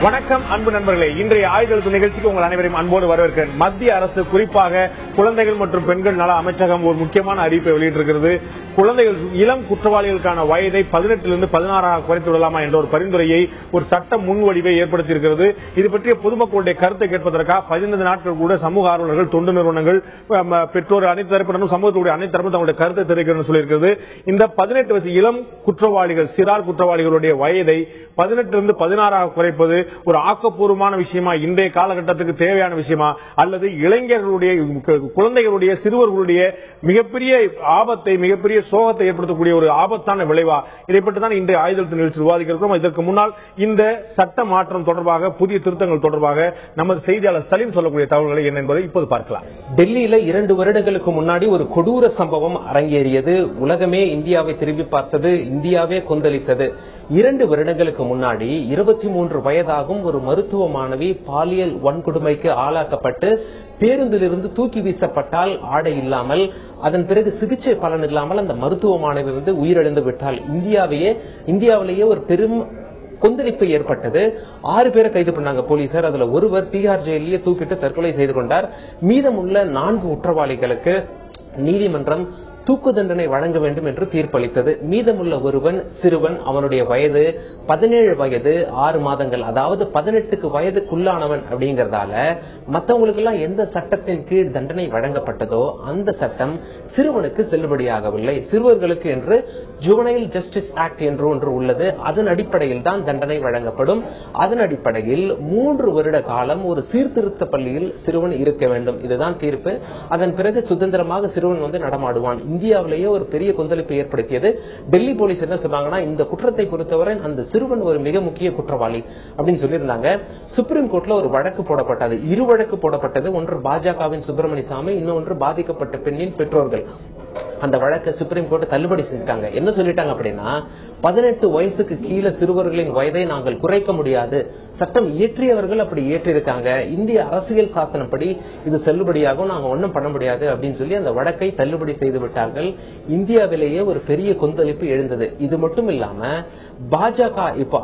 வணக்கம் அன்பு நண்பர்களே, இன்றைய ஆயுதெழுத்து நிகழ்ச்சிக்கு உங்கள் அனைவரையும் அன்போடு வரவேற்கிறேன். மத்திய அரசு குறிப்பாக குழந்தைகள் மற்றும் பெண்கள் நல அமைச்சகம் ஒரு முக்கியமான அறிவிப்பை வெளியிட்டிருக்கிறது. குழந்தைகள் இளம் குற்றவாளிகளுக்கான வயதை 18 16 குறைத்து விடலாமா என்ற ஒரு பரிந்துரையை ஒரு சட்ட முன்வடிவை ஏற்படுத்தியிருக்கிறது. இது பற்றிய பொதுமக்களுடைய கருத்தை கேட்பதற்காக 15 நாட்கள் கூட சமூக ஆர்வலர்கள், தொண்டு நிறுவனங்கள், பெற்றோர் அனைத்து தரப்பினரும் சமூகத்துடைய அனைத்து தரப்பும் தங்களுடைய கருத்தை தெரிவிக்கணும்னு சொல்லியிருக்கிறது. இந்த 18 வயசு இளம் குற்றவாளிகள், சிறார் குற்றவாளிகளுடைய வயதை 18 16 குறைப்பது ஒரு ஆக்கப்பூர்வமான விஷயமா, இன்றைய காலகட்டத்துக்கு தேவையான விஷயமா, அல்லது இளைஞர்களுடைய, குழந்தைகளுடைய, சிறுவர்களுடைய மிகப்பெரிய ஆபத்தை, மிகப்பெரிய சோகத்தை ஏற்படுத்தக்கூடிய ஒரு ஆபத்தான விளைவா? இதை பற்றி தான் இன்றைய ஆயுதெழுத்து நிகழ்ச்சியில் விவாதிக்கிறோம். இதற்கு முன்னால் இந்த சட்ட மாற்றம் தொடர்பாக, புதிய திருத்தங்கள் தொடர்பாக நமது செய்தியாளர் சலீம் சொல்லக்கூடிய தகவல்களை என்ன என்பதை இப்போது பார்க்கலாம். டெல்லியில 2 வருடங்களுக்கு முன்னாடி ஒரு கொடூர சம்பவம் அரங்கேறியது. உலகமே இந்தியாவை திரும்பி பார்த்தது, இந்தியாவே கொந்தளித்தது. 2 வருடங்களுக்கு முன்னாடி 23 வயதாகும் ஒரு மருத்துவ மாணவி பாலியல் வன்கொடுமைக்கு ஆளாக்கப்பட்டு பேருந்திலிருந்து தூக்கி வீசப்பட்டால், ஆடை இல்லாமல், அதன் பிறகு சிகிச்சை பலன் இல்லாமல் அந்த மருத்துவ மாணவி உயிரிழந்து விட்டால் இந்தியாவிலேயே ஒரு பெரும் கொந்தளிப்பு ஏற்பட்டது. 6 பேரை கைது பண்ணாங்க போலீசார். அதுல ஒருவர் திஹார் ஜெயிலே தூக்கிட்டு தற்கொலை செய்து கொண்டார். மீதமுள்ள 4 குற்றவாளிகளுக்கு நீதிமன்றம் தூக்கு தண்டனை வழங்க வேண்டும் என்று தீர்ப்பளித்தது. மீதமுள்ள ஒருவன் சிறுவன், அவனுடைய வயது 17 வயது 6 மாதங்கள், அதாவது 18 வயதுக்குள்ளானவன் அப்படிங்கறதால மற்றவங்களுக்கு எல்லாம் எந்த சட்டத்தின் கீழ் தண்டனை வழங்கப்பட்டதோ அந்த சட்டம் சிறுவனுக்கு செல்லுபடியாகவில்லை. சிறுவர்களுக்கு என்று ஜுவனைல் ஜஸ்டிஸ் ஆக்ட் என்று ஒன்று உள்ளது. அதன் அடிப்படையில் தான் தண்டனை வழங்கப்படும். அதன் அடிப்படையில் 3 வருட காலம் ஒரு சீர்திருத்த பள்ளியில் சிறுவன் இருக்க வேண்டும். இதுதான் தீர்ப்பு. அதன் பிறகு சுதந்திரமாக சிறுவன் நடமாடுவான். இந்தியாவிலேயே ஒரு பெரிய கொந்தளிப்பை ஏற்படுத்தியது. டெல்லி போலீஸ் என்ன சொன்னாங்கன்னா, இந்த குற்றத்தை பொறுத்தவரை அந்த சிறுவன் ஒரு மிக முக்கிய குற்றவாளி அப்படின்னு சொல்லியிருந்தாங்க. சுப்ரீம் கோர்ட்ல ஒரு வழக்கு போடப்பட்டது. 2 வழக்கு போடப்பட்டது. ஒன்று பாஜகவின் சுப்பிரமணிய சாமி, இன்னொன்று பாதிக்கப்பட்ட பெண்ணின் பெற்றோர்கள். அந்த வழக்கை சுப்ரீம் கோர்ட் தள்ளுபடி செஞ்சுட்டாங்க. என்ன சொல்லிட்டாங்க அப்படின்னா, 18 வயசுக்கு கீழே சிறுவர்களின் வயதை நாங்கள் குறைக்க முடியாது. சட்டம் இயற்றியவர்கள் அப்படி ஏற்றிருக்காங்க. இந்திய அரசியல் சாசனப்படி இது செல்லுபடியாகும், நாங்க ஒன்னும் பண்ண முடியாது அப்படின்னு சொல்லி அந்த வழக்கை தள்ளுபடி செய்து விட்டார்கள். இந்தியாவிலேயே ஒரு பெரிய கொந்தளிப்பு எழுந்தது. இது மட்டும் இல்லாம பாஜக இப்போ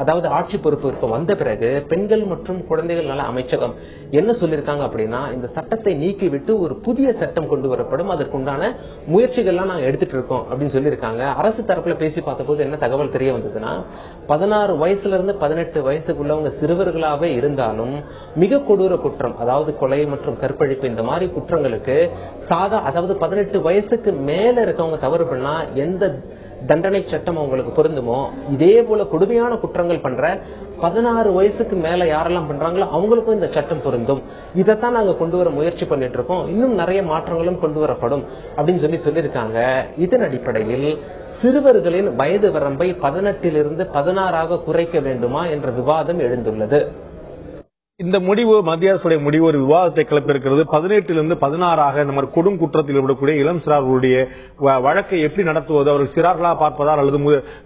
அதாவது ஆட்சி பொறுப்பு வந்த பிறகு பெண்கள் மற்றும் குழந்தைகள் நல அமைச்சகம் என்ன சொல்லிருக்காங்க அப்படின்னா, இந்த சட்டத்தை நீக்கிவிட்டு ஒரு புதிய சட்டம் கொண்டு வரப்படும், அதற்குண்டான முயற்சிகள்லாம் நாங்க எடுத்துட்டு இருக்கோம் அப்படின்னு சொல்லியிருக்காங்க. அரசு தரப்புல பேசி பார்த்தபோது என்ன தகவல் தெரிய வந்ததுன்னா, 16 வயசுல இருந்து 18 வயசுக்குள்ளவங்க சிறுவர்களாவே இருந்தாலும் மிக கொடூர குற்றம், அதாவது கொலை மற்றும் கற்பழிப்பு, இந்த மாதிரி குற்றங்களுக்கு அதாவது 18 வயசுக்கு மேல இருக்கவங்க தவறு பண்ணா எந்த தண்டனை சட்டம் அவங்களுக்கு பொருந்துமோ, இதே போல கொடுமையான குற்றங்கள் பண்ற 16 வயசுக்கு மேல யாரெல்லாம் பண்றாங்களோ அவங்களுக்கும் இந்த சட்டம் பொருந்தும். இதைத்தான் நாங்க கொண்டு வர முயற்சி பண்ணிட்டு இருக்கோம். இன்னும் நிறைய மாற்றங்களும் கொண்டு வரப்படும் அப்படின்னு சொல்லியிருக்காங்க. இதன் அடிப்படையில் சிறுவர்களின் வயது வரம்பை 18 16 குறைக்க வேண்டுமா என்ற விவாதம் எழுந்துள்ளது. இந்த முடிவு, மத்திய அரசுடைய முடிவு ஒரு விவாதத்தை கிளப்பியிருக்கிறது. 18 16 நம்ம கொடும் குற்றத்தில் ஈடுபடக்கூடிய இளம் சிறார்களுடைய வழக்கை எப்படி நடத்துவது, அவர்கள் சிறார்களாக பார்ப்பதா அல்லது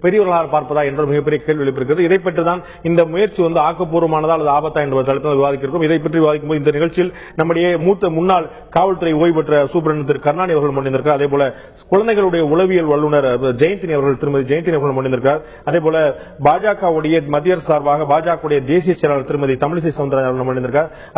பெரியவர்களாக பார்ப்பதா என்ற மிகப்பெரிய கேள்வி எழுப்பியிருக்கிறது. இதை பற்றி தான் இந்த முயற்சி ஆக்கப்பூர்வமானதா அல்லது ஆபத்தா என்ற தலைப்பில் விவாதிக்கிறோம். இதை பற்றி விவாதிக்கும் போது இந்த நிகழ்ச்சியில் நம்முடைய முன்னாள் காவல்துறை ஓய்வு பெற்ற சூப்பரண்ட் திரு கருணாநிதி அவர்கள் முன்னிருக்கிறார். அதே போல குழந்தைகளுடைய உளவியல் வல்லுநர் ஜெயந்தினி அவர்கள், திருமதி ஜெயந்தினி அவர்கள் முன்னிருக்கிறார். அதே போல பாஜகவுடைய மத்திய அரசு சார்பாக பாஜகவுடைய தேசிய செயலாளர் திருமதி தமிழிசை சவுந்தரராஜன்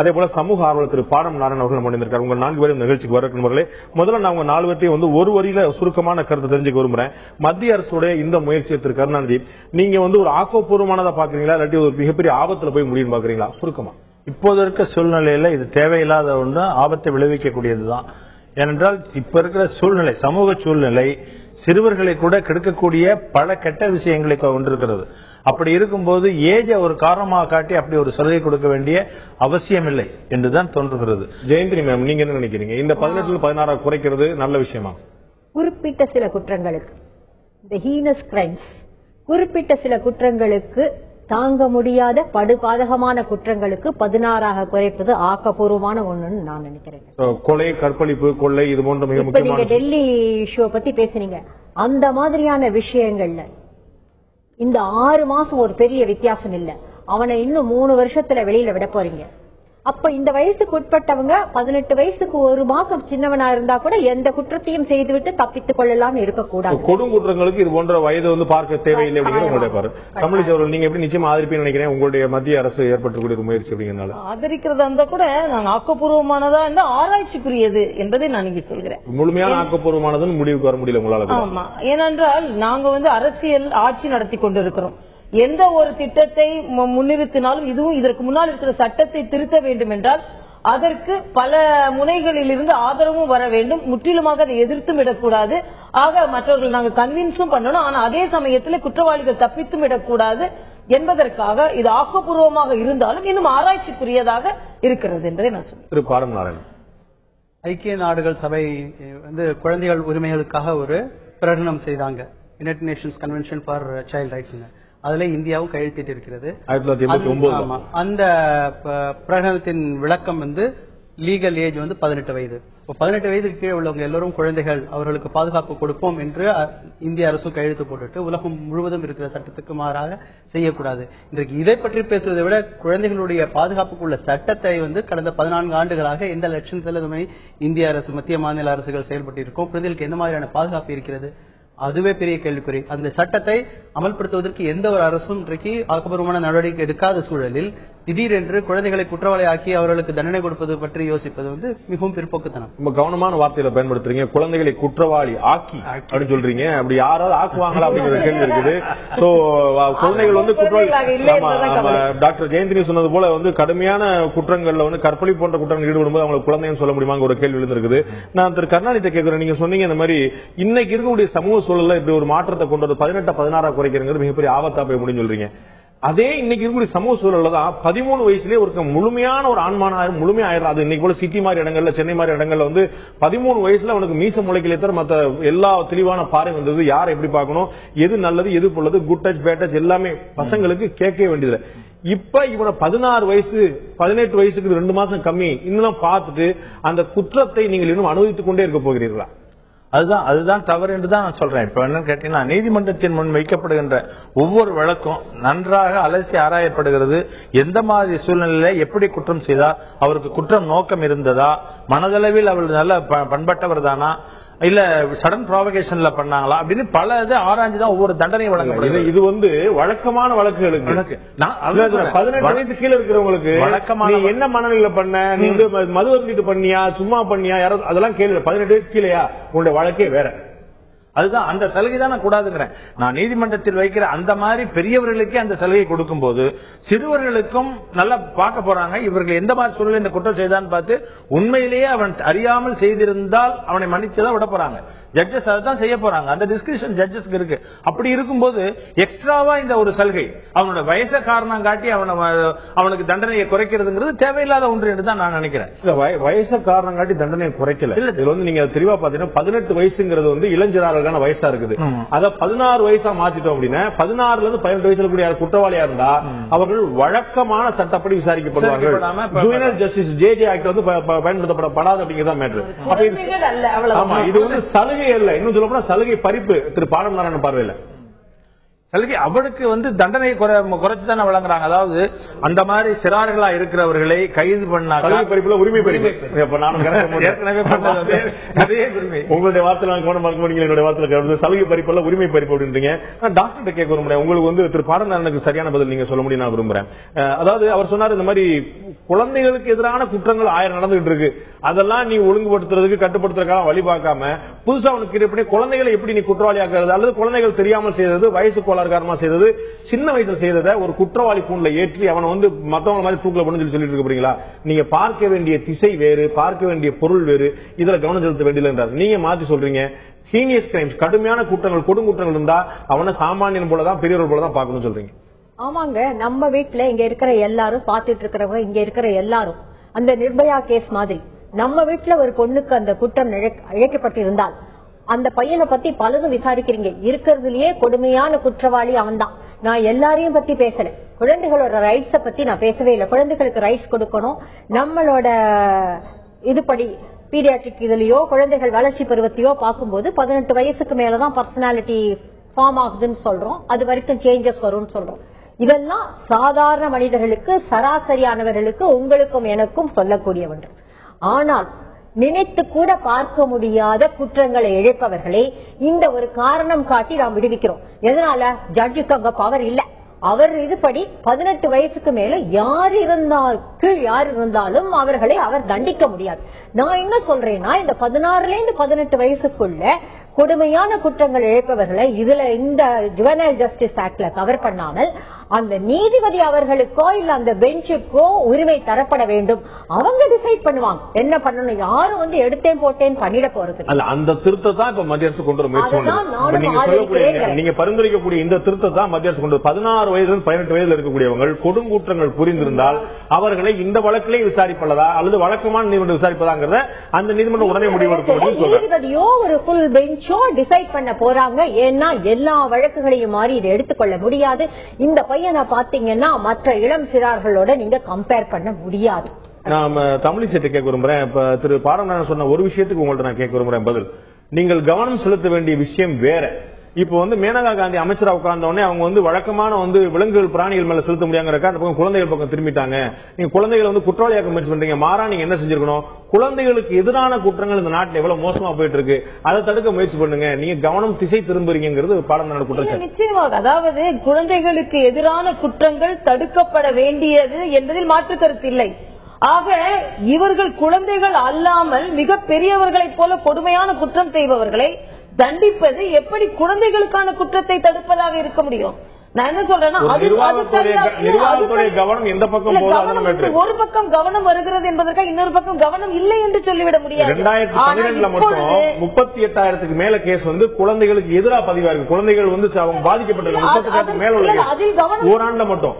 அதே போல சமூக ஆர்வலர் திரு பாடம் நாராயணன் அவர்கள் முன்னிருக்கிறார். உங்கள் 4 பேரும் நிகழ்ச்சிக்கு வரக்கூடிய முதல்ல நான் உங்க 4 பேர்த்தையும் ஒரு வரியில சுருக்கமான கருத்து தெரிஞ்சுக்க விரும்புறேன். மத்திய அரசுடைய இந்த முயற்சியை திரு கருணாநிதி நீங்க ஒரு ஆக்கப்பூர்வமானதா பாக்குறீங்களா, இல்லாட்டி ஒரு மிகப்பெரிய ஆபத்துல போய் முடியும் பாக்குறீங்களா? சுருக்கமா. இப்போது இருக்க சூழ்நிலையில இது தேவையில்லாத ஒன்று, ஆபத்தை விளைவிக்கக்கூடியதுதான். ஏனென்றால் இப்ப இருக்கிற சூழ்நிலை, சமூக சூழ்நிலை சிறுவர்களை கூட கெடுக்கக்கூடிய பல கெட்ட விஷயங்களை கொண்டிருக்கிறது. அப்படி இருக்கும்போது ஏஜை ஒரு காரணமாக காட்டி அப்படி ஒரு சலுகை கொடுக்க வேண்டிய அவசியம் இல்லை என்றுதான் தோன்றுகிறது. ஜெயந்தினி மேம், நீங்க என்ன நினைக்கிறீங்க? இந்த 18 16 குறைக்கிறது நல்ல விஷயமா? குறிப்பிட்ட சில குற்றங்களுக்கு, இந்த ஹீனஸ் கிரைம்ஸ், குறிப்பிட்ட சில குற்றங்களுக்கு, தாங்க முடியாத படுபாதகமான குற்றங்களுக்கு 16 குறைப்பது ஆக்கப்பூர்வமான ஒண்ணுன்னு நான் நினைக்கிறேன். கொலை, கற்பழிப்பு, கொள்ளை, இது போன்ற மிக முக்கியமான, நீங்க டெல்லி இஷ்யூ பத்தி பேசுனீங்க, அந்த மாதிரியான விஷயங்கள்ல இந்த 6 மாசம் ஒரு பெரிய வித்தியாசம் இல்ல. அவனை இன்னும் 3 வருஷத்துல வெளியில விட போறீங்க. அப்ப இந்த வயசுக்கு உட்பட்டவங்க 18 வயசுக்கு ஒரு மாசம் சின்னவனா இருந்தா கூட எந்த குற்றத்தையும் செய்துவிட்டு தப்பித்துக் கொள்ளலாம் இருக்கக்கூடாது. கொடுங்குற்றங்களுக்கு இது போன்ற வயது வந்து பார்க்க தேவையில்லை அப்படிங்கிற உங்களுடைய பாரு. தமிழிசை அவர்கள் நீங்க எப்படி நிச்சயமா ஆதரிப்பீங்கன்னு நினைக்கிறேன். உங்களுடைய மத்திய அரசு ஏற்பட்டுக்கூடிய முயற்சி அப்படிங்கிறனால ஆதரிக்கிறதா இருந்தா கூட நாங்க ஆக்கப்பூர்வமானதா இருந்தா ஆராய்ச்சிக்குரியது என்பதை நான் இங்க சொல்கிறேன். முழுமையான ஆக்கப்பூர்வமானதுன்னு முடிவுக்கு வர முடியல உங்களால. ஆமா, ஏனென்றால் நாங்க வந்து அரசியல் ஆட்சி நடத்தி கொண்டிருக்கிறோம். எந்த ஒரு திட்டத்தை முன்னிறுத்தினாலும் இதுவும் இதற்கு முன்னால் இருக்கிற சட்டத்தை திருத்த வேண்டும் என்றால் அதற்கு பல முனைகளில் இருந்து ஆதரவும் வர வேண்டும். முற்றிலுமாக அதை எதிர்த்தும் விடக்கூடாது. ஆக மற்றவர்கள் நாங்கள் கன்வின்ஸும் பண்ணணும். ஆனா அதே சமயத்தில் குற்றவாளிகள் தப்பித்தும் விடக்கூடாது என்பதற்காக இது ஆக்கப்பூர்வமாக இருந்தாலும் இன்னும் ஆராய்ச்சிக்குரியதாக இருக்கிறது என்பதை நான் சொல்றேன். ஐக்கிய நாடுகள் சபை வந்து குழந்தைகள் உரிமைகளுக்காக ஒரு பிரகடனம் செய்தாங்க, United Nations Convention for Child Rights. அதுல இந்தியாவும் கையெழுத்திட்டு இருக்கிறது. அந்த பிரகடனத்தின் விளக்கம் வந்து லீகல் ஏஜ் வந்து 18 வயது. 18 வயதுக்கு கீழே உள்ளவங்க எல்லாரும் குழந்தைகள், அவர்களுக்கு பாதுகாப்பு கொடுப்போம் என்று இந்திய அரசும் கையெழுத்து போட்டுட்டு உலகம் முழுவதும் இருக்கிற சட்டத்துக்கு மாறாக செய்யக்கூடாது. இன்றைக்கு இதை பற்றி பேசுவதை விட குழந்தைகளுடைய பாதுகாப்புக்கு உள்ள சட்டத்தை வந்து கடந்த 14 ஆண்டுகளாக எந்த லட்சத்தில் இந்திய அரசு மத்திய மாநில அரசுகள் செயல்பட்டு இருக்கும், குழந்தைகளுக்கு எந்த மாதிரியான பாதுகாப்பு இருக்கிறது, அதுவே பெரிய கேள்விக்குறி. அந்த சட்டத்தை அமல்படுத்துவதற்கு எந்த ஒரு அரசும் இன்றைக்கு ஆக்கப்பூர்வமான நடவடிக்கை எடுக்காத சூழலில் திடீரென்று குழந்தைகளை குற்றவாளி ஆக்கி அவர்களுக்கு தண்டனை கொடுப்பது பற்றி யோசிப்பது வந்து மிகவும் பிற்போக்குத்தனம். ரொம்ப கவனமான வார்த்தையில பயன்படுத்துறீங்க. குழந்தைகளை குற்றவாளி ஆக்கி அப்படின்னு சொல்றீங்க. அப்படி யாராவது ஆக்குவாங்களா அப்படிங்கிற கேள்வி இருக்குது. சோ குழந்தைகள் வந்து குற்றவாளி. டாக்டர் ஜெயந்தினி சொன்னது போல வந்து கடுமையான குற்றங்கள்ல வந்து கற்பழி போன்ற குற்றங்கள் ஈடுபடும்போது அவங்களுக்கு குழந்தைன்னு சொல்ல முடியுமாங்க ஒரு கேள்வி எழுந்திருக்குது. நான் திரு கருணாநிதி கேட்கிறேன், நீங்க சொன்னீங்க இந்த மாதிரி இன்னைக்கு இருக்கக்கூடிய சமூக சூழல்ல இப்படி ஒரு மாற்றத்தை கொண்டு வந்து 18-16 குறைக்கிறது மிகப்பெரிய ஆபத்தா போய் முடிஞ்சு சொல்றீங்க. அதே இன்னைக்கு இருக்கக்கூடிய சமூக சூழல்ல தான் 13 வயசுலயே ஒரு முழுமையான ஒரு ஆண்மானாயிரம் முழுமையாயிரம். அது இன்னைக்கு போல சிட்டி மாதிரி இடங்கள்ல, சென்னை மாதிரி இடங்கள்ல வந்து 13 வயசுல அவனுக்கு மீச முளைக்கலே தவிர மத்த எல்லா தெளிவான பார்வை வந்தது. யார் எப்படி பார்க்கணும், எது நல்லது எது பொல்லது, குட் டச் பேட் டச் எல்லாமே பசங்களுக்கு கேட்கவே வேண்டியது. இப்ப இவனை 16 வயசு 18 வயசுக்கு 2 மாசம் கம்மி இன்னும் பார்த்துட்டு அந்த குற்றத்தை நீங்கள் இன்னும் அனுபவித்துக் கொண்டே இருக்க போகிறீர்களா? அதுதான் தவறு என்று தான் நான் சொல்றேன். இப்ப என்னன்னு கேட்டீங்கன்னா, நீதிமன்றத்தின் முன் வைக்கப்படுகின்ற ஒவ்வொரு வழக்கும் நன்றாக அலசி ஆராயப்படுகிறது. எந்த மாதிரி சூழ்நிலையில எப்படி குற்றம் செய்தார், அவருக்கு குற்றம் நோக்கம் இருந்ததா, மனதளவில் அவர் நல்ல பண்பட்டவர் தானா, இல்ல சடன் ப்ராவகேஷன்ல பண்ணாங்களா அப்படின்னு பல இது ஆராய்ஞ்சுதான் ஒவ்வொரு தண்டனை வழங்கப்படுது. இது வந்து வழக்கமான வழக்குகளுக்கு 18 வயசு கீழே இருக்கிறவங்களுக்கு வழக்கமான என்ன மனநிலையில பண்ண, நீ வந்து மது வந்துட்டு பண்ணியா, சும்மா பண்ணியா, யாராவது அதெல்லாம் கேள்வி. 18 வயசு கீழேயா உங்களுடைய வழக்கே வேற. அதுதான் அந்த சலுகை தான் நான் கூடாதுங்கிறேன். நான் நீதிமன்றத்தில் வைக்கிற அந்த மாதிரி பெரியவர்களுக்கே அந்த சலுகை கொடுக்கும் போது சிறுவர்களுக்கும் நல்லா பார்க்க போறாங்க. இவர்கள் எந்த மாதிரி சூழலில் இந்த குற்றம் செய்தான்னு பார்த்து உண்மையிலேயே அவன் அறியாமல் செய்திருந்தால் அவனை மன்னிச்சுதான் விட போறாங்க. ஜட்ஜஸ் அதான் செய்ய போறாங்க. அந்த டிஸ்கிரிப்ஷன் ஜட்ஜஸ்க்கு இருக்கு. அப்படி இருக்கும்போது எக்ஸ்ட்ராவா இந்த ஒரு சலுகை அவனோட வயசை காரணம் காட்டி அவனுக்கு தண்டனையை குறைக்கிறதுங்கிறது தேவையில்லாத ஒன்று என்று தான் நான் நினைக்கிறேன். வயசை காரணம் காட்டி தண்டனையை குறைக்கல. இதுல வந்து நீங்க தெளிவா பாத்தீங்கன்னா 18 வயசுங்கிறது வந்து இளைஞரான வயசா இருக்குது. அத 16 வயசா மாத்திட்டோம் அப்படின்னா 16ல இருந்து 18 வயசுல கூடிய குற்றவாளியா இருந்தா அவர்கள் வழக்கமான சட்டப்படி விசாரிக்கப்படுவார்கள். ஜுவெனல் ஜஸ்டிஸ் ஜேஜே ஆக்ட் வந்து பயன்படுத்தப்படாது அப்படிங்கிறதா மேட்டர். ஆமா, இது வந்து சலுகை அல்ல, இன்னும் சொல்ல போனா சலுகை பறிப்பு. திரு பாடம் நாராயணன் பார்வையில சலுகை அவருக்கு வந்து தண்டனை குறைச்சுதானே வழங்குறாங்க. அதாவது அந்த மாதிரி சிறார்களா இருக்கிறவர்களை கைது பண்ணா சலுகை பறிப்புல உரிமை பறிப்பு. உங்களுடைய வார்த்தை என்னுடைய வார்த்தை சலுகை பறிப்புல உரிமை பறிப்பு அப்படின்றீங்க. டாக்டர் கேட்க விரும்புறேன், உங்களுக்கு வந்து திரு பாடநாதனுக்கு சரியான பதில் நீங்க சொல்ல முடியும் நான் விரும்புறேன். அதாவது அவர் சொன்னார் இந்த மாதிரி குழந்தைகளுக்கு எதிரான குற்றங்கள் 1000 நடந்துகிட்டு இருக்கு, அதெல்லாம் நீ ஒழுங்குபடுத்துறதுக்கு கட்டுப்படுத்துறதுக்காக வழி பார்க்காம புதுசா அவனுக்கு குழந்தைகளை எப்படி நீ குற்றவாளி ஆக்குறது, அல்லது குழந்தைகள் தெரியாமல் செய்தது, வயசு கோளாறுகாரமா செய்தது, சின்ன வயசுல செய்ததை ஒரு குற்றவாளி கூண்டுல ஏற்றி அவனை வந்து மத்தவங்க மாதிரி தூக்கில பண்ணு சொல்லிட்டு இருக்க போறீங்களா? நீங்க பார்க்க வேண்டிய திசை வேறு, பார்க்க வேண்டிய பொருள் வேறு, இதுல கவனம் செலுத்த வேண்டியது என்றார். நீங்க மாற்றி சொல்றீங்க ஹீனியஸ் கிரைம்ஸ், கடுமையான குற்றங்கள், கொடுங்குற்றங்கள் இருந்தா அவனை சாமானியன் போலதான் பெரியவர்கள் போலதான் பார்க்கணும்னு சொல்றீங்க. ஆமாங்க, நம்ம வீட்டுல இங்க இருக்கிற எல்லாரும் பாத்துட்டு இருக்கிறவங்க, இங்க இருக்கிற எல்லாரும் அந்த நிர்பயா கேஸ் மாதிரி நம்ம வீட்டுல ஒரு பொண்ணுக்கு அந்த குற்றம் இழைக்கப்பட்டிருந்தால் அந்த பையனை பத்தி பலதும் விசாரிக்கிறீங்க. இருக்கிறதுலயே கொடுமையான குற்றவாளி அவன் தான். நான் எல்லாரையும் பத்தி பேசல, குழந்தைகளோட ரைட்ஸ பத்தி நான் பேசவே இல்லை. குழந்தைகளுக்கு ரைட்ஸ் கொடுக்கணும். நம்மளோட இதுபடி பீடியாட்ரிக் இதுலயோ குழந்தைகள் வளர்ச்சி பருவத்தையோ பார்க்கும்போது 18 வயசுக்கு மேலதான் பர்சனாலிட்டி ஃபார்ம் ஆகுதுன்னு சொல்றோம். அது வரைக்கும் சேஞ்சஸ் வரும்னு சொல்றோம். இதெல்லாம் சாதாரண மனிதர்களுக்கு, சராசரியானவர்களுக்கு, உங்களுக்கும் எனக்கும் சொல்லக்கூடிய ஒன்று. ஆனால் நினைத்து கூட பார்க்க முடியாத குற்றங்களை இழைப்பவர்களை இந்த ஒரு காரணம் காட்டி நாம் விடுவிக்கிறோம். எதனால? ஜட்ஜுக்கு அங்க பவர் இல்ல. அவர் இதுபடி 18 வயசுக்கு மேல யார் இருந்தாலும் அவர்களை அவர் தண்டிக்க முடியாது. நான் என்ன சொல்றேன்னா, இந்த 16ல இருந்து 18 வயசுக்குள்ள கொடுமையான குற்றங்கள் இழைப்பவர்களை இதுல இந்த ஜுவனைல் ஜஸ்டிஸ் ஆக்ட்ல கவர் பண்ணாமல் அந்த நீதிபதி அவர்களுக்கோ இல்ல அந்த பெஞ்சுக்கோ உரிமை தரப்பட வேண்டும். அவங்க டிசைட் பண்ணுவாங்க என்ன பண்ணணும். யாரும் எடுத்தேன் போட்டேன் பண்ணிட போறது அல்ல. அந்த திருத்தம் தான் இப்ப மத்திய அரசு கொண்டு வர நீங்க பரிந்துரைக்கக்கூடிய இந்த திருத்தம் தான் மத்திய அரசு கொண்டு 16 வயது 18 வயதுல இருக்கக்கூடியவங்க கொடுங்குற்றங்கள் புரிந்திருந்தால் அவர்களை இந்த வழக்கிலே விசாரிப்பதா அல்லது வழக்கமான நீதிமன்றம் விசாரிப்பதாங்கிறத அந்த நீதிமன்றம் உடனே முடிவெடுக்க நீதிபதியோ ஒரு ஃபுல் பெஞ்சோ டிசைட் பண்ண போறாங்க. ஏன்னா எல்லா வழக்குகளையும் மாறி இதை எடுத்துக்கொள்ள முடியாது. இந்த பையனை பாத்தீங்கன்னா மற்ற இளம் சிறார்களோட நீங்க கம்பேர் பண்ண முடியாது. நான் தமிழிசைட்ட கேட்க விரும்புறேன். இப்ப திரு பாரம்பரிய சொன்ன ஒரு விஷயத்துக்கு உங்கள்ட்ட நான் கேட்க விரும்புறேன் பதில். நீங்கள் கவனம் செலுத்த வேண்டிய விஷயம் வேற. இப்ப மேனகா காந்தி அமைச்சரா உட்கார்ந்த உடனே அவங்க வழக்கமான விலங்குகள் பிராணிகள் மேல செலுத்த முடியாங்கிறக்கா அந்த பக்கம் குழந்தைகள் பக்கம் திரும்பிட்டாங்க. நீங்க குழந்தைகளை குற்றவாளியாக்க முயற்சி பண்றீங்க. மாறா நீங்க என்ன செஞ்சிருக்கணும்? குழந்தைகளுக்கு எதிரான குற்றங்கள் இந்த நாட்டில் எவ்வளவு மோசமா போயிட்டு இருக்கு, அதை தடுக்க முயற்சி பண்ணுங்க. நீங்க கவனம் திசை திரும்புறீங்கிறது பாடம் குற்றச்சாட்டு. நிச்சயமாக, அதாவது குழந்தைகளுக்கு எதிரான குற்றங்கள் தடுக்கப்பட வேண்டியது என்பதில் மாற்று கருத்து இல்லை. ஆக இவர்கள் குழந்தைகள் அல்லாமல் மிக பெரியவர்களைப் போல கொடுமையான குற்றம் செய்பவர்களை தண்டிப்பது எப்படி குழந்தைகளுக்கான குற்றத்தை தடுப்பதாக இருக்க முடியும்? நான் என்ன சொல்றேன்னா, கவனம் எந்த பக்கம் ஒரு பக்கம் கவனம் வருகிறது என்பதற்காக இன்னொரு பக்கம் கவனம் இல்லை என்று சொல்லிவிட முடியாது. 2012 மட்டும் 38,000க்கு மேல கேஸ் குழந்தைகளுக்கு எதிராக பதிவாயிருக்கு. குழந்தைகள் அவங்க பாதிக்கப்பட்ட மேல உள்ள ஓராண்டு மட்டும்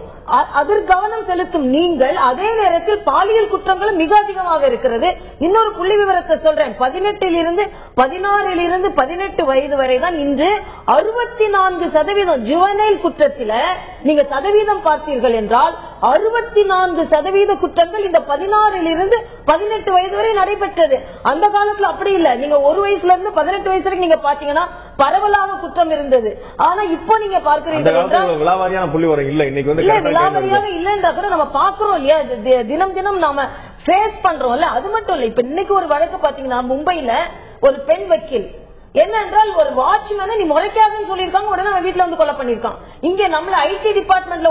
அதில் கவனம் செலுத்தும் நீங்கள் அதே நேரத்தில் பாலியல் குற்றங்களும் மிக அதிகமாக இருக்கிறது. இன்னொரு புள்ளி விவரத்தை சொல்றேன். 16 18 வயது வரை தான் இன்று 64% ஜுவனைல் குற்றத்தில நீங்க சதவீதம் பார்த்தீர்கள் என்றால் 64% குற்றங்கள் இந்த 16 18 வயது வரை நடைபெற்றது. அந்த காலத்துல அப்படி இல்ல. நீங்க 1 வயசுல இருந்து 18 வயசு வரைக்கும் நீங்க பாத்தீங்கன்னா பரவலாக குற்றம் இருந்தது. ஆனா இப்போ நீங்க பார்க்கிறீர்கள் விலாவாரியான புள்ளி வரை இல்ல. இன்னைக்கு விலாவாரியாக இல்லைன்றா கூட நம்ம பாக்குறோம் இல்லையா, தினம் தினம் நாம ஃபேஸ் பண்றோம்ல. அது மட்டும் இல்ல, இப்ப இன்னைக்கு ஒரு வழக்கு பாத்தீங்கன்னா மும்பைல ஒரு பெண் வக்கீல் என்னென்றால் ஒரு வாட்ச்மேனை நீ முறைக்காதுன்னு சொல்லியிருக்காங்க, உடனே அவன் வீட்டுல கொலை பண்ணிருக்கான். இங்க நம்மள ஐடி டிபார்ட்மெண்ட்ல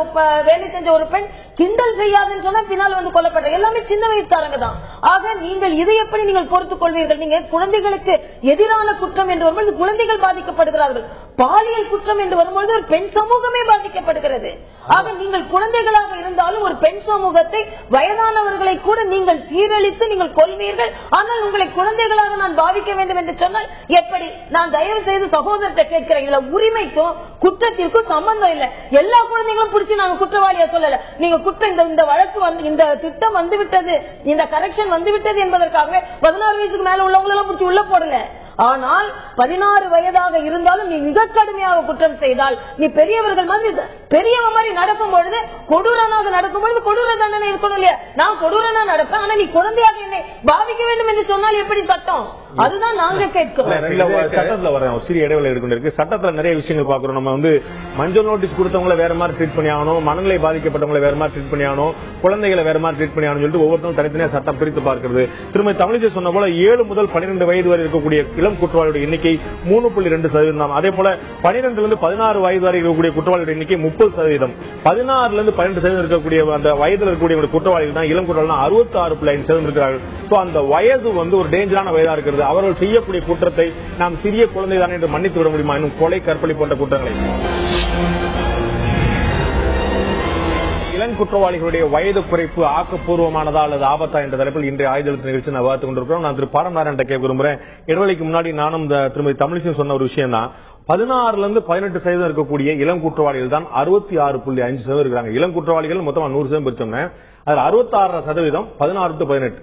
வேலை செஞ்ச ஒரு பெண் கிண்டல் செய்யாதுன்னு சொன்னா பின்னால் கொல்லப்பட்ட எல்லாமே சின்ன வயசுக்காரங்க தான். ஆக நீங்கள் இதை எப்படி நீங்கள் பொறுத்துக் கொள்வீர்கள்? நீங்க குழந்தைகளுக்கு எதிரான குற்றம் என்று வரும்போது குழந்தைகள் பாதிக்கப்படுகிறார்கள். பாலியல் குற்றம் என்று வரும்போது ஒரு பெண் சமூகமே பாதிக்கப்படுகிறது. ஆக நீங்கள் குழந்தைகளாக இருந்தாலும் ஒரு பெண் சமூகத்தை, வயதானவர்களை கூட நீங்கள் சீரழித்து நீங்கள் கொள்வீர்கள். ஆனால் உங்களை குழந்தைகளாக நான் பாதிக்க வேண்டும் என்று சொன்னால் எப்படி? நான் தயவு செய்து சகோதரத்தை கேட்கிறேன், இதுல உரிமைக்கும் குற்றத்திற்கும் சம்பந்தம் இல்லை. எல்லா குழந்தைகளும் பிடிச்சி நாங்க குற்றவாளியா சொல்லல. நீங்க குற்றம் இந்த வழக்கு இந்த திட்டம் வந்துவிட்டது, இந்த கரெக்ஷன் வந்துவிட்டது என்பதற்காகவே 16 வயசுக்கு மேல உள்ளவங்க எல்லாம் பிடிச்சி உள்ள போடல. ஆனால் 16 வயதாக இருந்தாலும் நீ மிக கடுமையாக குற்றம் செய்தால், நீ பெரியவர்கள் மாதிரி பெரியவ மாதிரி நடக்கும் பொழுது, கொடூரனாக நடக்கும் பொழுது கொடூர தண்டனை இருக்கணும் இல்லையா? நான் கொடூரனா நடப்பேன், ஆனா நீ குழந்தையாக என்னை பாதிக்க வேண்டும் என்று சொன்னால் எப்படி சட்டம்? அதுதான் நாங்க கேட்கிறோம். சட்டத்துல வர சிறிய இடைவெளி இருக்கு. சட்டத்துல நிறைய விஷயங்கள் பாக்குறோம். நம்ம மஞ்சள் நோட்டீஸ் கொடுத்தவங்களை வேற மாதிரி ட்ரீட் பண்ணி ஆகணும், மனநிலை பாதிக்கப்பட்டவங்களை வேற மாதிரி ட்ரீட் பண்ணி ஆகணும், குழந்தைகளை வேற மாதிரி ட்ரீட் பண்ணி ஆகணும் சொல்லிட்டு ஒவ்வொருத்தரும் தனித்தனியா சட்டம் பிரித்து பார்க்கிறது. திரும்ப தமிழிசை சொன்ன போல 7 முதல் 12 வயது வரை இருக்கக்கூடிய இளம் குற்றவாளியுடைய எண்ணிக்கை 3.2%. அதே போல 12 இருந்து 16 வயது வரை இருக்கக்கூடிய குற்றவாளியுடைய எண்ணிக்கை 30%. 16 இருந்து 12% இருக்கக்கூடிய அந்த வயதில் இருக்கக்கூடிய குற்றவாளிகள் தான் இளம் குற்றவாளிகள் 66.5% இருக்கிறார்கள். அந்த வயது ஒரு டேஞ்சரான வயதா இருக்கிறது. அவர்கள் செய்யக்கூடிய குற்றத்தை நாம் சிறிய குழந்தை தானே என்று மன்னித்து விட முடியுமா? இன்னும் கொலை, கற்பழி போன்ற குற்றங்களை இளம் குற்றவாளிகளுடைய வயது குறைப்பு ஆக்கப்பூர்வமானதா அல்லது ஆபத்தா என்ற தலைப்பில் இன்றைய ஆயுத நிகழ்ச்சி நான் பார்த்துக் கொண்டிருக்கிறோம். நான் திரு பாரம்பரிய கேட்க விரும்புகிறேன். இடைவெளிக்கு முன்னாடி நானும் திருமதி தமிழிசை சொன்ன ஒரு விஷயம் தான், 16 இருந்து 18% இருக்கக்கூடிய இளம் குற்றவாளிகள் தான் 66.5% இருக்கிறாங்க. இளம் குற்றவாளிகள் மொத்தமா 100% பிரிச்சோம்னா அதுல 66% 16 to 18.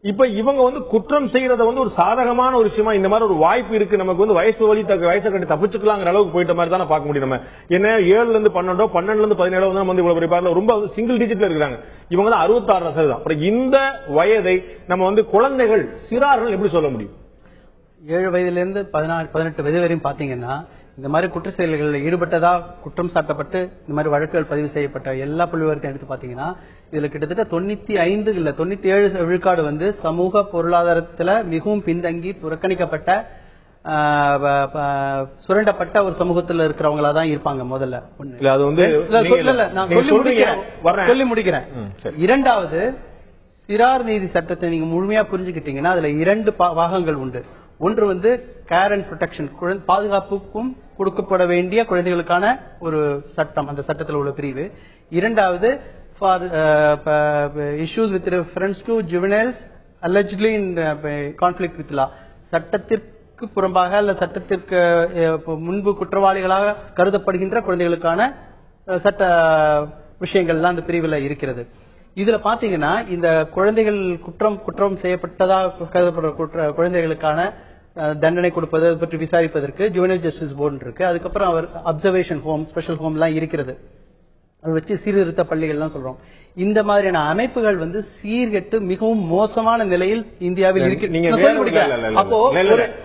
இப்ப இவங்க குற்றம் செய்யறத ஒரு சாதகமான ஒரு விஷயமா, இந்த மாதிரி ஒரு வாய்ப்பு இருக்கு நமக்கு வயசை கட்டி தப்பிச்சுக்கலாங்கிற அளவுக்கு போயிட்ட மாதிரி தானே பார்க்க முடியும். நம்ம என்ன 7 இருந்து 12 12 இருந்து 17 இவ்வளவு ரொம்ப சிங்கிள் டிஜிட்ல இருக்காங்க. இவங்க தான் 66%. அப்புறம் இந்த வயதை நம்ம குழந்தைகள், சிறார்கள் எப்படி சொல்ல முடியும்? 7 வயதிலிருந்து 18 வயது வரையும் பாத்தீங்கன்னா இந்த மாதிரி குற்ற செயல்களில் ஈடுபட்டதா குற்றம் சாட்டப்பட்டு இந்த மாதிரி வழக்குகள் பதிவு செய்யப்பட்ட எல்லா புள்ளிவிவரத்தையும் எடுத்து பாத்தீங்கன்னா இதுல கிட்டத்தட்ட 95 இல்ல 97 விழுக்காடு வந்து சமூக பொருளாதாரத்துல மிகவும் பின்தங்கி புறக்கணிக்கப்பட்ட சுரண்டப்பட்ட ஒரு சமூகத்துல இருக்கிறவங்களா தான் இருப்பாங்க. முதல்ல சொல்லி முடிக்கிறேன். இரண்டாவது, சிறார் நீதி சட்டத்தை நீங்க முழுமையா புரிஞ்சுக்கிட்டீங்கன்னா அதுல 2 பாகங்கள் உண்டு. ஒன்று வந்து கேர் அண்ட் ப்ரொடெக்ஷன், பாதுகாப்புக்கும் கொடுக்கப்பட வேண்டிய குழந்தைகளுக்கான ஒரு சட்டம், அந்த சட்டத்தில் உள்ள பிரிவு. இரண்டாவது, for issues with reference to juveniles allegedly in conflict with law, சட்டத்திற்கு புறம்பாக அல்ல சட்டத்திற்கு முன்பு குற்றவாளிகளாக கருதப்படுகின்ற குழந்தைகளுக்கான சட்ட விஷயங்கள்லாம் அந்த பிரிவில் இருக்கிறது. இதுல பாத்தீங்கன்னா இந்த குழந்தைகள் குற்றம் செய்யப்பட்டதா கருதப்படுற குழந்தைகளுக்கான தண்டனை கொடுப்பது, அதை பற்றி விசாரிப்பதற்கு ஜுவனைல் ஜஸ்டிஸ் போர்டு இருக்கு. அதுக்கப்புறம் அவர் அப்சர்வேஷன் ஹோம், ஸ்பெஷல் ஹோம் எல்லாம் இருக்கிறது. அதை வச்சு சீர்திருத்த பள்ளிகள்லாம் சொல்றோம். இந்த மாதிரியான அமைப்புகள் வந்து சீர்கெட்டு மிகவும் மோசமான நிலையில் இந்தியாவில் இருக்கு. அப்போ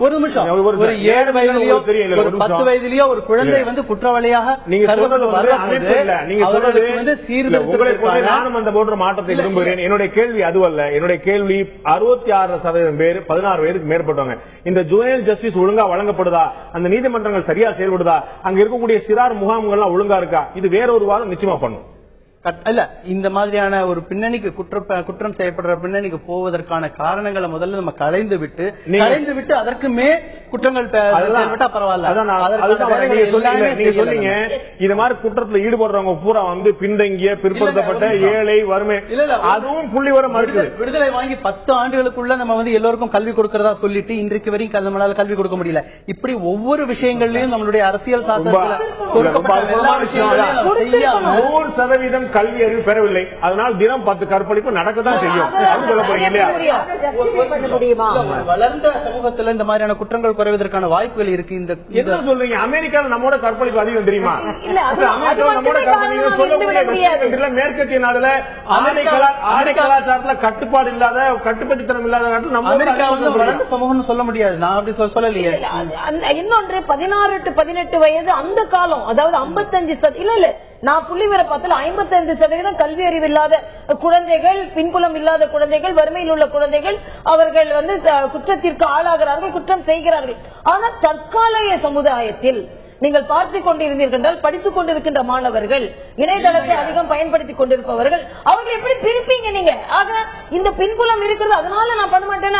ஒரு நிமிஷம், ஒரு 7 வயதிலேயோ ஒரு 10 வயதிலேயோ ஒரு குழந்தை வந்து குற்றவாளியாக நானும் அந்த போன்ற மாற்றத்தை விரும்புகிறேன். என்னுடைய கேள்வி அதுவல்ல. என்னுடைய கேள்வி 66% பேர் 16 வயதுக்கு மேற்பட்டவங்க. இந்த ஜுவனைல் ஜஸ்டிஸ் ஒழுங்கா வழங்கப்படுதா? அந்த நீதிமன்றங்கள் சரியா செயல்படுதா? அங்க இருக்கக்கூடிய சிறார் முகாம்கள்லாம் ஒழுங்கா இருக்கா? இது வேற ஒரு வாரம் நிச்சயமா பண்ணும். இல்ல, இந்த மாதிரியான ஒரு பின்னணிக்கு குற்றம் செய்யப்படுற பின்னணிக்கு போவதற்கான காரணங்களை முதல்ல நம்ம கலைந்து விட்டு அதற்கு மேல் குற்றங்கள் பரவாயில்ல. இது மாதிரி குற்றத்துல ஈடுபடுறவங்க பூரா வந்து பின்தங்கிய, பிற்படுத்தப்பட்ட, ஏழை, வறுமை, அதுவும் புள்ளிவரம் விடுதலை வாங்கி 10 ஆண்டுகளுக்குள்ள நம்ம வந்து எல்லோருக்கும் கல்வி கொடுக்கறதா சொல்லிட்டு இன்றைக்கு வரைக்கும் நம்மளால கல்வி கொடுக்க முடியல. இப்படி ஒவ்வொரு விஷயங்கள்லயும் நம்மளுடைய அரசியல் சாசனத்துல 100% கல்வி அறிவு பெறவில்லை. அதனால் தினம் 10 கற்பழிப்பு நடக்கத்தான் செய்யும். வளர்ந்த சமூகத்தில் இந்த மாதிரியான குற்றங்கள் குறைவதற்கான வாய்ப்புகள் இருக்கு. இந்த என்ன சொல்றீங்க? அமெரிக்காவில் நம்மோட கற்பழிப்பு அதிகம் தெரியுமா? மேற்கத்திய நாடுல ஆடை கலாச்சாரத்துல கட்டுப்பாடு இல்லாத, கட்டுப்பட்டுத்தனம் இல்லாத நாட்டில் நம்ம வளர்ந்த சமூகம் சொல்ல முடியாது. நான் அப்படி சொல்லலையே. இன்னொன்று 16 to 18 வயது அந்த காலம், அதாவது 55 இல்ல நான் புள்ளிவிவர பார்த்தால் 55% கல்வி அறிவு இல்லாத குழந்தைகள், பின்புலம் இல்லாத குழந்தைகள், வறுமையில் உள்ள குழந்தைகள் அவர்கள் வந்து குற்றத்திற்கு ஆளாகிறார்கள், குற்றம் செய்கிறார்கள். ஆனால் தற்காலிக சமுதாயத்தில் நீங்கள் பார்த்துக் கொண்டிருந்தீர்கள், படித்துக் கொண்டிருக்கின்ற மாணவர்கள், இணையதளத்தை அதிகம் பயன்படுத்திக் கொண்டிருப்பவர்கள், அவர்கள் எப்படி பிரிப்பீங்க நீங்க? ஆக இந்த பின்புலம் இருக்கிறது, அதனால நான் பண்ண மாட்டேன்,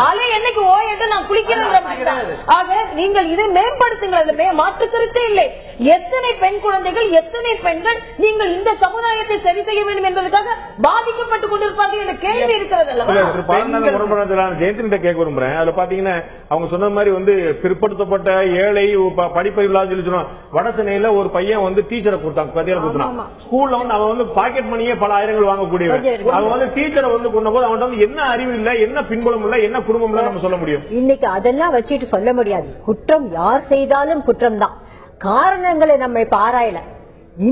அலை என்னைக்கு ஓயிட்டு நான் குளிக்கிறேன். ஆக நீங்கள் இதை மேம்படுத்துங்கள், அந்த மாற்று கருத்தே இல்லை. எத்தனை பெண் குழந்தைகள், எத்தனை பெண்கள் நீங்கள் இந்த சமுதாயத்தை சரி செய்ய வேண்டும் என்பதற்காக பாதிக்கப்பட்டுக் கொண்டிருப்பார்கள் என்ற கேள்வி இருக்கிறது அல்லவா? ஜெயந்திட்ட கேட்க விரும்புறேன். அதுல பாத்தீங்கன்னா அவங்க சொன்ன மாதிரி வந்து பிற்படுத்தப்பட்ட, ஏழை, படிப்பறிவு வட சென்னையில ஒரு பையன் வந்து டீச்சரை கொடுத்தான். ஸ்கூல்ல வந்து அவன் வந்து பாக்கெட் மணியே பல ஆயிரங்கள் வாங்கக்கூடியவன். அவன் வந்து டீச்சரை வந்து கொண்ட போது அவன் வந்து என்ன அறிவு இல்ல, என்ன பின்புலம் இல்ல, என்ன குடும்பம் இல்ல நம்ம சொல்ல முடியும். இன்னைக்கு அதெல்லாம் வச்சுட்டு சொல்ல முடியாது. குற்றம் யார் செய்தாலும் குற்றம் தான். காரணங்களை நம்ம இப்ப ஆராயல.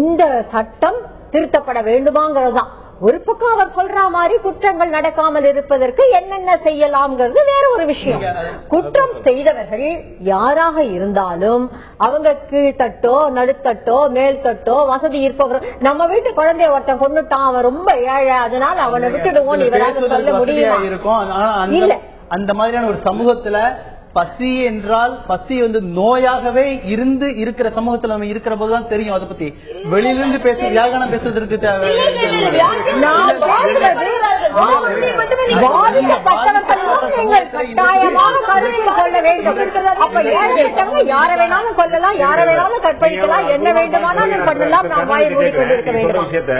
இந்த சட்டம் திருத்தப்பட வேண்டுமாங்கிறதுதான். ஒரு பக்கம் அவர் சொல்ற மாதிரி குற்றங்கள் நடக்காமல் இருப்பதற்கு என்னென்ன செய்யலாம்ங்கிறது வேற ஒரு விஷயம். குற்றம் செய்தவர்கள் யாராக இருந்தாலும் அவங்க கீழ்த்தட்டோ, நடுத்தட்டோ, மேல் தட்டோ, வசதி இருப்பவர், நம்ம வீட்டு குழந்தைய ஒருத்தன் கொண்டுட்டான், அவன் ரொம்ப ஏழை, அதனால அவனை விட்டுடுவோம் இவராக சொல்ல முடியும். இல்ல, அந்த மாதிரியான ஒரு சமூகத்துல பசி என்றால் பசி வந்து நோயாகவே இருந்து இருக்கிற சமூகத்தில் நம்ம இருக்கிற போதுதான் தெரியும். அதை பத்தி வெளியிலிருந்து வியாகனம் பேசுறதுக்கு தேவை. யாரை வேணாலும் கொள்ளலாம், யாரை வேணாலும் கற்பழிக்கலாம், என்ன வேண்டுமானாலும் பண்ணலாம். விஷயத்த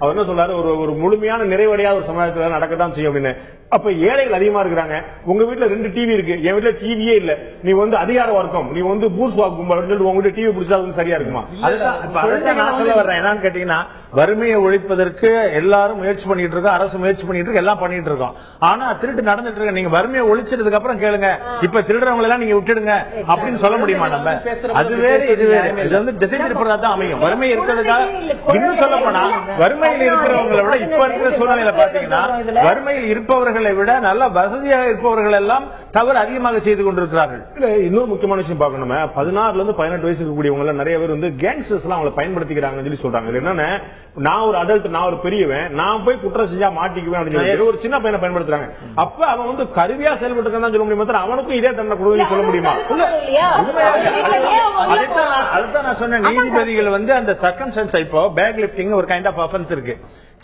அவர் என்ன சொல்றாரு, ஒரு முழுமையான நிறைவடையாத ஒரு சமுதாயத்தில் நடக்கத்தான் செய்யும் அப்படின்னு. அப்ப ஏழைகள் அதிகமா இருக்கிறாங்க. உங்க வீட்டுல 2 டிவி இருக்கு, என் வீட்டுல டிவியே இல்ல. நீ வந்து அதிகார வர்க்கம், நீ வந்து பூர்ஸ்வா கும்பல், உங்ககிட்ட டிவி பிடிச்சா சரியா இருக்குமா? நான் சொல்ல வர்றேன் என்னன்னு கேட்டீங்கன்னா, வறுமையை ஒழிப்பதற்கு எல்லாரும் முயற்சி பண்ணிட்டு இருக்கோம், அரசு முயற்சி பண்ணிட்டு இருக்கு, எல்லாம் பண்ணிட்டு இருக்கோம். ஆனா திருட்டு நடந்துட்டு இருக்கு. நீங்க வறுமையை ஒழிச்சதுக்கு அப்புறம் கேளுங்க, இப்ப திருடுறவங்க எல்லாம் நீங்க விட்டுடுங்க அப்படின்னு சொல்ல முடியுமா? நம்ம அது வேறு, இது வேறு. இது வந்து திசை திருப்பதா தான் அமையும். வறுமை இருக்கிறதுக்காக இன்னும் சொல்ல போனா வறுமை வறுமையில் இருக்கிறவங்களை விட இப்ப இருக்கிற சூழ்நிலையில பாத்தீங்கன்னா வறுமையில் இருப்பவர்களை விட நல்ல வசதியாக இருப்பவர்கள் எல்லாம் தவறு அதிகமாக செய்து கொண்டிருக்கிறார்கள். இன்னொரு முக்கியமான விஷயம் பார்க்கணுமே, 16 இருந்து 18 வயசு இருக்கக்கூடியவங்க நிறைய பேர் வந்து கேங்ஸ்டர்ஸ் எல்லாம் அவங்களை பயன்படுத்திக்கிறாங்கன்னு சொல்லி சொல்றாங்க. என்னன்னா, நான் ஒரு அடல்ட், நான் ஒரு பெரியவன், நான் போய் குற்றம் செஞ்சா மாட்டிக்குவேன் அப்படின்னு ஒரு சின்ன பையனை பயன்படுத்துறாங்க. அப்ப அவன் வந்து கருவியா செயல்பட்டு இருக்கான்னு சொல்ல முடியுமா? அவனுக்கும் இதே தண்டனை கொடுக்க சொல்ல முடியுமா? அதுதான் நான் சொன்னேன். நீதிபதிகள் வந்து அந்த சர்க்கம்ஸ்டன்ஸ், இப்போ பேக் லிப்டிங் ஒரு கைண்ட் ஆஃப் அஃபென்ஸ் இருக்கு.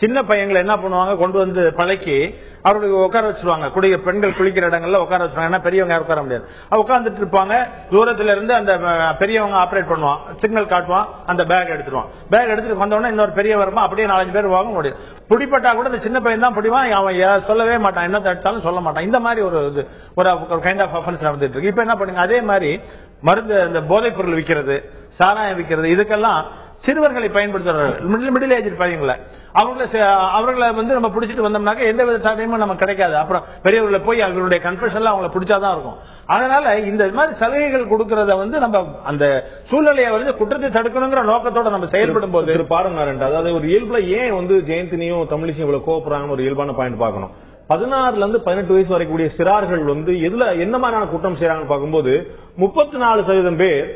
சின்ன பையங்களை என்ன பண்ணுவாங்க, கொண்டு வந்து பழக்கி அவர்களுக்கு உட்கார வச்சிருவாங்க. பெண்கள் குளிக்கிற இடங்கள்ல உட்கார வச்சிருவாங்க. ஏன்னா பெரியவங்க உட்கார முடியாது. உட்கார்ந்துட்டு இருப்பாங்க. தூரத்துல இருந்து அந்த பெரியவங்க ஆபரேட் பண்ணுவான், சிக்னல் காட்டுவான், அந்த பேக் எடுத்துருவான். பேக் எடுத்துட்டு வந்தோடனே இன்னொரு பெரிய வருமா, அப்படியே 4-5 பேர் வாங்க முடியும். பிடிப்பட்டா கூட இந்த சின்ன பையன் தான் பிடிவான். அவன் சொல்லவே மாட்டான், என்ன தடுத்தாலும் சொல்ல மாட்டான். இந்த மாதிரி ஒரு கைண்ட் ஆஃப் அஃபென்ஸ் நடந்துட்டு இருக்கு. இப்ப என்ன பண்ணுங்க, அதே மாதிரி மருந்து, இந்த போதைப் பொருள் விற்கிறது, சாராயம் விற்கிறது, இதுக்கெல்லாம் சிறுவர்களை பயன்படுத்துறாங்க. மிடில் ஏஜ் இருப்பாங்கள, அவர்களை வந்து நம்ம பிடிச்சிட்டு வந்தோம்னாக்க எந்த வித தடையும் நமக்கு கிடைக்காது. அப்புறம் பெரியவர்களை போய் அவர்களுடைய கன்ஃபெஷன்ல அவங்களை பிடிச்சாதான் இருக்கும். அதனால இந்த மாதிரி சலுகைகள் கொடுக்கறத வந்து நம்ம அந்த சூழ்நிலையை வந்து குற்றத்தை தடுக்கணுங்கிற நோக்கத்தோட நம்ம செயல்படும் போது பாருங்க, அதாவது ஒரு இயல்புல ஏன் வந்து ஜெயந்தினியும் தமிழிசையும் இவ்வளவு கோபப்படுறாங்கன்னு ஒரு இயல்பான பாயிண்ட் பார்க்கணும். 16 இருந்து 18 வயசு வரைக்கூடிய சிறார்கள் வந்து என்ன மாதிரியான குற்றம் செய்யறாங்கன்னு பார்க்கும்போது 34% பேர்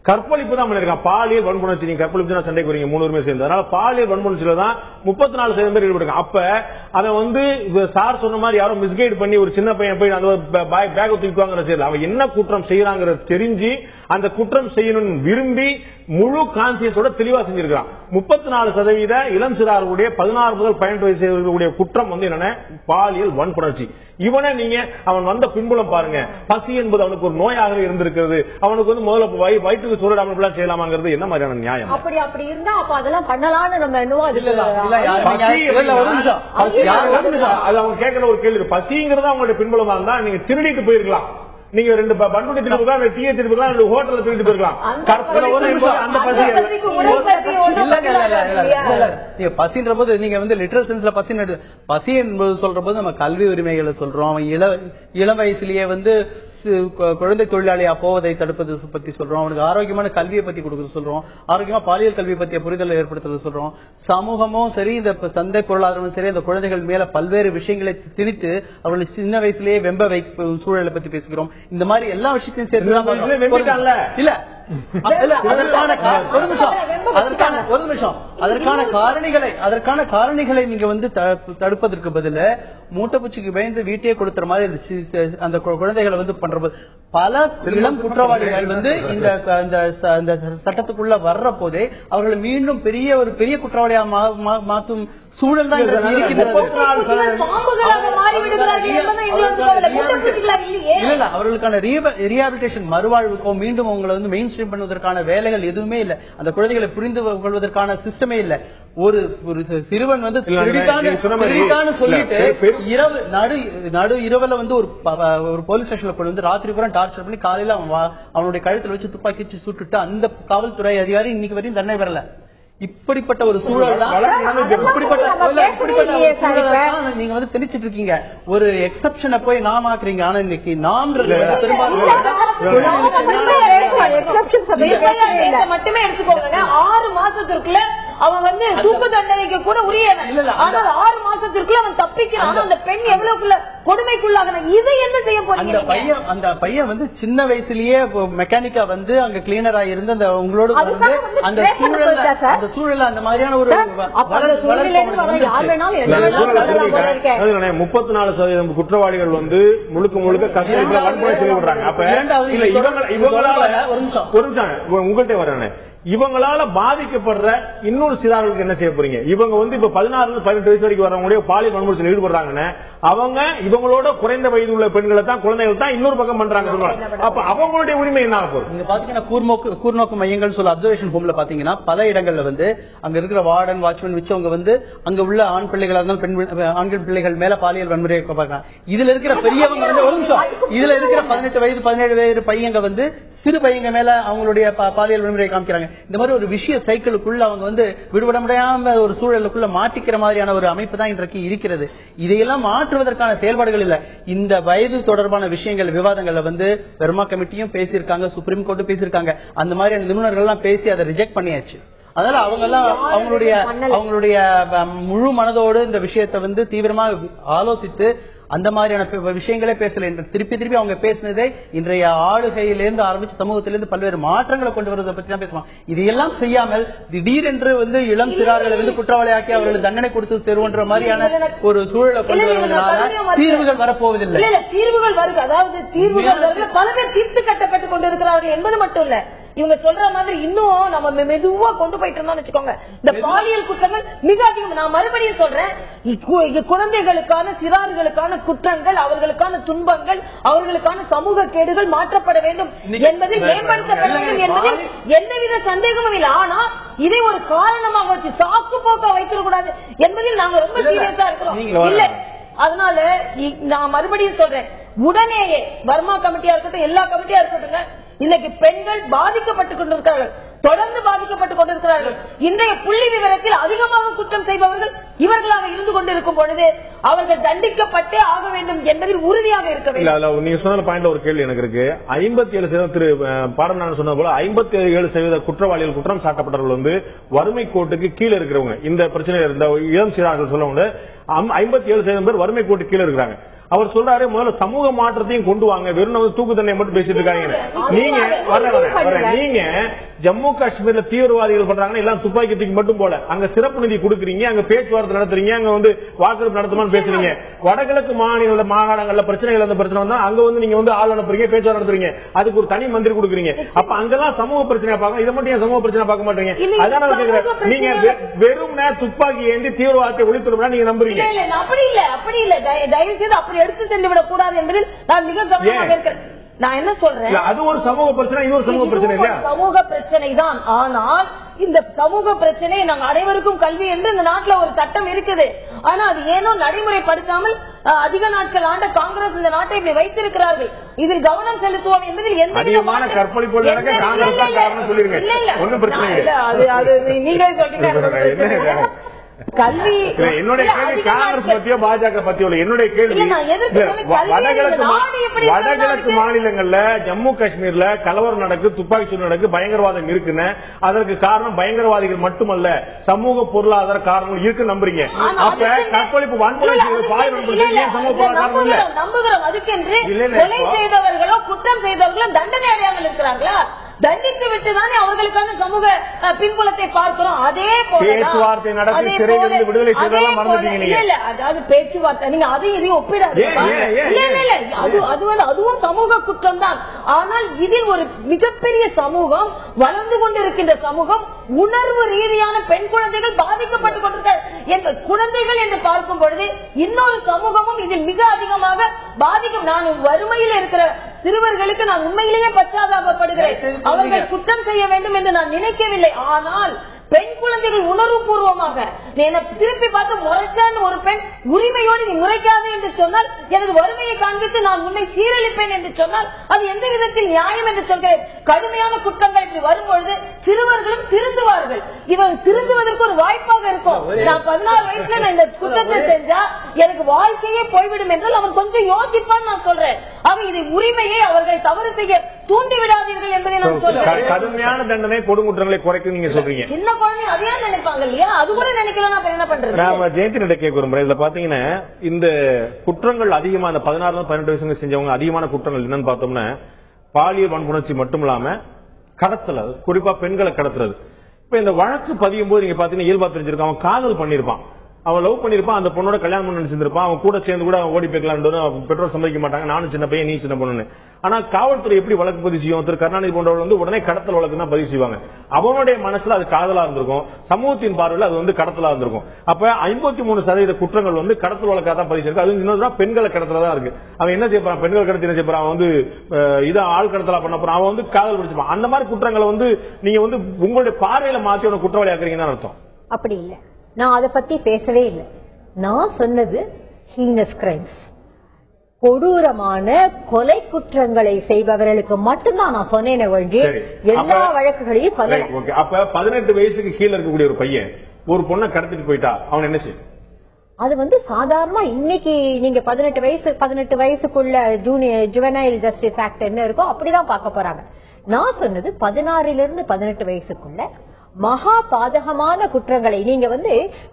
கற்பழிப்பு தான் பண்ணிருக்கான். பாலியல் வன்புணர்ச்சி. நீங்க கற்பழிப்பு தான் சண்டைக்கு வரீங்க 3 பேர் சேர்ந்து. அதனால பாலியல் வன்புணர்ச்சியில தான் 34% பேர் ஈடுபட்டிருக்காங்க. அப்ப அதை வந்து சார் சொன்ன மாதிரி யாரும் மிஸ்கைட் பண்ணி ஒரு சின்ன பையன் போய் அந்த பேக் தூக்குவாங்க செய்யல. அவன் என்ன குற்றம் செய்யறாங்கிறத தெரிஞ்சு அந்த குற்றம் செய்யணும் விரும்பி முழு கான்சியஸோட தெளிவா செஞ்சிருக்கான். 34% இளம் சிறார்களுடைய 16 முதல் 18 வயசு குற்றம் வந்து என்னன்னா பாலியல் வன்புணர்ச்சி. இவனை நீங்க அவன் வந்த பின்புலம் பாருங்க. பசி என்பது அவனுக்கு ஒரு நோயாக இருந்திருக்கிறது. அவனுக்கு வந்து முதல்ல வயிற்றுக்கு சூழலாம செய்யலாமாங்கிறது என்ன மாதிரியான நியாயம்? அப்படி இருந்தா அப்ப அதெல்லாம் பண்ணலாம்னு நம்ம என்னவோ அது அவங்க கேட்கிற ஒரு கேள்வி. பசிங்கிறது அவங்களுடைய பின்புலமா இருந்தா நீங்க திருடிட்டு போயிருக்கலாம். நீங்க 2 பண்டுடி திருப்பி டீயை திருப்பி ஹோட்டல்ல திருட்டு போயிருக்கலாம். பசின்ற போது நீங்க வந்து லிட்டரல் சென்ஸ்ல பசி என்பது சொல்ற போது நம்ம கல்வி உரிமைகளை சொல்றோம். அவன் இளம் வயசுலயே வந்து குழந்தை தொழிலாளியா போவதை தடுப்பது பத்தி சொல்றோம். அவனுக்கு ஆரோக்கியமான கல்வியை பத்தி கொடுக்கறது சொல்றோம். ஆரோக்கியமா பாலியல் கல்வியை பற்றிய புரிதலை ஏற்படுத்துறது சொல்றோம். சமூகமும் சரி, இந்த சந்தை பொருளாதாரமும் சரி, அந்த குழந்தைகள் மேல பல்வேறு விஷயங்களை திணித்து அவர்களை சின்ன வயசுலேயே வெம்ப வைக்கும் சூழலை பத்தி பேசுகிறோம். இந்த மாதிரி எல்லா விஷயத்தையும் சேர்த்து இல்ல அதற்கான காரணிகளை நீங்க வந்து தடுப்பதற்கு பதில மூட்டைப்பூச்சிக்கு பயந்து வீட்டையே கொடுத்துற மாதிரி அந்த குழந்தைகளை வந்து பண்றது. பல இளம் குற்றவாளிகள் வந்து இந்த சட்டத்துக்குள்ள வர்ற போதே அவர்களை மீண்டும் பெரிய குற்றவாளியா மாற்றும் சூழல் தான் இல்ல. அவர்களுக்கான ரீஹாபிலிட்டேஷன் மறுவாழ்வுக்கோ மீண்டும் அவங்களை வந்து மெயின் ஸ்ட்ரீம் பண்ணுவதற்கான வேலைகள் எதுவுமே இல்ல. அந்த குழந்தைகளை புரிந்து கொள்வதற்கான சிஸ்டமே இல்ல. ஒரு சிறுவன் வந்து சொல்லிட்டு நடு இரவுல வந்து ஒரு போலீஸ் ஸ்டேஷன்ல கொண்டு வந்து ராத்திரி பூரா டார்ச்சர் பண்ணி காலையில அவனுடைய கழுத்துல வச்சு துப்பாக்கி வச்சு சுட்டுட்டு அந்த காவல்துறை அதிகாரி இன்னைக்கு வரையும் தண்டனை பெறல. இப்படிப்பட்ட ஒரு சூழல் நீங்க வந்து தெரிஞ்சிட்டு இருக்கீங்க. ஒரு எக்ஸப்ஷனை போய் நாம் ஆக்குறீங்க. ஆனா இன்னைக்கு நாம் மட்டுமே எடுத்துக்கோங்க. 6 மாசத்திற்குள்ள அவன் வந்து தூக்கு தண்டனைக்கு கூட உரியவன். ஆனால் 6 மாசத்திற்குள்ள அவன் தப்பிக்கிறான். அந்த பெண் எவ்வளவுக்குள்ள கொடுமைக்குள்ளாக இதை என்ன செய்ய போறீங்க? அந்த பையன் வந்து சின்ன வயசுலயே மெக்கானிக்கா வந்து அங்க கிளீனரா இருந்து அந்த உங்களோட அந்த சூழல அந்த மாதிரியான ஒரு 34% குற்றவாளிகள் வந்து முழுக்க கஷ்டத்துல வன்முறை செய்து விடுறாங்க. அப்ப ஒரு நிமிஷம் உங்கள்கிட்ட வரேன். இவங்களால பாதிக்கப்படுற இன்னொரு சிறார்களுக்கு என்ன செய்ய போறீங்க? இவங்க வந்து இப்ப 16-18 வயசு வரைக்கும் வரவங்களுடைய பாலியல் வன்முறையில் ஈடுபடுறாங்கன்னு அவங்க இவங்களோட குறைந்த வயது உள்ள பெண்களை தான் குழந்தைகள் தான் இன்னொரு பக்கம் பண்றாங்க. அப்ப அவங்களுடைய உரிமை என்ன ஆகும்? நீங்க பாத்தீங்கன்னா கூர்நோக்கு மையங்கள் சொல்ல அப்சர்வேஷன் ஹோம்ல பாத்தீங்கன்னா பல இடங்கள்ல வந்து அங்க இருக்கிற வார்டன் வாட்ச்மேன் வச்சு அவங்க வந்து அங்க உள்ள ஆண் பிள்ளைகளா இருந்தாலும் ஆண்கள் பிள்ளைகள் மேல பாலியல் வன்முறையை பார்க்கறாங்க. இதுல இருக்கிற பெரியவங்க வந்து ஒரு நிமிஷம், இதுல இருக்கிற 18 வயது 17 வயது பையங்க வந்து சிறு பையங்க மேல அவங்களுடைய பாலியல் வன்முறையை காமிக்கிறாங்க. இந்த மாதிரி ஒரு விஷய சைக்கிளுக்குள்ள அவங்க வந்து விடுபட முடியாம ஒரு சூழலுக்குள்ள மாட்டிக்கிற மாதிரியான ஒரு அமைப்பு தான் இன்றைக்கு இருக்கிறது. இதையெல்லாம் மாற்றுவதற்கான செயல்பாடுகள் இல்ல. இந்த வயது தொடர்பான விஷயங்கள் விவாதங்கள்ல வந்து வெர்மா கமிட்டியும் பேசியிருக்காங்க, சுப்ரீம் கோர்ட்டும் பேசியிருக்காங்க. அந்த மாதிரியான நிபுணர்கள் எல்லாம் பேசி அதை ரிஜெக்ட் பண்ணியாச்சு. அதனால அவங்க எல்லாம் அவங்களுடைய முழு மனதோடு இந்த விஷயத்தை தீவிரமா ஆலோசித்து அந்த மாதிரியான விஷயங்களே பேசல. திருப்பி திருப்பி அவங்க பேசினதே இன்றைய ஆளுகையிலிருந்து ஆரம்பிச்சு சமூகத்திலிருந்து பல்வேறு மாற்றங்களை கொண்டு வருவதை பத்தி தான் பேசுவாங்க. இதையெல்லாம் செய்யாமல் திடீரென்று இளம் சிறார்களை குற்றவாளியாக்கி அவர்களுக்கு தண்டனை கொடுத்து தருவன்ற மாதிரியான ஒரு சூழலை கொண்டு வருவதனால தீர்வுகள் வரப்போவதில்லை. தீர்வுகள் வருது, அதாவது தீர்வுகள் பல பேர் தீர்த்து கட்டப்பட்டுக் கொண்டிருக்கிறார்கள் என்பது மட்டும் இல்ல, இவங்க சொல்ற மாதிரி இன்னும் நம்ம மெதுவா கொண்டு போயிட்டு இருந்தோம் வச்சுக்கோங்க, இந்த பாலியல் குற்றங்கள் மிக அதிகம். நான் மறுபடியும் சொல்றேன், குழந்தைகளுக்கான சிறார்களுக்கான குற்றங்கள், அவர்களுக்கான துன்பங்கள், அவர்களுக்கான சமூக கேடுகள் மாற்றப்பட வேண்டும் என்பதில் மேம்படுத்தப்பட வேண்டும் என்பதில் எந்தவித சந்தேகமும் இல்லை. ஆனா இதை ஒரு காரணமாக வச்சு சாக்கு போக்கா வைத்திடக்கூடாது என்பதில் நாங்க ரொம்ப சீரியஸா இருக்கிறோம். இல்ல, அதனால நான் மறுபடியும் சொல்றேன், உடனேயே வர்மா கமிட்டியா இருக்கட்டும், எல்லா கமிட்டியா இருக்கட்டும், இன்னைக்கு பெண்கள் பாதிக்கப்பட்டுக் கொண்டிருக்கிறார்கள், தொடர்ந்து பாதிக்கப்பட்டுக் கொண்டிருக்கிறார்கள். இன்றைய புள்ளி விவரத்தில் அதிகமாக குற்றம் செய்பவர்கள் இவர்களாக இருந்து கொண்டிருக்கும் பொழுது அவர்கள் தண்டிக்கப்பட்டே ஆக வேண்டும் என்பதில் உறுதியாக இருக்க வேண்டும். நீங்க சொன்ன பாயிண்ட்ல ஒரு கேள்வி எனக்கு இருக்கு. 57% திரு பாரநாதன் சொன்ன போல 57% குற்றவாளிகள், குற்றம் சாட்டப்பட்டவர்கள் வறுமை கோட்டுக்கு கீழே இருக்கிறவங்க. இந்த பிரச்சனை இந்த இளம் சிறார்கள் சொல்லுவாங்க 57% பேர் வறுமை கோட்டு கீழே இருக்கிறாங்க. அவர் சொல்றாரு, முதல்ல சமூக மாற்றத்தையும் கொண்டு வாங்க, வெறும் தூக்கு தண்டனை மட்டும் பேசிட்டு இருக்காங்க. நீங்க ஜம்மு காஷ்மீர்ல தீவிரவாதிகள் பண்றாங்கன்னா எல்லாம் துப்பாக்கி தூக்கி மட்டும் போல அங்க சிறப்பு நிதி கொடுக்குறீங்க, அங்க பேச்சுவார்த்தை நடத்துறீங்க, அங்க வாக்கெடுப்பு நடத்துமான்னு பேசுறீங்க. வடகிழக்கு மாகாணங்கள்ல பிரச்சனைகள் அந்த பிரச்சனை வந்தா அங்க நீங்க ஆள் அனுப்புறீங்க, பேச்சுவார்த்தை நடத்துறீங்க, அதுக்கு ஒரு தனி மந்திரி கொடுக்குறீங்க. அப்ப அங்கெல்லாம் சமூக பிரச்சனையா பார்க்கணும், இதை மட்டும் சமூக பிரச்சனை பார்க்க மாட்டீங்க. அதான் நீங்க வெறும் துப்பாக்கி ஏந்தி தீவிரவாதத்தை ஒழித்துடும்னா நீங்க நம்புறீங்க. அப்படி இல்ல, தயவு செய்து அப்படி எடுத்து சென்று விடக் கூடாது என்பதில் நான் மிக கவனமாக இருக்கிறேன். நான் என்ன சொல்றேன், அது ஒரு சமூக பிரச்சனை, இது ஒரு சமூக பிரச்சனை இல்லையா? சமூக பிரச்சனை தான். ஆனால் இந்த சமூக பிரச்சனையை நாங்கள் அனைவருக்கும் கல்வி என்று இந்த நாட்டில் ஒரு சட்டம் இருக்குது. ஆனா அது ஏனோ நடைமுறைப்படுத்தாமல் அதிக நாட்கள் ஆண்ட காங்கிரஸ் இந்த நாட்டை இப்படி வைத்திருக்கிறார்கள். இதில் கவனம் செலுத்துவோம் என்பதில் எந்த அதிகமான கற்பழிப்பு காங்கிரஸ் தான் காரணம் சொல்லிருங்க. ஒன்னும் பிரச்சனை இல்லை, அது நீங்களே சொல்றீங்க. கல்வி என்னுடைய கேள்வி காங்கிரஸ் பத்தியோ பாஜக பத்தியோ என்னுடைய கேள்வி, வடகிழக்கு மாநிலங்கள்ல ஜம்மு காஷ்மீர்ல கலவரம் நடக்கு, துப்பாக்கி சூடு நடக்கு, பயங்கரவாதம் இருக்குன்னு, அதற்கு காரணம் பயங்கரவாதிகள் மட்டுமல்ல, சமூக பொருளாதார காரணங்கள் இருக்கு நம்புறீங்க. அப்ப கற்பழிப்பு வன்முறை சமூக காரணம் இல்ல நம்புகிறோம். அதுக்கென்று கொலை செய்தவர்களோ குற்றம் செய்தவர்களோ தண்டனை அடையாமல் இருக்கிறார்களா? தண்டித்து விட்டுதானே அவர்களுக்கான சமூக பின்புலத்தை பார்க்கிறோம். அதே போல பேச்சுவார்த்தை நடத்தி சிறையிலிருந்து விடுதலை செய்ததெல்லாம் மறந்துட்டீங்க. இல்ல, அதாவது பேச்சுவார்த்தை நீங்க அதையும் இதையும் ஒப்பிடாது. அதுவும் சமூக குற்றம் தான். ஆனால் இதில் ஒரு மிகப்பெரிய சமூகம், வளர்ந்து கொண்டிருக்கின்ற சமூகம், உணர்வு ரீதியான பெண் குழந்தைகள் பாதிக்கப்பட்டுக் கொண்டிருக்க குழந்தைகள் என்று பார்க்கும் பொழுது இன்னொரு சமூகமும் இதில் மிக அதிகமாக பாதிக்கும். நான் வறுமையில் இருக்கிற சிறுவர்களுக்கு நான் உண்மையிலேயே பச்சாதாபப்படுகிறேன். அவர்கள் குற்றம் செய்ய வேண்டும் என்று நான் நினைக்கவில்லை. ஆனால் பெண் குழந்தைகள் உணர்வு பூர்வமாக திருப்பி பார்த்து முறைச்சான்னு ஒரு பெண் உரிமையோடு நீ முறைக்காது என்று சொன்னால், எனது வறுமையை காண்பித்து நான் உன்னை சீரழிப்பேன் என்று சொன்னால் அது எந்த விதத்தில் நியாயம் என்று சொல்கிறேன். கடுமையான குற்றங்கள் இப்படி வரும்பொழுது சிறுவர்களும் திருந்துவார்கள். இவன் திருந்துவதற்கு ஒரு வாய்ப்பாக இருக்கும். நான் 16 வயசுல நான் இந்த குற்றத்தை செஞ்சா எனக்கு வாழ்க்கையே போய்விடும் என்றால் அவன் கொஞ்சம் யோசிப்பான்னு நான் சொல்றேன். ஆக இதை உரிமையை அவர்கள் தவறு செய்ய தூண்டி விடாதீர்கள் என்பதை நான் சொல்றேன். கடுமையான தண்டனை கொடுங்குற்றங்களை குறைக்கும் நீங்க சொல்றீங்க. சின்ன குழந்தை அதையா நினைப்பாங்க இல்லையா? அது கூட நினைக்கலாம். என்ன பண்றது? நாம ஜெயந்திட்ட கேட்க விரும்புறேன். இதுல பாத்தீங்கன்னா இந்த குற்றங்கள் அதிகமா, இந்த 16-18 வயசுல செஞ்சவங்க அதிகமான குற்றங்கள் என்னன்னு பார்த்தோம்னா பாலியல் வன்புணர்ச்சி மட்டும் இல்லாம கடத்தல், குறிப்பா பெண்களை கடத்துறது. இப்ப இந்த வழக்கு பதியும் போது நீங்க பாத்தீங்கன்னா இயல்பா தெரிஞ்சிருக்கும், அவன் காதல் பண்ணிருப்பான், அவன் லவ் பண்ணிருப்பான், அந்த பொண்ணோட கல்யாணம் பண்ணி நினைச்சிருப்பான், அவன் கூட சேர்ந்து கூட ஓடி போய்க்கலாம், பெற்றோர் சம்மதிக்க மாட்டாங்க, நானும் சின்ன பையன் நீ சின்ன பொண்ணு. ஆனா காவல்துறை எப்படி வழக்கு பதிவு செய்யும்? திரு கருணாநிதி போன்றவர்கள் உடனே கடத்தல் வழக்கு தான் பதிவு செய்வாங்க. அவனுடைய மனசுல அது காதலா இருந்திருக்கும், சமூகத்தின் பார்வையில் அது கடத்தலா இருந்திருக்கும். அப்ப 53% குற்றங்கள் கடத்தல் வழக்கா தான் பதிவு செய்யும். அது இன்னொரு பெண்களை கடத்தலா தான் இருக்கு. அவன் என்ன செய்யறான்? பெண்கள் கடத்தி என்ன செய்யறான்? அவன் இதை ஆள் கடத்தலா பண்ண போறான், அவன் காதல் பிடிச்சிப்பான். அந்த மாதிரி குற்றங்களை நீங்க உங்களுடைய பார்வையில மாத்தி அவனை குற்றவாளி ஆக்குறீங்கன்னு அர்த்தம். அப்படி இல்ல, நான் அதை பத்தி பேசவே இல்லை. நான் சொன்னது ஹீனஸ் கிரைம்ஸ், கொடூரமான கொலை குற்றங்களை செய்பவர்களுக்கு மட்டும்தான் நான் சொன்னேன் ஒழிஞ்சு எல்லா வழக்குகளையும் சொல்லல. அப்ப 18 வயசுக்கு கீழே இருக்கக்கூடிய ஒரு பையன் ஒரு பொண்ணை கடத்திட்டு போயிட்டா அவன் என்ன செய்யும்? அது சாதாரணமா இன்னைக்கு நீங்க 18 வயசுக்குள்ள ஜுவனைல் ஜஸ்டிஸ் ஆக்ட் என்ன இருக்கோ அப்படிதான் பார்க்க போறாங்க. நான் சொன்னது 16 to 18 வயசுக்குள்ள மகா பாதகமான குற்றங்களை நீங்க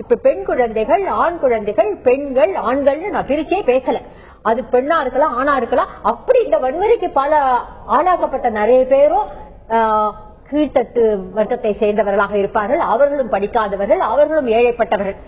இப்ப பெண் குழந்தைகள், ஆண் குழந்தைகள், பெண்கள், ஆண்கள்னு நான் பிரிச்சே பேசல. அது பெண்ணா இருக்கலாம், ஆணா இருக்கலாம். அப்படி இந்த வன்முறைக்கு பல ஆளாக்கப்பட்ட நிறைய பேரும் கீழ்த்தட்டு வட்டத்தை சேர்ந்தவர்களாக இருப்பார்கள். அவர்களும் படிக்காதவர்கள், அவர்களும் ஏழைப்பட்டவர்கள்.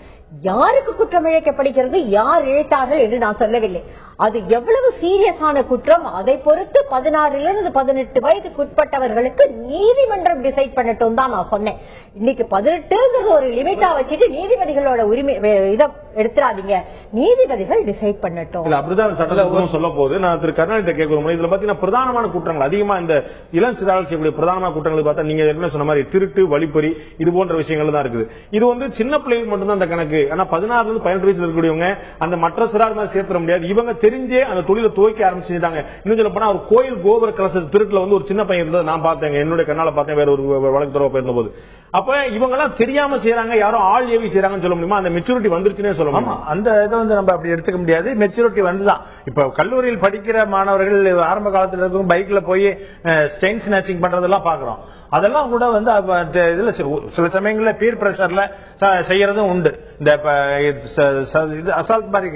யாருக்கு குற்றம் இழைக்கப்படுகிறது, யார் இழைத்தார்கள் என்று நான் சொல்லவில்லை. அது எவ்வளவு சீரியஸான குற்றம் அதை பொறுத்து 16 to 18 வயதுக்குட்பட்டவர்களுக்கு நீதிமன்றம் டிசைட் பண்ணட்டும் தான் நான் சொன்னேன். இன்னைக்கு 18 ஒரு லிமிட்டா வச்சுட்டு நீதிபதிகளோட உரிமை இதை எடுத்துறாதீங்க, நீதிபதிகள் டிசைட் பண்ணட்டும். அப்படிதான் சட்டத்தில் சொல்ல போது நான் திரு கருணாநிதி கேட்கிறோம். இதுல பாத்தீங்கன்னா பிரதானமான குற்றங்கள் அதிகமா இந்த இளம் சிறார்கள் செய்யக்கூடிய பிரதானமான குற்றங்கள் பார்த்தா நீங்க ஏற்கனவே சொன்ன மாதிரி திருட்டு, வழிப்பறி, இது போன்ற விஷயங்கள் தான் இருக்குது. இது சின்ன பிள்ளைகள் மட்டும்தான் அந்த கணக்கு. ஆனா 16 to 18 வயசுல இருக்கக்கூடியவங்க அந்த மற்ற சிறார்கள் சேர்த்துட முடியாது. இவங்க தெரிஞ்சே அந்த தொழிலை துவக்க ஆரம்பிச்சுட்டாங்க. இன்னும் சொல்ல போனா ஒரு கோயில் கோபுர கலச திருட்டுல ஒரு சின்ன பையன் இருந்தது நான் பார்த்தேன், என்னுடைய கண்ணால பார்த்தேன், வேற ஒரு வழக்கு தொடர்பு இருந்த போது. அப்ப இவங்க எல்லாம் தெரியாம செய்யறாங்க, யாரும் ஆள் ஏவி செய்யறாங்கன்னு சொல்ல முடியுமா? அந்த மெச்சூரிட்டி வந்துருச்சுன்னே சொல்ல முடியுமா? அந்த இதை நம்ம அப்படி எடுத்துக்க முடியாது. மெச்சூரிட்டி வந்துதான். இப்ப கல்லூரியில் படிக்கிற மாணவர்கள் ஆரம்ப காலத்துல இருக்கும் பைக்ல போய் ஸ்டெயின் ஸ்நாச்சிங் பண்றதெல்லாம் பாக்குறோம். அதெல்லாம் கூட இதுல சில சமயங்கள்ல பீர் பிரஷர்ல செய்யறதும் உண்டு. இந்த அசால்ட் மாதிரி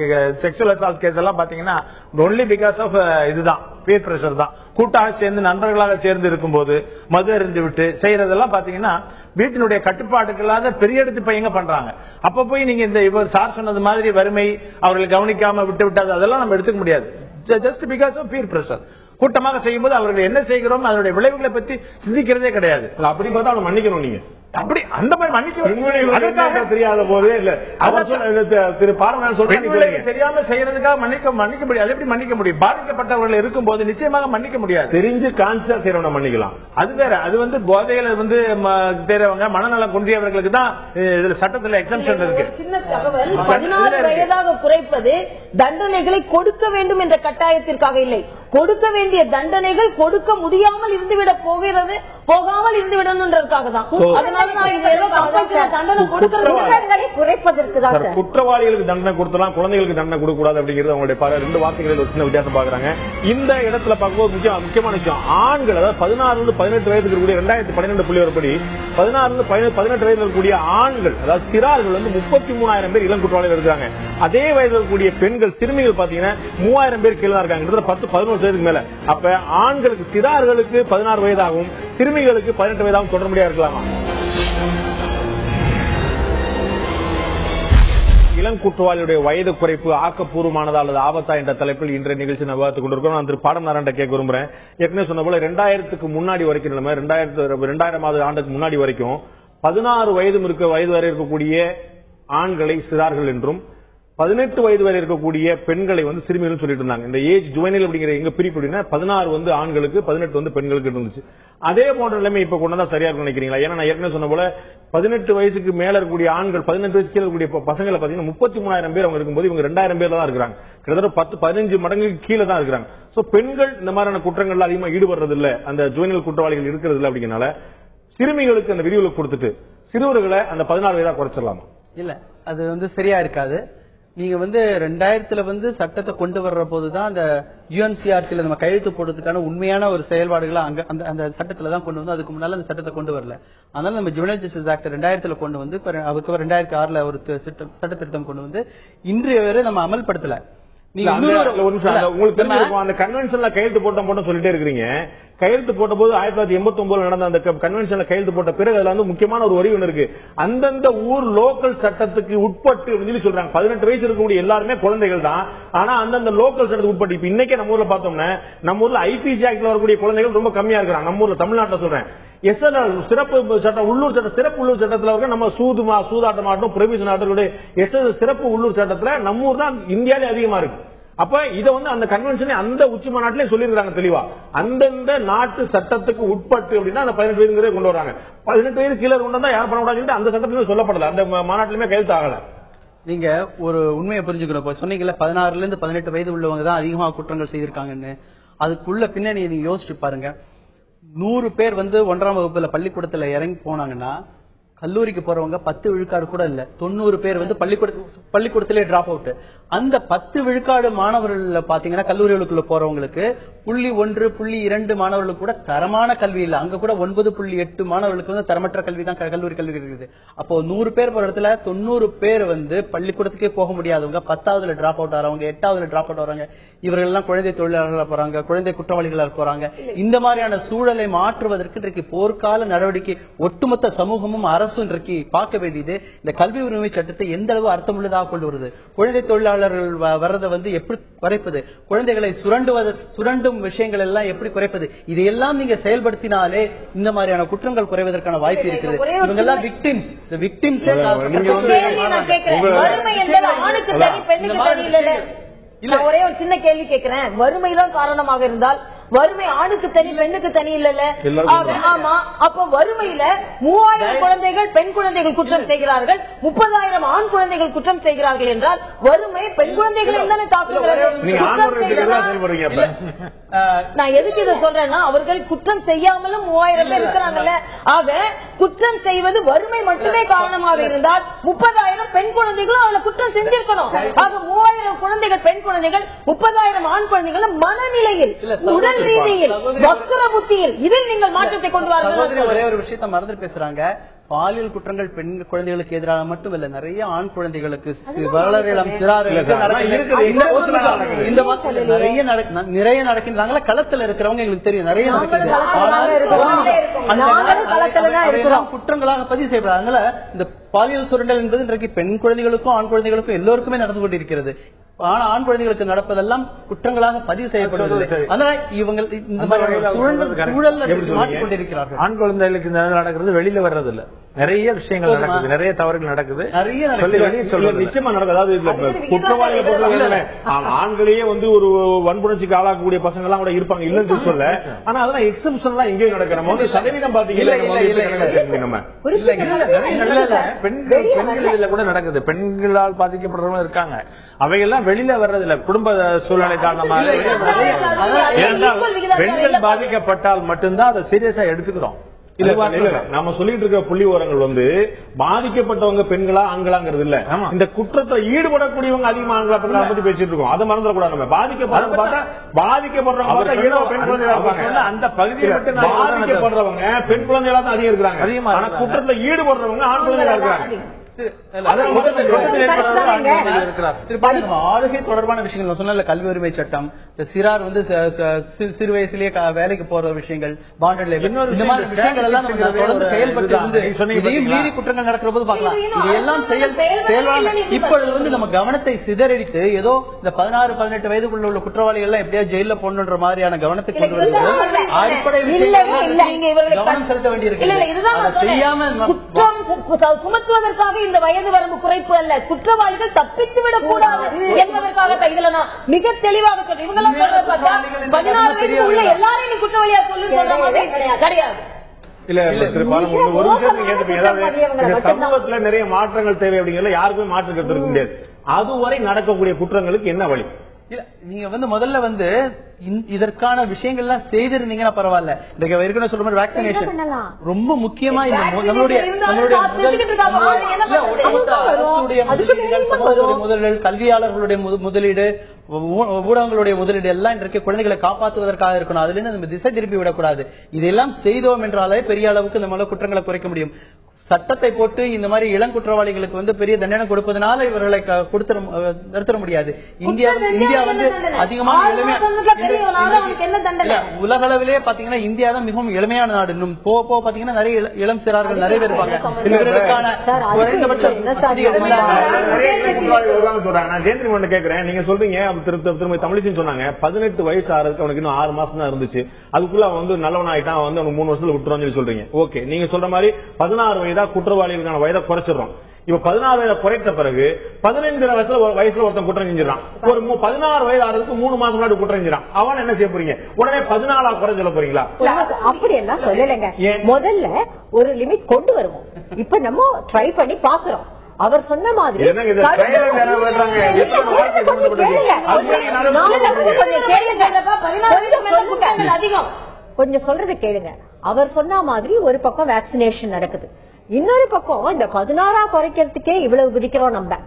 செக்ஷுவல் அசால்ட் கேஸ் எல்லாம் பாத்தீங்கன்னா ஒன்லி பிகாஸ் ஆஃப் இதுதான், பீர் பிரஷர் தான். கூட்டாக சேர்ந்து நண்பர்களாக சேர்ந்து இருக்கும்போது மது அருந்து விட்டு செய்யறதெல்லாம் பாத்தீங்கன்னா வீட்டினுடைய கட்டுப்பாடுகளாக பெரிய எடுத்து பையங்க பண்றாங்க. அப்ப போய் நீங்க இந்த இவர் சார் சொன்னது மாதிரி வறுமை, அவர்களை கவனிக்காம விட்டு விட்டாது, அதெல்லாம் நம்ம எடுத்துக்க முடியாது. Just because of peer pressure. கூட்டமாக செய்யும்போது அவர்கள் என்ன செய்கிறோம் அதனுடைய விளைவுகளை பற்றி சிந்திக்கிறதே கிடையாது. அப்படி பார்த்தா அவங்க மன்னிக்கணும். நீங்க அப்படி அந்த மாதிரி மன்னிக்க தெரியாத போதே இல்ல திரு பார்வன் சொல்றீங்க தெரியாம செய்யறதுக்காக மன்னிக்க முடியாது. அது எப்படி மன்னிக்க முடியும்? பாதிக்கப்பட்டவர்கள் இருக்கும் போது நிச்சயமாக மன்னிக்க முடியாது. தெரிஞ்சு கான்சியஸா செய்யறவங்க மன்னிக்கலாம், அது வேற. அது போதையில தேர்றவங்க, மனநலம் குன்றியவர்களுக்கு தான் இதுல சட்டத்துல எக்ஸம்ஷன் இருக்கு. சின்ன தகவல், 16 வயதாக குறைப்பது தண்டனைகளை கொடுக்க வேண்டும் என்ற கட்டாயத்திற்காக இல்லை. கொடுக்க வேண்டிய தண்டனைகள் கொடுக்க முடியாமல் இருந்துவிட போகாமல் இருந்துவிடணுன்றதுக்காக தான். அதனால குற்றவாளிகளுக்கு தண்டனை கொடுத்தலாம், குழந்தைகளுக்கு தண்டனை கொடுக்க கூடாது அப்படிங்கிறது அவங்களுடைய ரெண்டு வார்த்தைகளில் ஒரு சின்ன வித்தியாசம் பாக்குறாங்க. இந்த இடத்துல பார்க்கும்போது முக்கியமான விஷயம், ஆண்கள் அதாவது 16 to 18 வயதுக்கு இருக்கக்கூடிய 2012 புள்ளிவரப்படி 16 to 18 வயதில் இருக்கக்கூடிய ஆண்கள் அதாவது சிறார்கள் 33,000 பேர் இளம் குற்றவாளிகள் இருக்காங்க. அதே வயதில் இருக்கக்கூடிய பெண்கள் சிறுமிகள் பாத்தீங்கன்னா 3,000 பேர் கீழே இருக்காங்க, 10-11 வயதுக்கு மேல. அப்ப ஆண்களுக்கு சிறார்களுக்கு 16 வயதாகவும் சிறுமிகளுக்கு 18 வயதாகவும் தொடர்புடையா இருக்கலாமா? இளம் குற்றவாளியுடைய வயது குறைப்பு ஆக்கப்பூர்வமானதா அல்லது ஆபத்தா என்ற தலைப்பில் இன்றைய நிகழ்ச்சி விவாதித்துக் கொண்டிருக்கிறோம். நான் திரு பாடம் நாராயண கேட்க விரும்புறேன். ஏற்கனவே சொன்ன போல 2000க்கு முன்னாடி வரைக்கும் 2000 ஆண்டுக்கு முன்னாடி வரைக்கும் 16 வயது வரை இருக்கக்கூடிய ஆண்களை சிறார்கள் என்றும் 18 வயது வரை இருக்கக்கூடிய பெண்களை சிறுமிகள் சொல்லிட்டு இருந்தாங்க. இந்த ஏஜ் ஜுவனைல் அப்படிங்கிற எங்க பிரிப்பு அப்படின்னா 16 ஆண்களுக்கு 18 பெண்களுக்கு இருந்துச்சு. அதே போன்ற நிலைமை இப்ப கொண்டா சரியா இருக்கும் நினைக்கிறீங்களா? ஏன்னா நான் ஏற்கனவே சொன்ன போல 18 வயசுக்கு மேல இருக்கக்கூடிய ஆண்கள் 18 வயசு கீழே இருக்கக்கூடிய பசங்களை பாத்தீங்கன்னா 33,000 பேர் அவங்க இருக்கும்போது இவங்க 2,000 பேர்ல தான் இருக்கிறாங்க. கிட்டத்தட்ட 10-15 மடங்கு கீழே தான் இருக்கிறாங்க. சோ பெண்கள் இந்த மாதிரியான குற்றங்கள்ல அதிகமா ஈடுபடுறது இல்ல, அந்த ஜுவனைல் குற்றவாளிகள் இருக்கிறது இல்ல. அப்படிங்கறனால சிறுமிகளுக்கு அந்த விரிவுரை கொடுத்துட்டு சிறுவர்களை அந்த 16 வயதா குறைச்சிடலாமா? இல்ல, அது சரியா இருக்காது. நீங்க 2000 சட்டத்தை கொண்டு வர்ற போதுதான் அந்த UNCRC நம்ம கையெழுத்து போடுறதுக்கான உண்மையான ஒரு செயல்பாடுகளை அந்த சட்டத்துல தான் கொண்டு வந்து, அதுக்கு முன்னால அந்த சட்டத்தை கொண்டு வரல. அதனால நம்ம ஜுவனைல் ஜஸ்டிஸ் ஆக்ட் 2000 கொண்டு வந்து, அதுக்கு 2006 ஒரு சட்ட திருத்தம் கொண்டு வந்து இன்றைய வரை நம்ம அமல்படுத்தல. உங்களுக்கு அந்த கன்வென்ஷன்ல கையெழுத்து போட்டோம் சொல்லிட்டே இருக்கிறீங்க. கையெழுத்து போட்ட போது 1989 நடந்த அந்த கன்வென்ஷன்ல கையெழுத்து போட்ட பிறகு அதுல முக்கியமான ஒரு வரி ஒன்று இருக்கு. அந்தந்த ஊர் லோக்கல் சட்டத்துக்கு உட்பட்டு சொல்றாங்க. 18 வயசு இருக்கக்கூடிய எல்லாருமே குழந்தைகள் தான். ஆனா அந்தந்த லோக்கல் சட்டத்துக்கு உட்பட்டு இப்ப இன்னைக்கு நம்ம ஊர்ல பார்த்தோம்னா நம்ம ஊர்ல IPC ஆக்ட்ல வரக்கூடிய குழந்தைகள் ரொம்ப கம்மியா இருக்கிறாங்க. நம்ம ஊர்ல தமிழ்நாட்டில் சொல்றேன். சிறப்பு சட்டம் உள்ளூர் சட்டம் சிறப்பு உள்ளூர் சட்டத்தில் நம்ம சூதாட்டம் ஆட்டம் புரொவிஷன் ஆட்டம் சிறப்பு உள்ளூர் சட்டத்துல நம்ம ஊர் தான் இந்தியாவிலே அதிகமா இருக்கு. அப்ப இதை அந்த கன்வென்ஷனை அந்த உச்சி மாநாட்டிலே சொல்லிருக்காங்க தெளிவா. அந்தந்த நாட்டு சட்டத்துக்கு உட்பட்டு அப்படின்னா அந்த 18 வயது கொண்டு வராங்க. 18 வயது கீழே கொண்டு வந்தா யார் பண்ணக்கூடாது அந்த சட்டத்திலுமே சொல்லப்படல, அந்த மாநாட்டிலுமே கையெழுத்து ஆகல. நீங்க ஒரு உண்மையை புரிஞ்சுக்கணும். சொன்னீங்கல்ல 16 to 18 வயது உள்ளவங்க தான் அதிகமாக குற்றங்கள் செய்திருக்காங்கன்னு. அதுக்குள்ள பின்னணி நீங்க யோசிச்சு பாருங்க. 100 பேர் 1ஆம் வகுப்புல பள்ளிக்கூடத்துல இறங்கி போனாங்கன்னா கல்லூரிக்கு போறவங்க 10 விழுக்காடு கூட இல்ல, 90 பேர் வந்து பள்ளிக்கூடத்திலே டிராப் அவுட். அந்த 10 விழுக்காடு மாணவர்கள் பாத்தீங்கன்னா கல்லூரிகளுக்குள்ள போறவங்களுக்கு 0.1 0.2 மாணவர்களுக்கு கூட தரமான கல்வி இல்ல. அங்க கூட 9.8 மாணவர்களுக்கு வந்து தரமற்ற கல்வி தான் கல்லூரி இருக்குது. அப்போ 100 பேர் போற இடத்துல 90 பேர் வந்து பள்ளிக்கூடத்துக்கே போக முடியாதவங்க, 10ஆவதுல டிராப் அவுட் ஆறவங்க, 8ஆவதுல டிராப் அவுட் ஆறாங்க. இவர்கள் எல்லாம் குழந்தை தொழிலாளர்களா போறாங்க, குழந்தை குற்றவாளிகளா போறாங்க. இந்த மாதிரியான சூழலை மாற்றுவதற்கு இன்றைக்கு போர்க்கால நடவடிக்கை ஒட்டுமொத்த சமூகமும் அரசும் இன்றைக்கு பார்க்க வேண்டியது இந்த கல்வி உரிமை சட்டத்தை எந்த அளவு அர்த்தமுள்ளதாக கொண்டு வருது. குழந்தை தொழிலாளர்கள் வர்றதை வந்து எப்படி குறைப்பது, குழந்தைகளை சுரண்டும் விஷயங்கள் எல்லாம் எப்படி குறைப்பது, இதையெல்லாம் நீங்க செயல்படுத்தினாலே இந்த மாதிரியான குற்றங்கள் குறைவதற்கான வாய்ப்பு இருக்குது. இவங்க எல்லாம் விக்டிம்ஸ். ஒரே ஒரு சின்ன கேள்வி கேட்கிறேன். வறுமைதான் காரணமாக இருந்தால் வறுமை ஆணுக்கு தனி பெண்ணுக்கு தனி இல்ல. ஆமா, அப்ப வறுமையில 3000 குழந்தைகள் பெண் குழந்தைகள் குற்றம் செய்கிறார்கள், 30,000 ஆண் குழந்தைகள் குற்றம் செய்கிறார்கள் என்றால் வறுமை பெண் குழந்களை தானே தாக்குகிறது. நான் எதுக்கு இதை சொல்றேன்னா, அவர்கள் குற்றம் செய்யாமலும் 3000 பேர் இருக்கிறாங்கல்ல. ஆக குற்றம் செய்வது வறுமை மட்டுமே காரணமாக இருந்தால் 30,000 பெண் குழந்தைகளும் அவளை குற்றம் செஞ்சிருக்கணும். ஆக 3000 குழந்தைகள் பெண் குழந்தைகள், 30,000 ஆண் குழந்தைகள் மனநிலையில், உடல் ரீதியில், வக்கர புத்தியில் இதில் நீங்கள் மாற்றத்தை கொண்டு வாருங்கள். ஒரே ஒரு விஷயத்தை மறந்து பேசுறாங்க. பாலியல் குற்றங்கள் பெண் குழந்தைகளுக்கு எதிராக மட்டும் இல்ல, நிறைய ஆண் குழந்தைகளுக்கு நிறைய நடக்கின்றாங்களா களத்துல இருக்கிறவங்க எங்களுக்கு தெரியும். நிறைய குற்றங்களாக பதிவு செய்யப்படுறாங்க. இந்த பாலியல் சுரண்டல் என்பது இன்றைக்கு பெண் குழந்தைகளுக்கும் ஆண் குழந்தைகளுக்கும் எல்லோருக்குமே நடந்து கொண்டிருக்கிறது. ஆனா ஆண் குழந்தைகளுக்கு நடப்பதெல்லாம் குற்றங்களாக பதிவு செய்யப்படுகிறது. அதனால இவங்க சூழல் மாற்றிக்கொண்டிருக்கிறார்கள். ஆண் குழந்தைகளுக்கு நடக்கிறது வெளியில வர்றது இல்ல, நிறைய விஷயங்கள் நடக்குது, நிறைய தவறுகள் நடக்குது, நிச்சயமா நடக்குது. அதாவது குற்றவாளிகள் ஆண்களையே வந்து ஒரு வன்புணர்ச்சிக்கு ஆளாக்கக்கூடிய பசங்க எல்லாம் கூட இருப்பாங்க, இல்லன்னு சொல்ல. ஆனா அதெல்லாம் எக்ஸப்ஷன் எல்லாம் எங்கேயும் நடக்கிற போது சதவீதம் பாத்தீங்கன்னா பெண்கள் கூட நடக்குது. பெண்களால் பாதிக்கப்படுறவங்க இருக்காங்க, அவையெல்லாம் வெளியில வர்றதில்ல குடும்ப சூழ்நிலை காரணமாக. பெண்கள் பாதிக்கப்பட்டால் மட்டும்தான் அதை சீரியஸா எடுத்துக்கிறோம். நம்ம சொல்லிட்டு இருக்க புள்ளி விவரங்கள் வந்து பாதிக்கப்பட்டவங்க பெண்களா ஆண்களாங்கிறது இல்ல, இந்த குற்றத்தை ஈடுபடக்கூடியவங்க அதிகமா ஆண்களா பெண்களா பத்தி பேசிட்டு இருக்கோம். அதை மறந்துடக்கூடாது. நம்ம பாதிக்கப்படுறவங்க அந்த பகுதியை பாதிக்கப்படுறவங்க பெண் குழந்தைகளா தான் அதிகம் இருக்கிறாங்க. ஆனா குற்றத்துல ஈடுபடுறவங்க ஆண் குழந்தைகளா இருக்காங்க. ஆளுகை தொடர்பான விஷயங்கள் சொன்ன கல்வி உரிமை சட்டம், சிறார் வந்து சிறு வயசுலயே வேலைக்கு போற விஷயங்கள், இந்த மாதிரி விஷயங்கள் எல்லாம் தொடர்ந்து செயல்பட்டு மீறி குற்றங்கள் நடக்கிற போது பார்க்கலாம். இதையெல்லாம் இப்பொழுது வந்து நம்ம கவனத்தை சிதறடித்து ஏதோ இந்த 16-18 வயதுக்குள்ள உள்ள குற்றவாளிகள் எல்லாம் எப்படியா ஜெயில போடணுன்ற மாதிரியான கவனத்தை கொண்டு வருவது அடிப்படை கவனம் செலுத்த வேண்டியிருக்கு. செய்யாம சுமத்துவதற்காக இந்த வயது வரம்பு குறைப்பு அல்ல, குற்றவாளிகள் தப்பித்து விடக் கூடாது என்பதற்காக இதுல நான் மிக தெளிவாக சொல்றேன். இவங்க 16 வயது உள்ள எல்லாரையும் குற்றவாளியா சொல்லுங்க கிடையாது. சமூகத்துல நிறைய மாற்றங்கள் தேவை அப்படிங்கிற யாருக்குமே மாற்று கருத்து இருக்க முடியாது. அதுவரை நடக்கக்கூடிய குற்றங்களுக்கு என்ன வழி? இல்ல, நீங்க வந்து முதல்ல வந்து இதற்கான விஷயங்கள்லாம் செய்திருந்தீங்கன்னா பரவாயில்ல. ஏற்கனவே சொல்ற மாதிரி வேக்சினேஷன் ரொம்ப முக்கியமா நம்மளுடைய முதலீடு, கல்வியாளர்களுடைய முதலீடு, ஊடகங்களுடைய முதலீடு எல்லாம் இன்றைக்கு குழந்தைகளை காப்பாற்றுவதற்காக இருக்கணும். அதுல இருந்து நம்ம திசை திருப்பி விடக்கூடாது. இதெல்லாம் செய்தோம் என்றாலே பெரிய அளவுக்கு நம்மளால குற்றங்களை குறைக்க முடியும். சட்டத்தை போட்டு இந்த மாதிரி இளம் குற்றவாளிகளுக்கு வந்து பெரிய தண்டனை கொடுப்பதனால இவர்களை நிறுத்த முடியாது. இந்தியா வந்து அதிகமான உலக அளவிலே பாத்தீங்கன்னா இந்தியா தான் மிகவும் எளிமையான நாடு. இன்னும் போக பாத்தீங்கன்னா நிறைய இளம் சிறார்கள் நிறைய பேர் இருப்பாங்க. நான் கேட்கிறேன், நீங்க சொல்றீங்க திரும்ப தமிழிசை சொன்னாங்க 18 வயசு ஆறதுக்கு அவனுக்கு இன்னும் 6 மாசம் தான் இருந்துச்சு, அதுக்குள்ள அவன் வந்து நல்லவன் ஆயிட்டான், வந்து அவனுக்கு 3 வருஷத்துல விட்டுருவான்னு சொல்லி சொல்றீங்க. ஓகே, நீங்க சொல்ற மாதிரி 16 வயதா குற்றவாளிகளுக்கான வயதை குறைச்சிடறோம். இப்ப 16 வயதை குறைத்த பிறகு 15 வயசுல ஒருத்தன் குற்றம் செஞ்சிடறான். ஒரு 16 வயது ஆறதுக்கு 3 மாசம் முன்னாடி குற்றம் செஞ்சிடான். அவன் என்ன செய்ய போறீங்க? உடனே 14 குறை சொல்ல போறீங்களா? அப்படி எல்லாம் சொல்லலைங்க. முதல்ல ஒரு லிமிட் கொண்டு வருவோம். இப்ப நம்ம ட்ரை பண்ணி பாக்குறோம். அவர் சொன்ன மாதிரி கொஞ்சம் சொல்றது கேளுங்க. அவர் சொன்ன மாதிரி ஒரு பக்கம் வேக்சினேஷன் நடக்குது, இன்னொரு பக்கம் இந்த 16 குறைக்கிறதுக்கே இவ்வளவு குதிக்கிறோம். நம்ம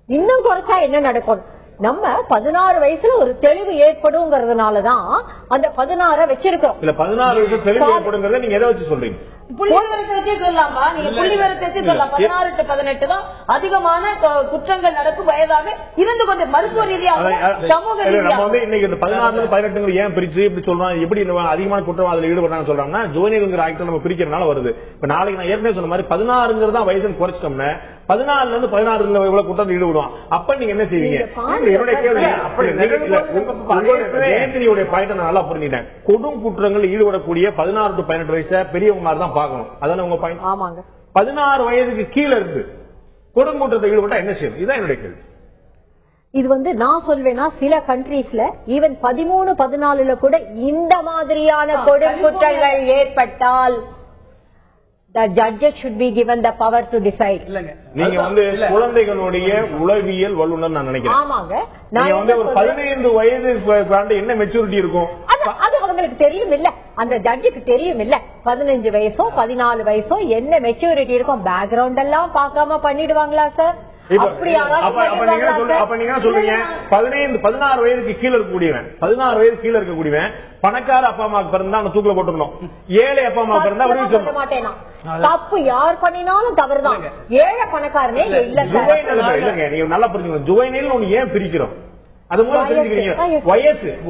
இன்னும் குறைச்சா என்ன நடக்கும்? நம்ம 16 வயசுல ஒரு தெளிவு ஏற்படுங்கிறதுனாலதான் அந்த 16 வச்சிருக்கோம். இல்ல 16 வயசுல தெளிவு ஏற்படுங்கிறத நீங்க எதை வச்சு சொல்றீங்க? புள்ளிவிவரத்தை சொல்லலாமா? நீங்க புள்ளிவிவரத்தை சொல்லலாம். 16 to 18 தான் அதிகமான குற்றங்கள் நடக்கும் வயதாக இருந்து கொண்டு மருத்துவ ரீதியாக சமூக ரீதியாக இன்னைக்கு 16 18 ஏன் பிரிச்சு இப்படி சொல்றோம்? எப்படி அதிகமான குற்றம் அதுல ஈடுபடுறாங்க சொல்றாங்கன்னா ஜுவனைல்ங்கிற ஆக்ட் நம்ம பிரிக்கிறதுனால வருது. இப்ப நாளைக்கு நான் ஏற்கனவே சொன்ன மாதிரி 16 வயசுன்னு குறைச்சிட்டோம்னா 14 இருந்து 16 இவ்வளவு குற்றம் ஈடுபடுவான். அப்ப நீங்க என்ன செய்வீங்க? என்னுடைய கேள்வி பாயிண்ட் நான் நல்லா புரிஞ்சுட்டேன். கொடும் குற்றங்கள் ஈடுபடக்கூடிய 16 to 18 வயசு பெரியவங்க மாதிரி தான் பார்க்கணும். அதான உங்க பாயிண்ட்? ஆமாங்க. 16 வயதுக்கு கீழே இருக்கு கொடுங்குற்றத்தை ஈடுபட்டா என்ன செய்யணும்? இதுதான் என்னுடைய கேள்வி. இது நான் சொல்வேன்னா சில கண்ட்ரீஸ்ல ஈவன் 13, 14 கூட இந்த மாதிரியான கொடுங்குற்றங்கள் ஏற்பட்டால் the judges should be given the power to decide. நீங்க குழந்தைகளுடைய உளவியல் வல்லுநர் நான் நினைக்கிறேன். ஆமாங்க. நீங்க ஒரு 15 வயது என்ன மெச்சூரிட்டி இருக்கும் அது அவங்களுக்கு தெரியும் இல்ல, அந்த ஜட்ஜுக்கு தெரியும் இல்ல 15 வயசோ 14 வயசோ என்ன மெச்சூரிட்டி இருக்கும். பேக்ரவுண்ட் எல்லாம் பார்க்காம பண்ணிடுவாங்களா சார்? அப்ப நீங்க சொல்றீங்க 16 வயதுக்கு கீழே இருக்கக்கூடியவன் 16 வயது கீழே இருக்கக்கூடியவன் பணக்கார அப்பா அம்மாவுக்கு பிறந்தா அவன் தூக்கில போட்டுருணும். ஏழை அப்பா அம்மா பிறந்தா விடுவிக்க மாட்டேனா? தப்பு யார் பண்ணினாலும் தவறுதான். ஏழை பணக்காரனே இல்ல இல்லங்க. நீங்க நல்லா புரிஞ்சுக்கணும். ஜுவைனல் ஒண்ணு ஏன் பிரிக்கிறோம்? அது மூலம் தெரிஞ்சுக்கிறீங்க.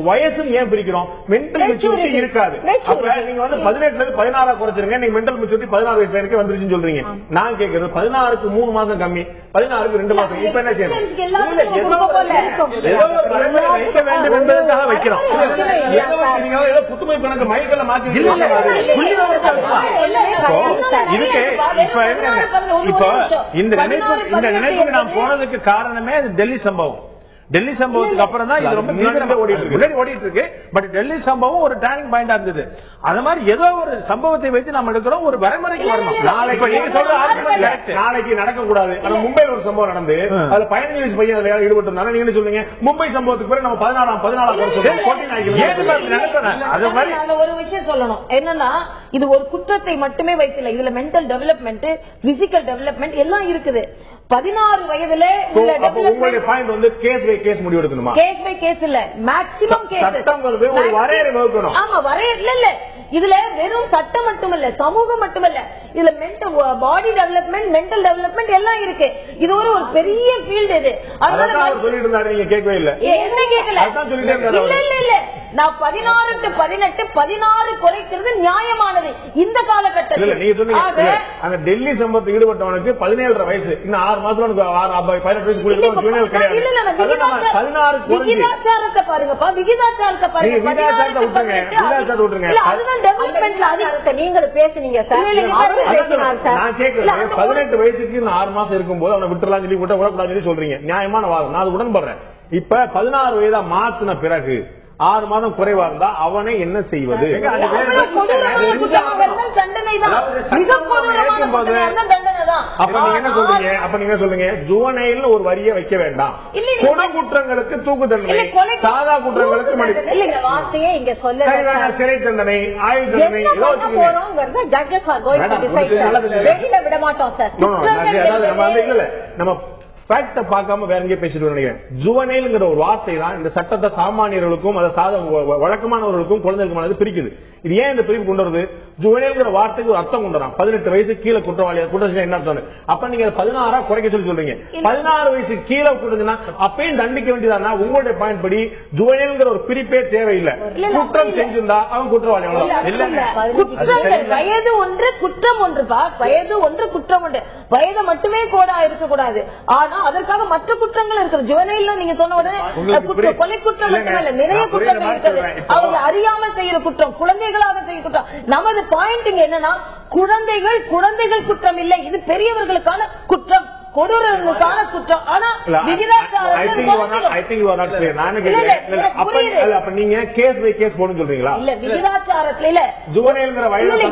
வயசு ஏன் பிரிக்கிறோம்? மென்டல் மெச்சூரிட்டி இருக்காது. அப்ப நீங்க 18 இருந்து 16 குறைச்சிருங்க. நீங்க மென்டல் மெச்சூரிட்டி 16 வயசு வரைக்கும் வந்துருச்சுன்னு சொல்றீங்க. நான் கேட்கறது 16க்கு 3 மாசம் கம்மி, 16க்கு 2 மாசம். இப்ப என்ன செய்யணும்? வைக்க வேண்டும் என்பதற்காக வைக்கிறோம். ஏதோ புத்துமை கணக்கு மைக்கல மாத்தி இப்ப இந்த நினைப்புக்கு நான் போனதுக்கு காரணமே அது டெல்லி சம்பவம். டெல்லி சம்பவத்துக்கு அப்புறம் தான் இது ரொம்ப ஓடிட்டு இருக்கு. பட் டெல்லி சம்பவம் ஒரு டர்னிங் பாயிண்டா இருந்தது. அது மாதிரி ஏதோ ஒரு சம்பவத்தை வைத்து நம்ம எடுக்கிறோம், ஒரு வரைமுறைக்கு வரணும். நாளைக்கு நடக்க கூடாது. மும்பையில் ஒரு சம்பவம் நடந்து அதுல 15 வயசு பையன் அதுல ஈடுபட்டு இருந்தாங்க. நீங்க என்ன சொல்லுங்க? மும்பை சம்பவத்துக்கு பிறகு நம்ம 14 ஒரு விஷயம் சொல்லணும். என்னன்னா இது ஒரு குற்றத்தை மட்டுமே வைக்கல, இதுல மென்டல் டெவலப்மெண்ட், பிசிக்கல் டெவலப்மெண்ட் எல்லாம் இருக்குது. 16 வயதுல உங்களுடைய பாயிண்ட் கேஸ் பை கேஸ் முடிவு எடுக்கணுமா? கேஸ் பை கேஸ் இல்ல, மேக்ஸிமம் கேஸ். ஒரு வரையறை வகுக்கணும். ஆமா, வரையறை இல்ல. இதுல வெறும் சட்டம் மட்டுமல்ல, சமூகம் மட்டுமல்ல, இதுல பாடி டெவலப்மெண்ட், மென்டல் டெவலப்மெண்ட் எல்லாம் இருக்கு. இது ஒரு பெரிய ஃபீல்ட். இது அதனால சொல்லிட்டு இருந்தாரு, நீங்க கேட்கவே இல்ல. என்ன கேட்கல? இல்ல நான் 16 to 18 16 குறைக்கிறது நியாயமானது இந்த காலகட்டத்தில். நீங்க சொன்னீங்க அந்த டெல்லி சம்பவத்தில் ஈடுபட்டவனுக்கு 17 வயசு, இன்னும் 6 மாசத்துல 18 வயசு கூட விகிதாச்சாரத்தை பாருங்கப்பா, விகிதாச்சாரத்தை பாருங்க. அதுதான் டெவலப்மெண்ட். நீங்களும் பேசுனீங்க சார். நான் கேட்கிறேன் 18 வயசுக்கு 6 மாசம் இருக்கும்போது அவனை விட்டுலாம் சொல்லி விடக்கூடாதுன்னு சொல்லி சொல்றீங்க. நியாயமான வாதம், நான் அது உடன்படுறேன். இப்ப 16 வயதா மாத்தின பிறகு 6 மாதம் குறைவா இருந்தா அவனை என்ன செய்வது? அப்ப நீங்க சொல்றீங்க ஜுவனைல் ஒரு வரியை வைக்க வேண்டாம், கொலை குற்றங்களுக்கு தூக்கு தண்டனை, சாதா குற்றங்களுக்கு சிறை தண்டனை, ஆயுள் தண்டனை விட மாட்டோம் சார். நம்ம ஃபேக்ட பார்க்காம வேற எங்கேயும் பேசிட்டு நினைக்கிறேன். ஜுவனைல்ங்கிற ஒரு வார்த்தை தான் இந்த சட்டத்தை சாமானியர்களுக்கும் வழக்கமானவர்களுக்கும் குழந்தைகளுக்குமானது பிரிக்குது. இது ஏன் இந்த பிரிவு கொண்டு வருது? ஜுவனைல்ங்கிற வார்த்தைக்கு ஒரு அர்த்தம் கொண்டு வரான். 18 வயசு கீழே குற்றவாளியா குற்றம் என்ன அர்த்தம்? அப்ப நீங்க 16 குறைக்க சொல்லி சொல்றீங்க. 16 வயசு கீழே கொடுத்தா அப்பயும் தண்டிக்க வேண்டியதானா? உங்களுடைய பாயிண்ட் படி ஜுவனைல்ங்கிற ஒரு பிரிப்பே தேவையில்லை. குற்றம் செஞ்சிருந்தா அவன் குற்றவாளி. வயது ஒன்று குற்றம் ஒன்றுப்பா, வயது ஒன்று குற்றம் ஒன்று. வயது மட்டுமே கோடா இருக்கக்கூடாது. ஆனா அதற்காக மற்ற குற்றங்கள் இருக்குது. ஜுவனைல்ல நீங்க சொன்ன உடனே கொலை குற்றம் மட்டுமல்ல, நிறைய குற்றங்கள் இருக்குது. அவங்க அறியாமல் செய்யற குற்றம், குழந்தைகளாக செய்ய குற்றம். நமது பாயிண்ட் என்னன்னா குழந்தைகள் குற்றம் இல்லை, இது பெரியவர்களுக்கான குற்றம், கொடூரங்களுக்கான குற்றம். ஆனா நீங்க கேஸ் பை கேஸ் போடணும் சொல்றீங்களா? இல்ல, விகிதாச்சாரத்துல இல்ல, ஜுவனைல்ங்கிற வயது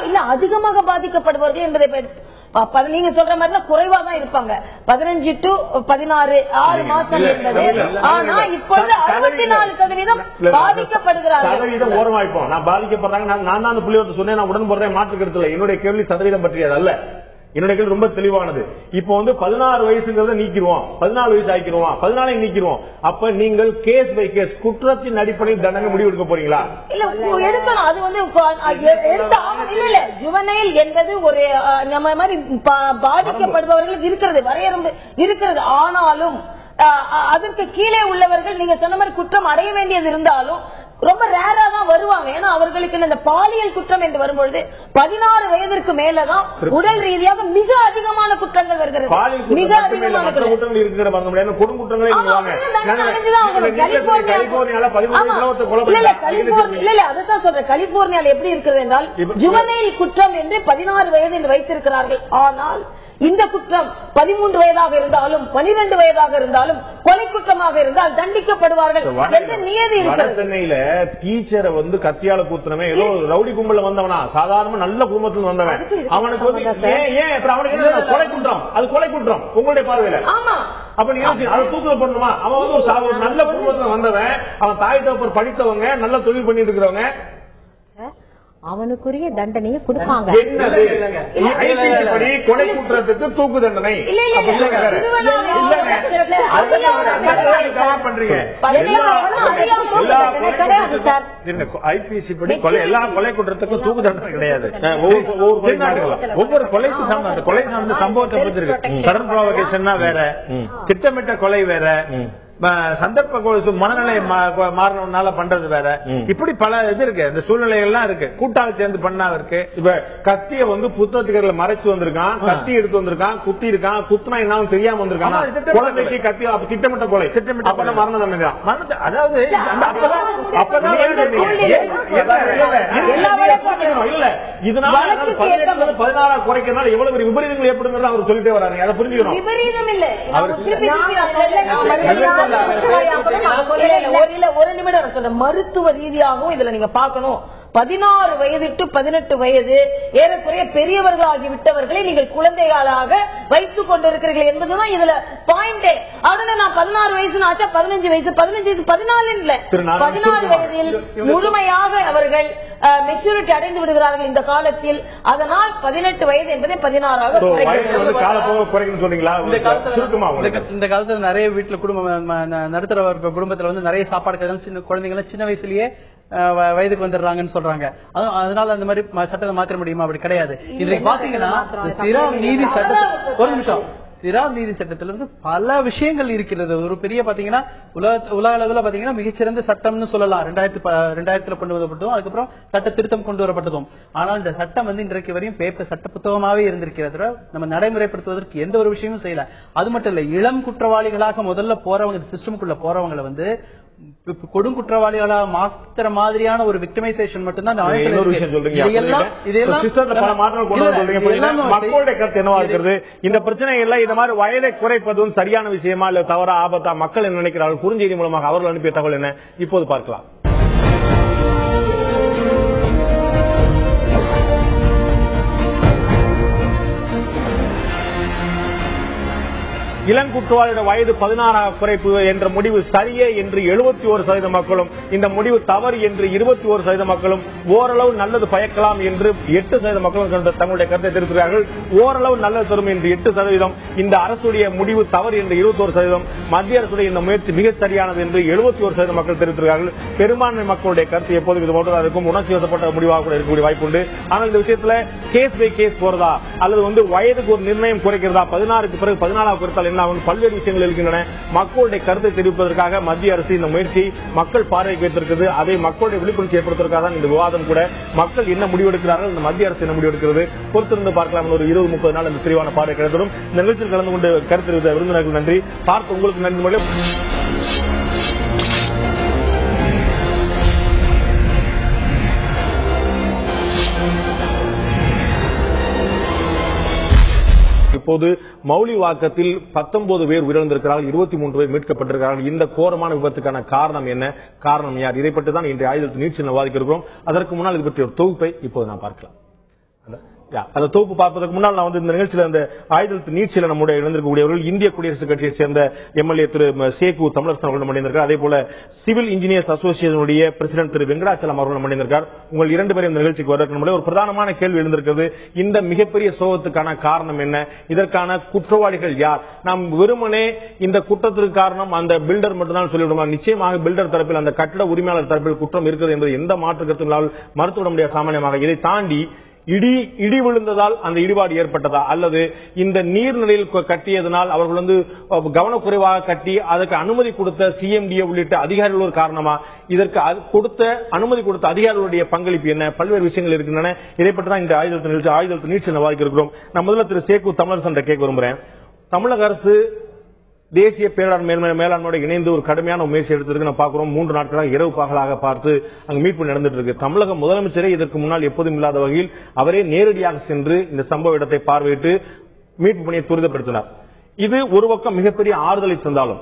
இல்ல அதிகமாக பாதிக்கப்படுவார்கள் என்பதை நீங்க சொல்ற மாதிரி குறைவா தான் இருப்பாங்க. 15 to 16 6 மாசம் இருந்தது. ஆனா இப்பொழுது 64% பாதிக்கப்படுகிறார்கள். ஓரமாய்ப்போம். நான் பாதிக்கப்படுறாங்க, நான் தான் அந்த புள்ளியோட சொன்னேன், நான் உடன் போடுறேன், மாற்று கருத்துல. என்னுடைய கேள்வி சதவீதம் பற்றியது அல்ல, என்னுடைய கேள்வி ரொம்ப தெளிவானது. இப்போ 16 வயசுங்கிறத நீக்கிடுவோம், 14 வயசு ஆக்கிடுவோம், 14 நீக்கிடுவோம். அப்ப நீங்கள் கேஸ் பை கேஸ் குற்றத்தின் அடிப்படையில் தண்டனை முடிவு எடுக்க போறீங்களா? இல்ல எடுக்கணும். அது இல்ல ஜுவனைல் என்பது ஒரு நம்ம மாதிரி பாதிக்கப்படுபவர்களுக்கு இருக்கிறது, வரையறை இருக்கிறது. ஆனாலும் அதற்கு கீழே உள்ளவர்கள் நீங்க சொன்ன மாதிரி குற்றம் அடைய வேண்டியது இருந்தாலும் ரொம்ப ரேரா தான் வருவாங்க. ஏன்னா அவர்களுக்கு இந்த பாலியல் குற்றம் என்று வரும்பொழுது 16 வயதிற்கு மேலதான் உடல் ரீதியாக மிக அதிகமான குற்றங்கள் வருகிறது. மிக அதிகமான குற்றங்கள் இருக்கிற அதுதான் சொல்றேன். கலிபோர்னியால எப்படி இருக்கிறது என்றால் ஜுவனைல் குற்றம் என்று 16 வயது என்று வைத்திருக்கிறார்கள். ஆனால் இந்த குற்றம் 13 வயதாக இருந்தாலும் 12 வயதாக இருந்தாலும் கொலை குற்றமாக இருந்தால் தண்டிக்கப்படுவார்கள் என்ற நியதி இருக்கிறது. சென்னையில டீச்சரை கத்தியால கூத்துனவன் ஏதோ ரவுடி கும்பல வந்தவனா, சாதாரண நல்ல குடும்பத்தில் வந்தவன், அவனுக்கு அவனுக்கு கொலை குற்றம், அது கொலை குற்றம் உங்களுடைய பார்வையில. ஆமா, அப்ப நீங்க அதை தூக்கல பண்ணணுமா? அவன் நல்ல குடும்பத்துல வந்தவன், அவன் தாய் தகப்பன் படித்தவங்க, நல்ல தொழில் பண்ணிட்டு இருக்கிறவங்க, அவனுக்குரிய தண்டனையை கொடுப்பாங்க. கொலை குற்றத்துக்கு தூக்கு தண்டனை ஐபிசி படி எல்லா கொலை குற்றத்துக்கும் தூக்கு தண்டனை கிடையாது. ஒவ்வொரு கொலைக்கு சார்ந்த அந்த கொலை சார்ந்த சம்பவத்தை பத்தி இருக்கு. சடன் ப்ரோவகேஷன்னா வேற, திட்டமிட்ட கொலை வேற, சந்தர்ப்ப மனநிலை மாறினால பண்றது வேற, இப்படி பல இது இருக்கு. இந்த சூழ்நிலைகள்லாம் இருக்கு, கூட்டாக சேர்ந்து பண்ணா இருக்கு. இப்ப கத்திய புத்தகத்துக்கு மறைச்சு வந்திருக்கான், கத்தி எடுத்து வந்திருக்கான், குத்தி இருக்கான், குத்துனா என்ன தெரியாம வந்திருக்கான், குழந்தைக்கு கத்தி, திட்டமிட்ட கொலை, திட்டமிட்ட மரண தண்டனை தான். அதாவது இல்ல இதனால 16 குறைக்கிறதுனால எவ்வளவு பெரிய விபரீதங்கள் ஏற்படுங்கிறது அவர் சொல்லிட்டே வராங்க. அதை புரிஞ்சுக்கணும். ஒரு நிமிடம் சொல்ற மருத்துவ ரீதியாகவும் இதுல நீங்க பாக்கணும். 16 வயது டு 18 வயது ஏறக்குறைய பெரியவர்களாகிவிட்டவர்களை நீங்கள் குழந்தைகளாக வைத்துக் கொண்டிருக்கிறீர்கள் என்பதுதான் இதுல பாயிண்டே. உடனே நான் 16 வயசு ஆச்சா 15 வயசு 15 வயசு 14 இல்ல 16 வயதில் முழுமையாக அவர்கள் மெச்சூரிட்டி அடைந்து விடுகிறார்கள் இந்த காலத்தில். அதனால் 18 வயது என்பதை 16ஆக இந்த காலத்துல நிறைய வீட்டுல குடும்பம் நடுத்தர குடும்பத்துல நிறைய சாப்பாடு சின்ன குழந்தைங்க சின்ன வயசுலயே வயதுக்கு வந்துடுறாங்கன்னு சொல்றாங்க. அதனால அந்த மாதிரி சட்டத்தை மாற்ற முடியுமா? அப்படி கிடையாது. இதுக்கு பாத்தீங்கன்னா சிறார் நீதி சட்டத்தில் ஒரு நிமிஷம், சிறார் நீதி சட்டத்திலிருந்து பல விஷயங்கள் இருக்கிறது. ஒரு பெரிய பாத்தீங்கன்னா உலக அளவுல பாத்தீங்கன்னா மிகச்சிறந்த சட்டம்னு சொல்லலாம். 2000 கொண்டு வரப்பட்டதும் அதுக்கப்புறம் சட்ட திருத்தம் கொண்டு வரப்பட்டதும். ஆனால் இந்த சட்டம் இன்றைக்கு வரையும் பேப்பர் சட்ட புத்தகமாவே இருந்திருக்கிறது. நம்ம நடைமுறைப்படுத்துவதற்கு எந்த ஒரு விஷயமும் செய்யல. அது மட்டும் இல்ல, இளம் குற்றவாளிகளாக முதல்ல போறவங்க, சிஸ்டமுக்குள்ள போறவங்களை கொடுங்குற்றவாளிகளா மாத்திர மாதிரியான ஒரு விக்டிமைசேஷன் மட்டும்தான் மக்களுடைய கருத்து என்னவா இருக்கிறது? இந்த பிரச்சனை எல்லாம் இந்த மாதிரி வயதை குறைப்பதும் சரியான விஷயமா இல்ல தவறா ஆபத்தா மக்கள் என்ன நினைக்கிறார்கள்? குறுஞ்செய்தி மூலமாக அவர்கள் அனுப்பிய தகவல் என்ன இப்போது பார்க்கலாம். இளங்குற்றவாளியோட வயது 16 குறைப்பு என்ற முடிவு சரியே என்று 71% மக்களும், இந்த முடிவு தவறு என்று 21% மக்களும், ஓரளவு நல்லது பயக்கலாம் என்று 8% மக்களும் தங்களுடைய கருத்தை தெரிவிக்கிறார்கள். ஓரளவு நல்லது தரும் என்று 8%, இந்த அரசுடைய முடிவு தவறு என்று 21%, மத்திய அரசுடைய இந்த முயற்சி மிக சரியானது என்று 71% மக்கள் தெரிவித்திருக்கிறார்கள். பெரும்பான்மை மக்களுடைய கருத்து எப்போதும் இது போன்றதா இருக்கும், உணர்ச்சி வசப்பட்ட முடிவாக கூட இருக்கக்கூடிய வாய்ப்பு உண்டு. ஆனால் இந்த விஷயத்துல கேஸ் பை கேஸ் போறதா அல்லது வயதுக்கு ஒரு நிர்ணயம் குறைக்கிறதா, 16க்கு பிறகு 14 குறைத்தால் என்ன ஆகும், பல்வேறு விஷயங்கள் இருக்கின்றன. மக்களுடைய கருத்தை தெரிவிப்பதற்காக மத்திய அரசு இந்த முயற்சி மக்கள் பார்வைக்கு வைத்திருக்கிறது. அதை மக்களுடைய விழிப்புணர்ச்சி ஏற்படுத்துவதற்காக தான் இந்த விவாதம் கூட. மக்கள் என்ன முடிவெடுக்கிறார்கள், இந்த மத்திய அரசு என்ன முடிவெடுக்கிறது பொறுத்திருந்து பார்க்கலாம். ஒரு 20-30 நாள் இந்த விரிவான பார்வை கிடைத்ததும் இந்த நிகழ்ச்சியில் கலந்து கொண்டு கருத்து தெரிவித்த விருந்தினர்கள் நன்றி. பார்த்து உங்களுக்கு நன்றி. இப்போது மௌலிவாக்கத்தில் 19 பேர் உயிரிழந்திருக்கிறார்கள், 23 பேர் மீட்கப்பட்டிருக்கிறார்கள். இந்த கோரமான விபத்துக்கான காரணம் என்ன, காரணம் யார், இதை பற்றி தான் இன்றைய ஆயுதத்தில் நீட்சி விவாதிக்க இருக்கிறோம். அதற்கு முன்னால் இது பற்றிய ஒரு தொகுப்பை இப்போது நான் பார்க்கலாம். அந்த தொகுப்பு பார்ப்பதற்கு முன்னால் நான் வந்து இந்த நிகழ்ச்சியில் அந்த ஆயுதத்து நீட்சியில் நம்முடைய இழந்திருக்கக்கூடியவர்கள் இந்திய குடியரசுக் கட்சியை சேர்ந்த எம்எல்ஏ திரு சேகு தமிழரசன் அவர்கள் மணிந்திருக்கார். அதே போல சிவில் இன்ஜினியர்ஸ் அசோசியேஷனுடைய பிரசிடென்ட் திரு வெங்கடாச்சலம் அவர்கள் மணிந்திருக்கார். உங்கள் இரண்டு பேரும் இந்த நிகழ்ச்சிக்கு வருவதற்கு ஒரு பிரதானமான கேள்வி எழுந்திருக்கிறது. இந்த மிகப்பெரிய சோகத்துக்கான காரணம் என்ன? இதற்கான குற்றவாளிகள் யார்? நாம் வெறுமனே இந்த குற்றத்திற்கு காரணம் அந்த பில்டர் மட்டும்தான் சொல்லிவிடுமா? நிச்சயமாக பில்டர் தரப்பில் அந்த கட்டட உரிமையாளர் தரப்பில் குற்றம் இருக்கிறது என்பது எந்த மாற்று கருத்தும் மறுத்துவிட முடியாத சாமானியமாக. இதை தாண்டி இடி விழுந்ததால் அந்த இடிபாடு ஏற்பட்டதா, அல்லது இந்த நீர்நிலையில் கட்டியதனால் அவர்கள் வந்து கவனக்குறைவாக கட்டி அதற்கு அனுமதி கொடுத்த சிஎம்டிஏ உள்ளிட்ட அதிகாரிகள் ஒரு காரணமா? இதற்கு அனுமதி கொடுத்த அதிகாரிகளுடைய பங்களிப்பு என்ன? பல்வேறு விஷயங்கள் இருக்கின்றன. இதை பற்றி தான் இந்த ஆயுதத்து நீட்சி விவாதிக்க இருக்கிறோம். நான் முதல்ல திரு சேகு தமிழரசன் கேட்க விரும்புகிறேன். தமிழக அரசு தேசிய பேரிடர் மேலாண்மையோட இணைந்து ஒரு கடுமையான முயற்சி எடுத்திருக்கு. நான் பார்க்கிறோம் 3 நாட்களாக இரவு பகலாக பார்த்து அங்கு மீட்பு நடந்துட்டு இருக்கு. தமிழக முதலமைச்சரே இதற்கு முன்னால் எப்போதும் இல்லாத வகையில் அவரே நேரடியாக சென்று இந்த சம்பவ இடத்தை பார்வையிட்டு மீட்பு பணியை துரிதப்படுத்தினார். இது ஒரு பக்கம் மிகப்பெரிய ஆறுதலை தந்தாலும்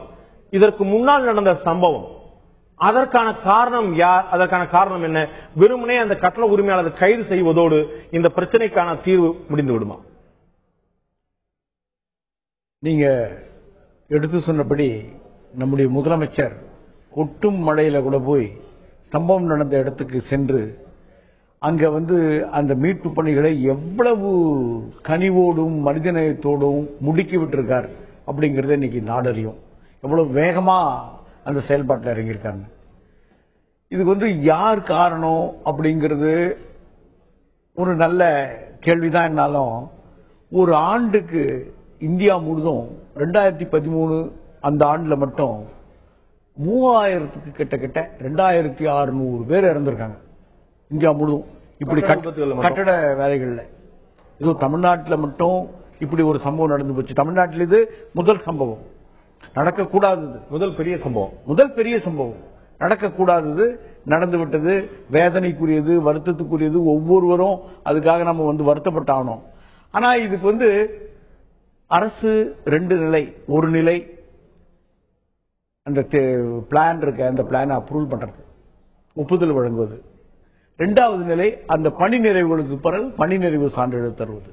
இதற்கு முன்னால் நடந்த சம்பவம் அதற்கான காரணம் யார்? அதற்கான காரணம் என்ன? வெறுமனே அந்த கட்டட உரிமையாளர் கைது செய்வதோடு இந்த பிரச்சனைக்கான தீர்வு முடிந்து விடுமா? நீங்க எடுத்து சொன்னபடி நம்முடைய முதலமைச்சர் கொட்டும் மழையில கூட போய் சம்பவம் நடந்த இடத்துக்கு சென்று அங்க வந்து அந்த மீட்பு பணிகளை எவ்வளவு கனிவோடும் மனிதநேயத்தோடும் முடுக்கி விட்டிருக்கார் அப்படிங்கறத இன்னைக்கு நாடறியும். எவ்வளவு வேகமா அந்த செயல்பாட்டில் இறங்கியிருக்காங்க. இதுக்கு வந்து யார் காரணம் அப்படிங்கிறது ஒரு நல்ல கேள்விதான். என்னாலும் ஒரு ஆண்டுக்கு இந்தியா முழுதும் 2013 அந்த ஆண்டுல மட்டும் 3000க்கு கிட்டத்தட்ட 2600 பேர் இறந்திருக்காங்க இந்தியா முழுதும். இப்படி கட்டட வேலைகள்ல இது தமிழ்நாட்டில் மட்டும் இப்படி ஒரு சம்பவம் நடந்து போச்சு. தமிழ்நாட்டில் இது முதல் சம்பவம், நடக்கக்கூடாதது. முதல் பெரிய சம்பவம் நடக்கக்கூடாதது நடந்து விட்டது. வேதனைக்குரியது, வருத்தத்துக்குரியது. ஒவ்வொருவரும் அதுக்காக நம்ம வந்து வருத்தப்பட்டாகணும். ஆனா இதுக்கு வந்து அரசு 2 நிலை. ஒரு நிலை அந்த பிளான் இருக்க, அந்த பிளான் அப்ரூவல் பண்றது, ஒப்புதல் வழங்குவது. 2வது நிலை அந்த பணி நிறைவுகளுக்கு பிறகு பணி நிறைவு சான்றிதழ் தருவது.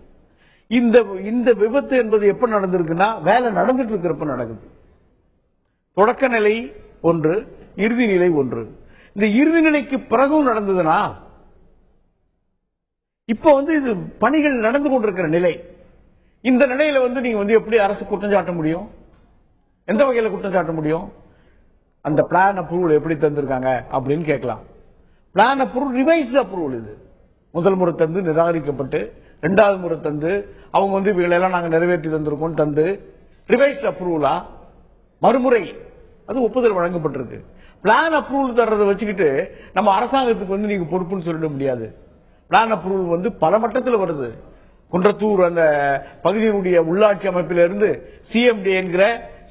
இந்த விபத்து என்பது எப்ப நடந்திருக்குன்னா வேலை நடந்துட்டு இருக்கிறப்ப நடக்குது. தொடக்க நிலை ஒன்று, இறுதி நிலை ஒன்று. இந்த இறுதி நிலைக்கு பிறகும் நடந்ததுன்னா இப்ப வந்து இது பணிகள் நடந்து கொண்டிருக்கிற நிலை. இந்த நிலையில வந்து நீங்க வந்து எப்படி அரசு குற்றம் சாட்ட முடியும்? எந்த வகையில குற்றம் சாட்ட முடியும்? அந்த பிளான் அப்ரூவல் எப்படி தந்திருக்காங்க அப்படின்னு கேட்கலாம். Plan approval revised approval. இது முதல் முறை தந்து நிராகரிக்கப்பட்டு 2வது முறை தந்து அவங்க வந்து இவைகளெல்லாம் நாங்க நிறைவேற்றி தந்திருக்கோம் தந்து ரிவைஸ்டு அப்ரூவலா மறுமுறை அது ஒப்புதல் வழங்கப்பட்டிருக்கு. பிளான் அப்ரூவல் தர்றதை வச்சுக்கிட்டு நம்ம அரசாங்கத்துக்கு வந்து நீங்க பொறுப்புன்னு சொல்லிட முடியாது. பிளான் அப்ரூவல் வந்து பல மட்டத்தில் வருது. குன்றத்தூர் அந்த பகுதியினுடைய உள்ளாட்சி அமைப்பிலிருந்து சிஎம்டி என்கிற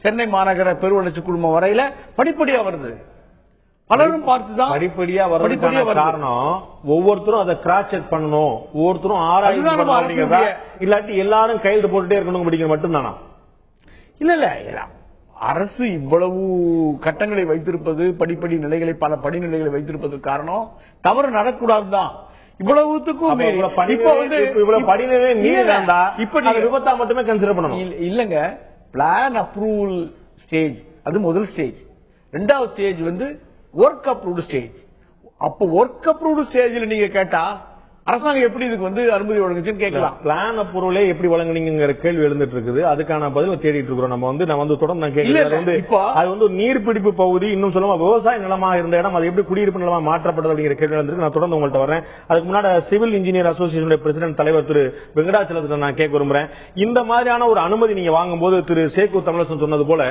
சென்னை மாநகர பெருவளர்ச்சி குழுமம் வரையில படிப்படியா வருது. பலரும் பார்த்துதான் படிப்படியா வருது. காரணம் ஒவ்வொருத்தரும் அதை கிராஸ் செக் பண்ணணும், ஒவ்வொருத்தரும் ஆராய்ச்சி, இல்லாட்டி எல்லாரும் கையெழுத்து போட்டுட்டே இருக்கணும் படிக்கிற மட்டும்தானா? இல்ல அரசு இவ்வளவு கட்டங்களை வைத்திருப்பது, படிப்படி நிலைகளை, பல படிநிலைகளை வைத்திருப்பது காரணம் தவறு நடக்கூடாதுதான். இவ்வளவுத்துக்கும் விபத்தா மட்டுமே கன்சிடர் பண்ணணும் இல்லங்க. பிளான் அப்ரூவல் ஸ்டேஜ் அது முதல் ஸ்டேஜ். 2வது ஸ்டேஜ் வந்து ஒர்க் அப்ரூவ்டு ஸ்டேஜ். அப்ப ஒர்க் அப்ரூவ்டு ஸ்டேஜ்ல நீங்க கேட்டா அரசாங்கம் எப்படி இதுக்கு வந்து அனுமதி வழங்குச்சுன்னு கேட்கலாம். பிளான் அப்ரூவலே எப்படி வழங்குனீங்கிற கேள்வி எழுந்துட்டு இருக்குது. அதுக்கான பதில் தேடிட்டு இருக்கிறோம். நம்ம வந்து நான் வந்து தொடர்ந்து நான் கேட்கிறேன். அது வந்து நீர்பிடிப்பு பகுதி, இன்னும் சொல்லுமா விவசாய நிலமா இருந்த இடம், அது எப்படி குடியிருப்பு நிலமா மாற்றப்பட்டது அப்படிங்கிற கேள்வி எழுந்திருக்கு. நான் தொடர்ந்து உங்கள்கிட்ட வரேன். அதுக்கு முன்னாடி சிவில் இன்ஜினியர் அசோசியேஷனுடைய பிரசிடென்ட் தலைவர் திரு வெங்கடாச்சலத்தை நான் கேட்க விரும்புறேன். இந்த மாதிரியான ஒரு அனுமதி நீங்க வாங்கும்போது திரு சேகு தமிழரசன் சொன்னது போல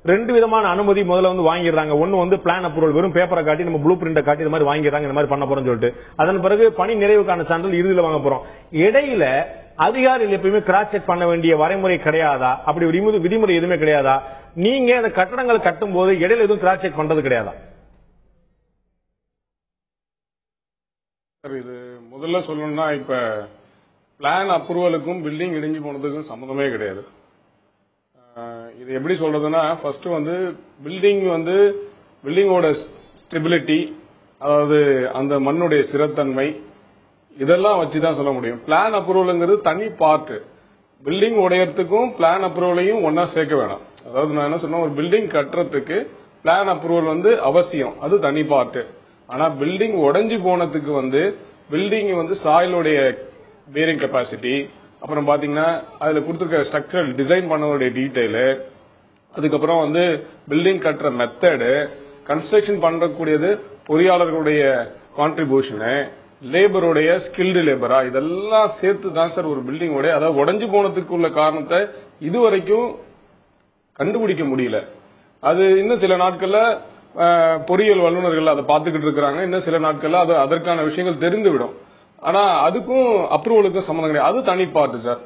2 விதமான அனுமதி முதல்ல வந்து வாங்கிடுறாங்க. ஒன்னு வந்து பிளான் அப்ரூவல், வெறும் பேப்பரை காட்டி நம்ம ப்ளூ பிரிண்ட காட்டி இந்த மாதிரி வாங்கிடுறாங்க, இந்த மாதிரி பண்ண போறோம்னு சொல்லிட்டு. அதன் பிறகு பணி நிறைவுக்கான சான்றிதழ் இறுதியில் வாங்க போறோம். இடையில அதிகாரிகள் எப்பயுமே கிராஸ் செக் பண்ண வேண்டிய வரைமுறை கிடையாதா? அப்படி விதிமுறை எதுவுமே கிடையாதா? நீங்க அந்த கட்டடங்கள் கட்டும் போது இடையில எதுவும் கிராஸ் செக் பண்றது கிடையாதா? இது முதல்ல சொல்லணும்னா, இப்ப பிளான் அப்ரூவலுக்கும் பில்டிங் இடிஞ்சு போனதுக்கும் சம்பந்தமே கிடையாது. இது எப்படி சொல்றதுன்னா, ஃபர்ஸ்ட் வந்து பில்டிங்கோட ஸ்டெபிலிட்டி, அதாவது அந்த மண்ணுடைய ஸ்திரத்தன்மை, இதெல்லாம் வச்சுதான் சொல்ல முடியும். பிளான் அப்ரூவல்ங்கிறது தனி பார்ட். பில்டிங் உடையறதுக்கும் பிளான் அப்ரூவலையும் ஒன்னா சேர்க்க வேணாம். அதாவது நான் என்ன சொன்னா, ஒரு பில்டிங் கட்டுறதுக்கு பிளான் அப்ரூவல் அவசியம், அது தனி பார்ட். ஆனா பில்டிங் உடைஞ்சு போனதுக்கு பில்டிங் சாயிலுடைய பேரிங் கெப்பாசிட்டி, அப்புறம் பாத்தீங்கன்னா அதுல கொடுத்திருக்க ஸ்ட்ரக்சரல் டிசைன் பண்ணவருடைய டீடைலு, அதுக்கப்புறம் பில்டிங் கட்டுற மெத்தடு, கன்ஸ்ட்ரக்ஷன் பண்ணக்கூடியது பொறியாளர்களுடைய கான்ட்ரிபியூஷனு, லேபருடைய ஸ்கில்டு லேபரா, இதெல்லாம் சேர்த்து தான் சார் ஒரு பில்டிங் அதாவது உடைஞ்சு போனதுக்கு உள்ள காரணத்தை இதுவரைக்கும் கண்டுபிடிக்க முடியல. அது இன்னும் சில நாட்கள்ல பொறியியல் வல்லுநர்கள் அதை பார்த்துக்கிட்டு இருக்கிறாங்க. இன்னும் சில நாட்கள்ல அது அதற்கான விஷயங்கள் தெரிந்துவிடும். ஆனா அதுக்கும் அப்ரூவலுக்கும் சம்பந்தம் கிடையாது, அது தனி பார்ட் சார்.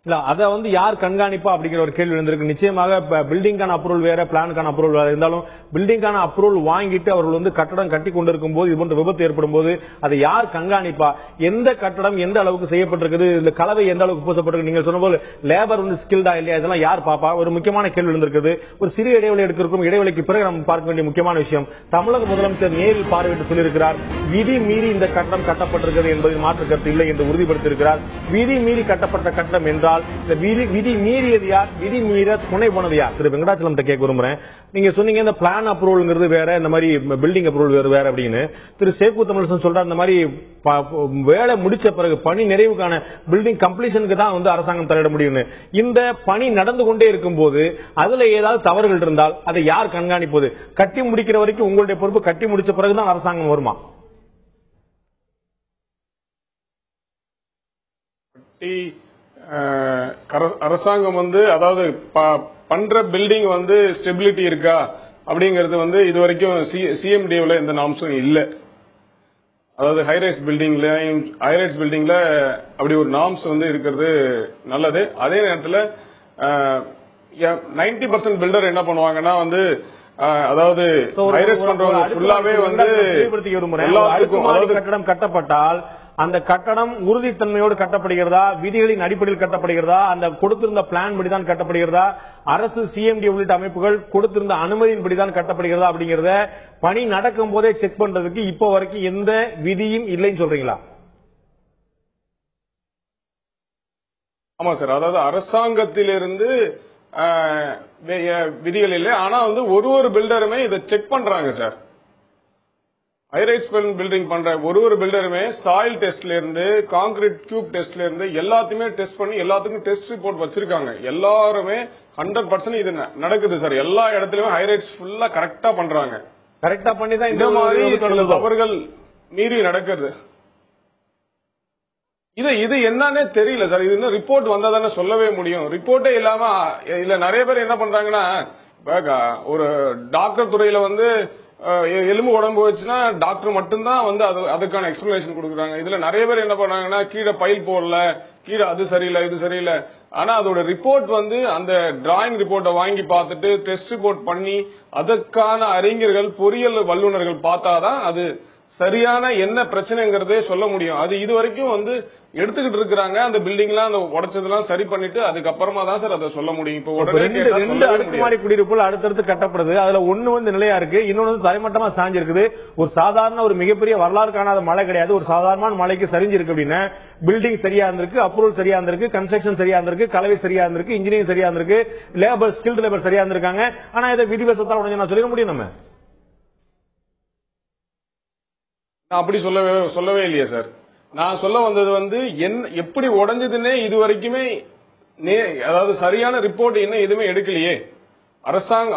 இல்ல அத யார் கண்காணிப்பா அப்படிங்கிற ஒரு கேள்வி இருந்திருக்கு. நிச்சயமாக பில்டிங்கான அப்ரூவல் வேற, பிளானுக்கான அப்ரூவல் வேற இருந்தாலும் பில்டிங்கான அப்ரூவல் வாங்கிட்டு அவர்கள் கட்டடம் கட்டி கொண்டிருக்கும் போது இது போன்ற விபத்து ஏற்படும் போது அதை யார் கண்காணிப்பா, எந்த கட்டடம் எந்த அளவுக்கு செய்யப்பட்டிருக்குது, இந்த கலவை எந்த அளவுக்கு பூசப்பட்டிருக்கு, நீங்க சொன்ன போது லேபர் ஸ்கில்டா இல்லையா, இதெல்லாம் யார் பாப்பா, ஒரு முக்கியமான கேள்வி இருந்திருக்குது. ஒரு சிறிய இடைவெளி எடுக்கிறோம். இடைவெளிக்கு பிறகு நம்ம பார்க்க வேண்டிய முக்கியமான விஷயம், தமிழக முதலமைச்சர் நேரில் பார்வையிட்டு சொல்லியிருக்கிறார், விதி மீறி இந்த கட்டடம் கட்டப்பட்டிருக்கிறது என்பதில் மாற்று கருத்து இல்லை என்று உறுதிப்படுத்தியிருக்கிறார். விதி மீறி கட்டப்பட்ட கட்டடம் என்றால் இந்த விதி மீறியது யார், விதி மீற துணை போனது யார்? திரு வெங்கடாச்சலம் கேட்க விரும்புறேன். நீங்க சொன்னீங்க இந்த பிளான் அப்ரூவல்ங்கிறது வேற, இந்த மாதிரி பில்டிங் அப்ரூவல் வேற அப்படின்னு. திரு சேப்பு தமிழரசன் சொல்றார், இந்த மாதிரி வேலை முடிச்ச பிறகு பணி நிறைவுக்கான பில்டிங் கம்ப்ளீஷனுக்கு தான் அரசாங்கம் தலையிட முடியும். இந்த பணி நடந்து கொண்டே இருக்கும் போது அதுல ஏதாவது தவறுகள் இருந்தால் அதை யார் கண்காணிப்பது? கட்டி முடிக்கிற வரைக்கும் உங்களுடைய பொறுப்பு, கட்டி முடிச்ச பிறகுதான் அரசாங்கம் வருமா? அரசாங்கம் அதாவது பண்ற பில்டிங் ஸ்டெபிலிட்டி இருக்கா அப்படிங்கறது இது வரைக்கும் சிஎம்டில எந்த நாம்ஸும் இல்ல. அதாவது ஹைரைஸ் பில்டிங்ல அப்படி ஒரு நாம்ஸ் இருக்கிறது நல்லது. அதே நேரத்தில் 90% பில்டர் என்ன பண்ணுவாங்கன்னா அதாவது ஹைரைஸ் பண்றவங்க ஃபுல்லாவே எல்லாத்துக்கும், அதாவது கட்டடம் கட்டப்பட்டால் அந்த கட்டடம் உறுதித்தன்மையோடு கட்டப்படுகிறதா, விதிகளின் அடிப்படையில் கட்டப்படுகிறதா, அந்த கொடுத்திருந்த பிளான் படிதான் கட்டப்படுகிறதா, அரசு சிஎம்டி உள்ளிட்ட அமைப்புகள் கொடுத்திருந்த அனுமதியின்படிதான் கட்டப்படுகிறதா அப்படிங்கறத பணி நடக்கும் போதே செக் பண்றதுக்கு இப்ப வரைக்கும் எந்த விதியும் இல்லைன்னு சொல்றீங்களா? ஆமா சார், அதாவது அரசாங்கத்திலிருந்து விதிகள் இல்லை. ஆனா ஒரு பில்டருமே இதை செக் பண்றாங்க சார். ஹைரைஸ் பில்டிங் பண்ற ஒரு பில்டருமே சாயில் டெஸ்ட்ல இருந்து கான்கிரீட் கியூப் டெஸ்ட்ல இருந்து எல்லாத்தையுமே டெஸ்ட் பண்ணி எல்லாத்துக்கும் டெஸ்ட் ரிப்போர்ட் வச்சிருக்காங்க. எல்லாருமே 100% இது நடக்குது சார். எல்லா இடத்துலயும் ஹைரைஸ் ஃபுல்லா கரெக்டா பண்றாங்க. கரெக்டா பண்ணி தான் இந்த மாதிரி சில தவறுகள் மீறி நடக்கிறது. இது என்னன்னே தெரியல சார். இது இன்னும் ரிப்போர்ட் வந்தா தானே சொல்லவே முடியும். ரிப்போர்ட்டே இல்லாம இல்ல நிறைய பேர் என்ன பண்றாங்கன்னா, ஒரு டாக்டர் துறையில எலும்பு உடம்பு வச்சுன்னா டாக்டர் மட்டும்தான் அதுக்கான எக்ஸ்பிளனேஷன் கொடுக்குறாங்க. இதுல நிறைய பேர் என்ன பண்றாங்கன்னா, கீழே பைல் போடல, கீழே அது சரியில்லை இது சரியில்லை. ஆனா அதோட ரிப்போர்ட் அந்த டிராயிங் ரிப்போர்ட்டை வாங்கி பார்த்துட்டு டெஸ்ட் ரிப்போர்ட் பண்ணி அதற்கான அறிஞர்கள் பொறியியல் வல்லுநர்கள் பார்த்தாதான் அது சரியான என்ன பிரச்சனைங்கிறதே சொல்ல முடியும். அது இது வரைக்கும் எடுத்துக்கிட்டு இருக்காங்க. அந்த பில்டிங்லாம் அந்த உடைச்சதெல்லாம் சரி பண்ணிட்டு அதுக்கப்புறமா தான் சார் அதை சொல்ல முடியும். இப்ப ரெண்டு அடுக்குமாடி குடியிருப்புகள் அடுத்தடுத்து கட்டப்படுது. அதுல ஒண்ணு நிலையா இருக்கு, இன்னொன்னு தரைமட்டமா சாஞ்சிருக்குது. ஒரு சாதாரண ஒரு மிகப்பெரிய வரலாறு காணாத மழை கிடையாது. ஒரு சாதாரண மழைக்கு சரிஞ்சிருக்கு அப்படின்னா பில்டிங் சரியா இருந்திருக்கு, அப்ரூவல் சரியா இருந்திருக்கு, கன்ஸ்ட்ரக்ஷன் சரியா இருந்திருக்கு, கலவை சரியா இருந்திருக்கு, இன்ஜினியரிங் சரியா இருந்திருக்கு, லேபர் ஸ்கில்டு லேபர் சரியா இருந்திருக்காங்க. ஆனா இதை விதிவசத்தால் உடனே நான் சொல்லிட முடியும். நம்ம அப்படி சொல்லவே இல்லையே சார். நான் சொல்ல வந்தது எப்படி உடைஞ்சதுன்னே இது வரைக்குமே அதாவது சரியான ரிப்போர்ட் என்ன எதுவுமே எடுக்கலையே.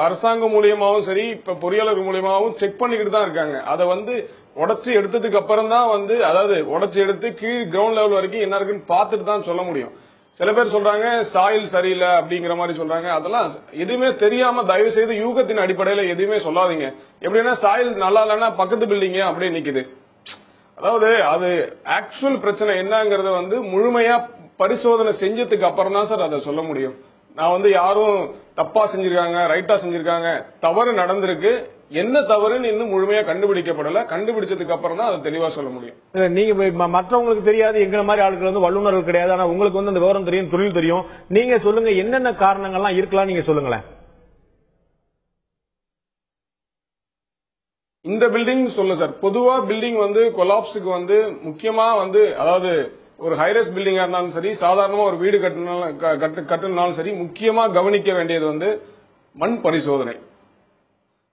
அரசாங்கம் மூலியமாவும் சரி, இப்ப பொறியாளர் மூலியமாவும் செக் பண்ணிக்கிட்டு தான் இருக்காங்க. அதை உடைச்சு எடுத்ததுக்கு அப்புறம் தான் அதாவது உடைச்சு எடுத்து கீழ் கிரவுண்ட் லெவல் வரைக்கும் என்ன இருக்குன்னு பார்த்துட்டு தான் சொல்ல முடியும். சில பேர் சொல்றாங்க சாயில் சரியில்லை அப்படிங்கிற மாதிரி சொல்றாங்க. அதெல்லாம் எதுவுமே தெரியாம தயவு செய்து யூகத்தின் அடிப்படையில எதுவுமே சொல்லாதீங்க. எப்படின்னா சாயில் நல்லா இல்லைன்னா பக்கத்து பில்டிங்க அப்படியே நிக்குது. அதாவது அது ஆக்சுவல் பிரச்சனை என்னங்கறத முழுமையா பரிசோதனை செஞ்சதுக்கு அப்புறம் தான் சார் அதை சொல்ல முடியும். நான் யாரும் தப்பா செஞ்சிருக்காங்க ரைட்டா செஞ்சிருக்காங்க, தவறு நடந்திருக்கு, என்ன தவறுன்னு இன்னும் முழுமையா கண்டுபிடிக்கப்படல. கண்டுபிடிச்சதுக்கு அப்புறம் தான் அதை தெளிவா சொல்ல முடியும். நீங்க மற்றவங்களுக்கு தெரியாது, எங்களை மாதிரி ஆட்கள் வல்லுநர்கள் கிடையாது. ஆனா உங்களுக்கு அந்த விவரம் தெரியும், தொழில் தெரியும். நீங்க சொல்லுங்க, என்னென்ன காரணங்கள்லாம் இருக்கலாம் நீங்க சொல்லுங்களேன். இந்த பில்டிங் சொல்ல சார், பொதுவா பில்டிங் வந்து கொலாப்ஸுக்கு வந்து முக்கியமா வந்து அதாவது ஒரு ஹைரைஸ் பில்டிங்கா இருந்தாலும் சரி, சாதாரணமா ஒரு வீடு கட்டினாலும் சரி, முக்கியமா கவனிக்க வேண்டியது வந்து மண் பரிசோதனை.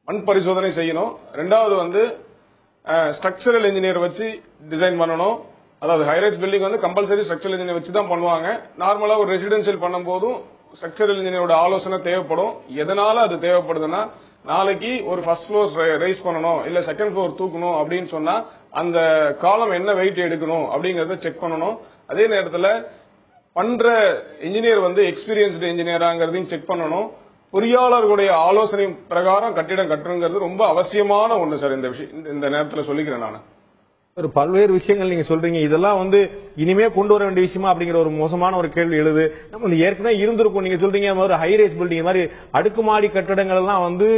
மண் பரிசோதனை செய்யணும். ரெண்டாவது வந்து ஸ்ட்ரக்சரல் இன்ஜினியர் வச்சு டிசைன் பண்ணணும். அதாவது ஹைரைஸ் பில்டிங் வந்து கம்பல்சரி ஸ்ட்ரக்சரல் இன்ஜினியர் வச்சு தான் பண்ணுவாங்க. நார்மலா ஒரு ரெசிடென்சியல் பண்ணும் போதும் ஸ்ட்ரக்சரல் இன்ஜினியரோட ஆலோசனை தேவைப்படும். எதனால அது தேவைப்படுதுன்னா, நாளைக்கு ஒரு ஃபர்ஸ்ட் ஃப்ளோர் ரைஸ் பண்ணணும், இல்ல செகண்ட் ஃப்ளோர் தூக்கணும் அப்படின்னு சொன்னா அந்த காலம் என்ன வெயிட் எடுக்கணும் அப்படிங்கறத செக் பண்ணணும். அதே நேரத்தில் பண்ற இன்ஜினியர் வந்து எக்ஸ்பீரியன்ஸ்டு இன்ஜினியராங்கிறதையும் செக் பண்ணணும். பொறியாளர்களுடைய ஆலோசனை பிரகாரம் கட்டிடம் கட்டுறது ரொம்ப அவசியமான ஒண்ணு சார். இந்த விஷயம் இந்த நேரத்தில் சொல்லிக்கிறேன் நான். ஒரு பல்வேறு விஷயங்கள் நீங்க சொல்றீங்க, இதெல்லாம் வந்து இனிமே கொண்டு வர வேண்டிய விஷயமா அப்படிங்கிற ஒரு மோசமான ஒரு கேள்வி எழுது. நம்ம ஏற்கனவே இருந்திருக்கும். நீங்க சொல்றீங்க ஒரு ஹைரைஸ் பில்டிங் மாதிரி அடுக்குமாடி கட்டடங்கள் எல்லாம் வந்து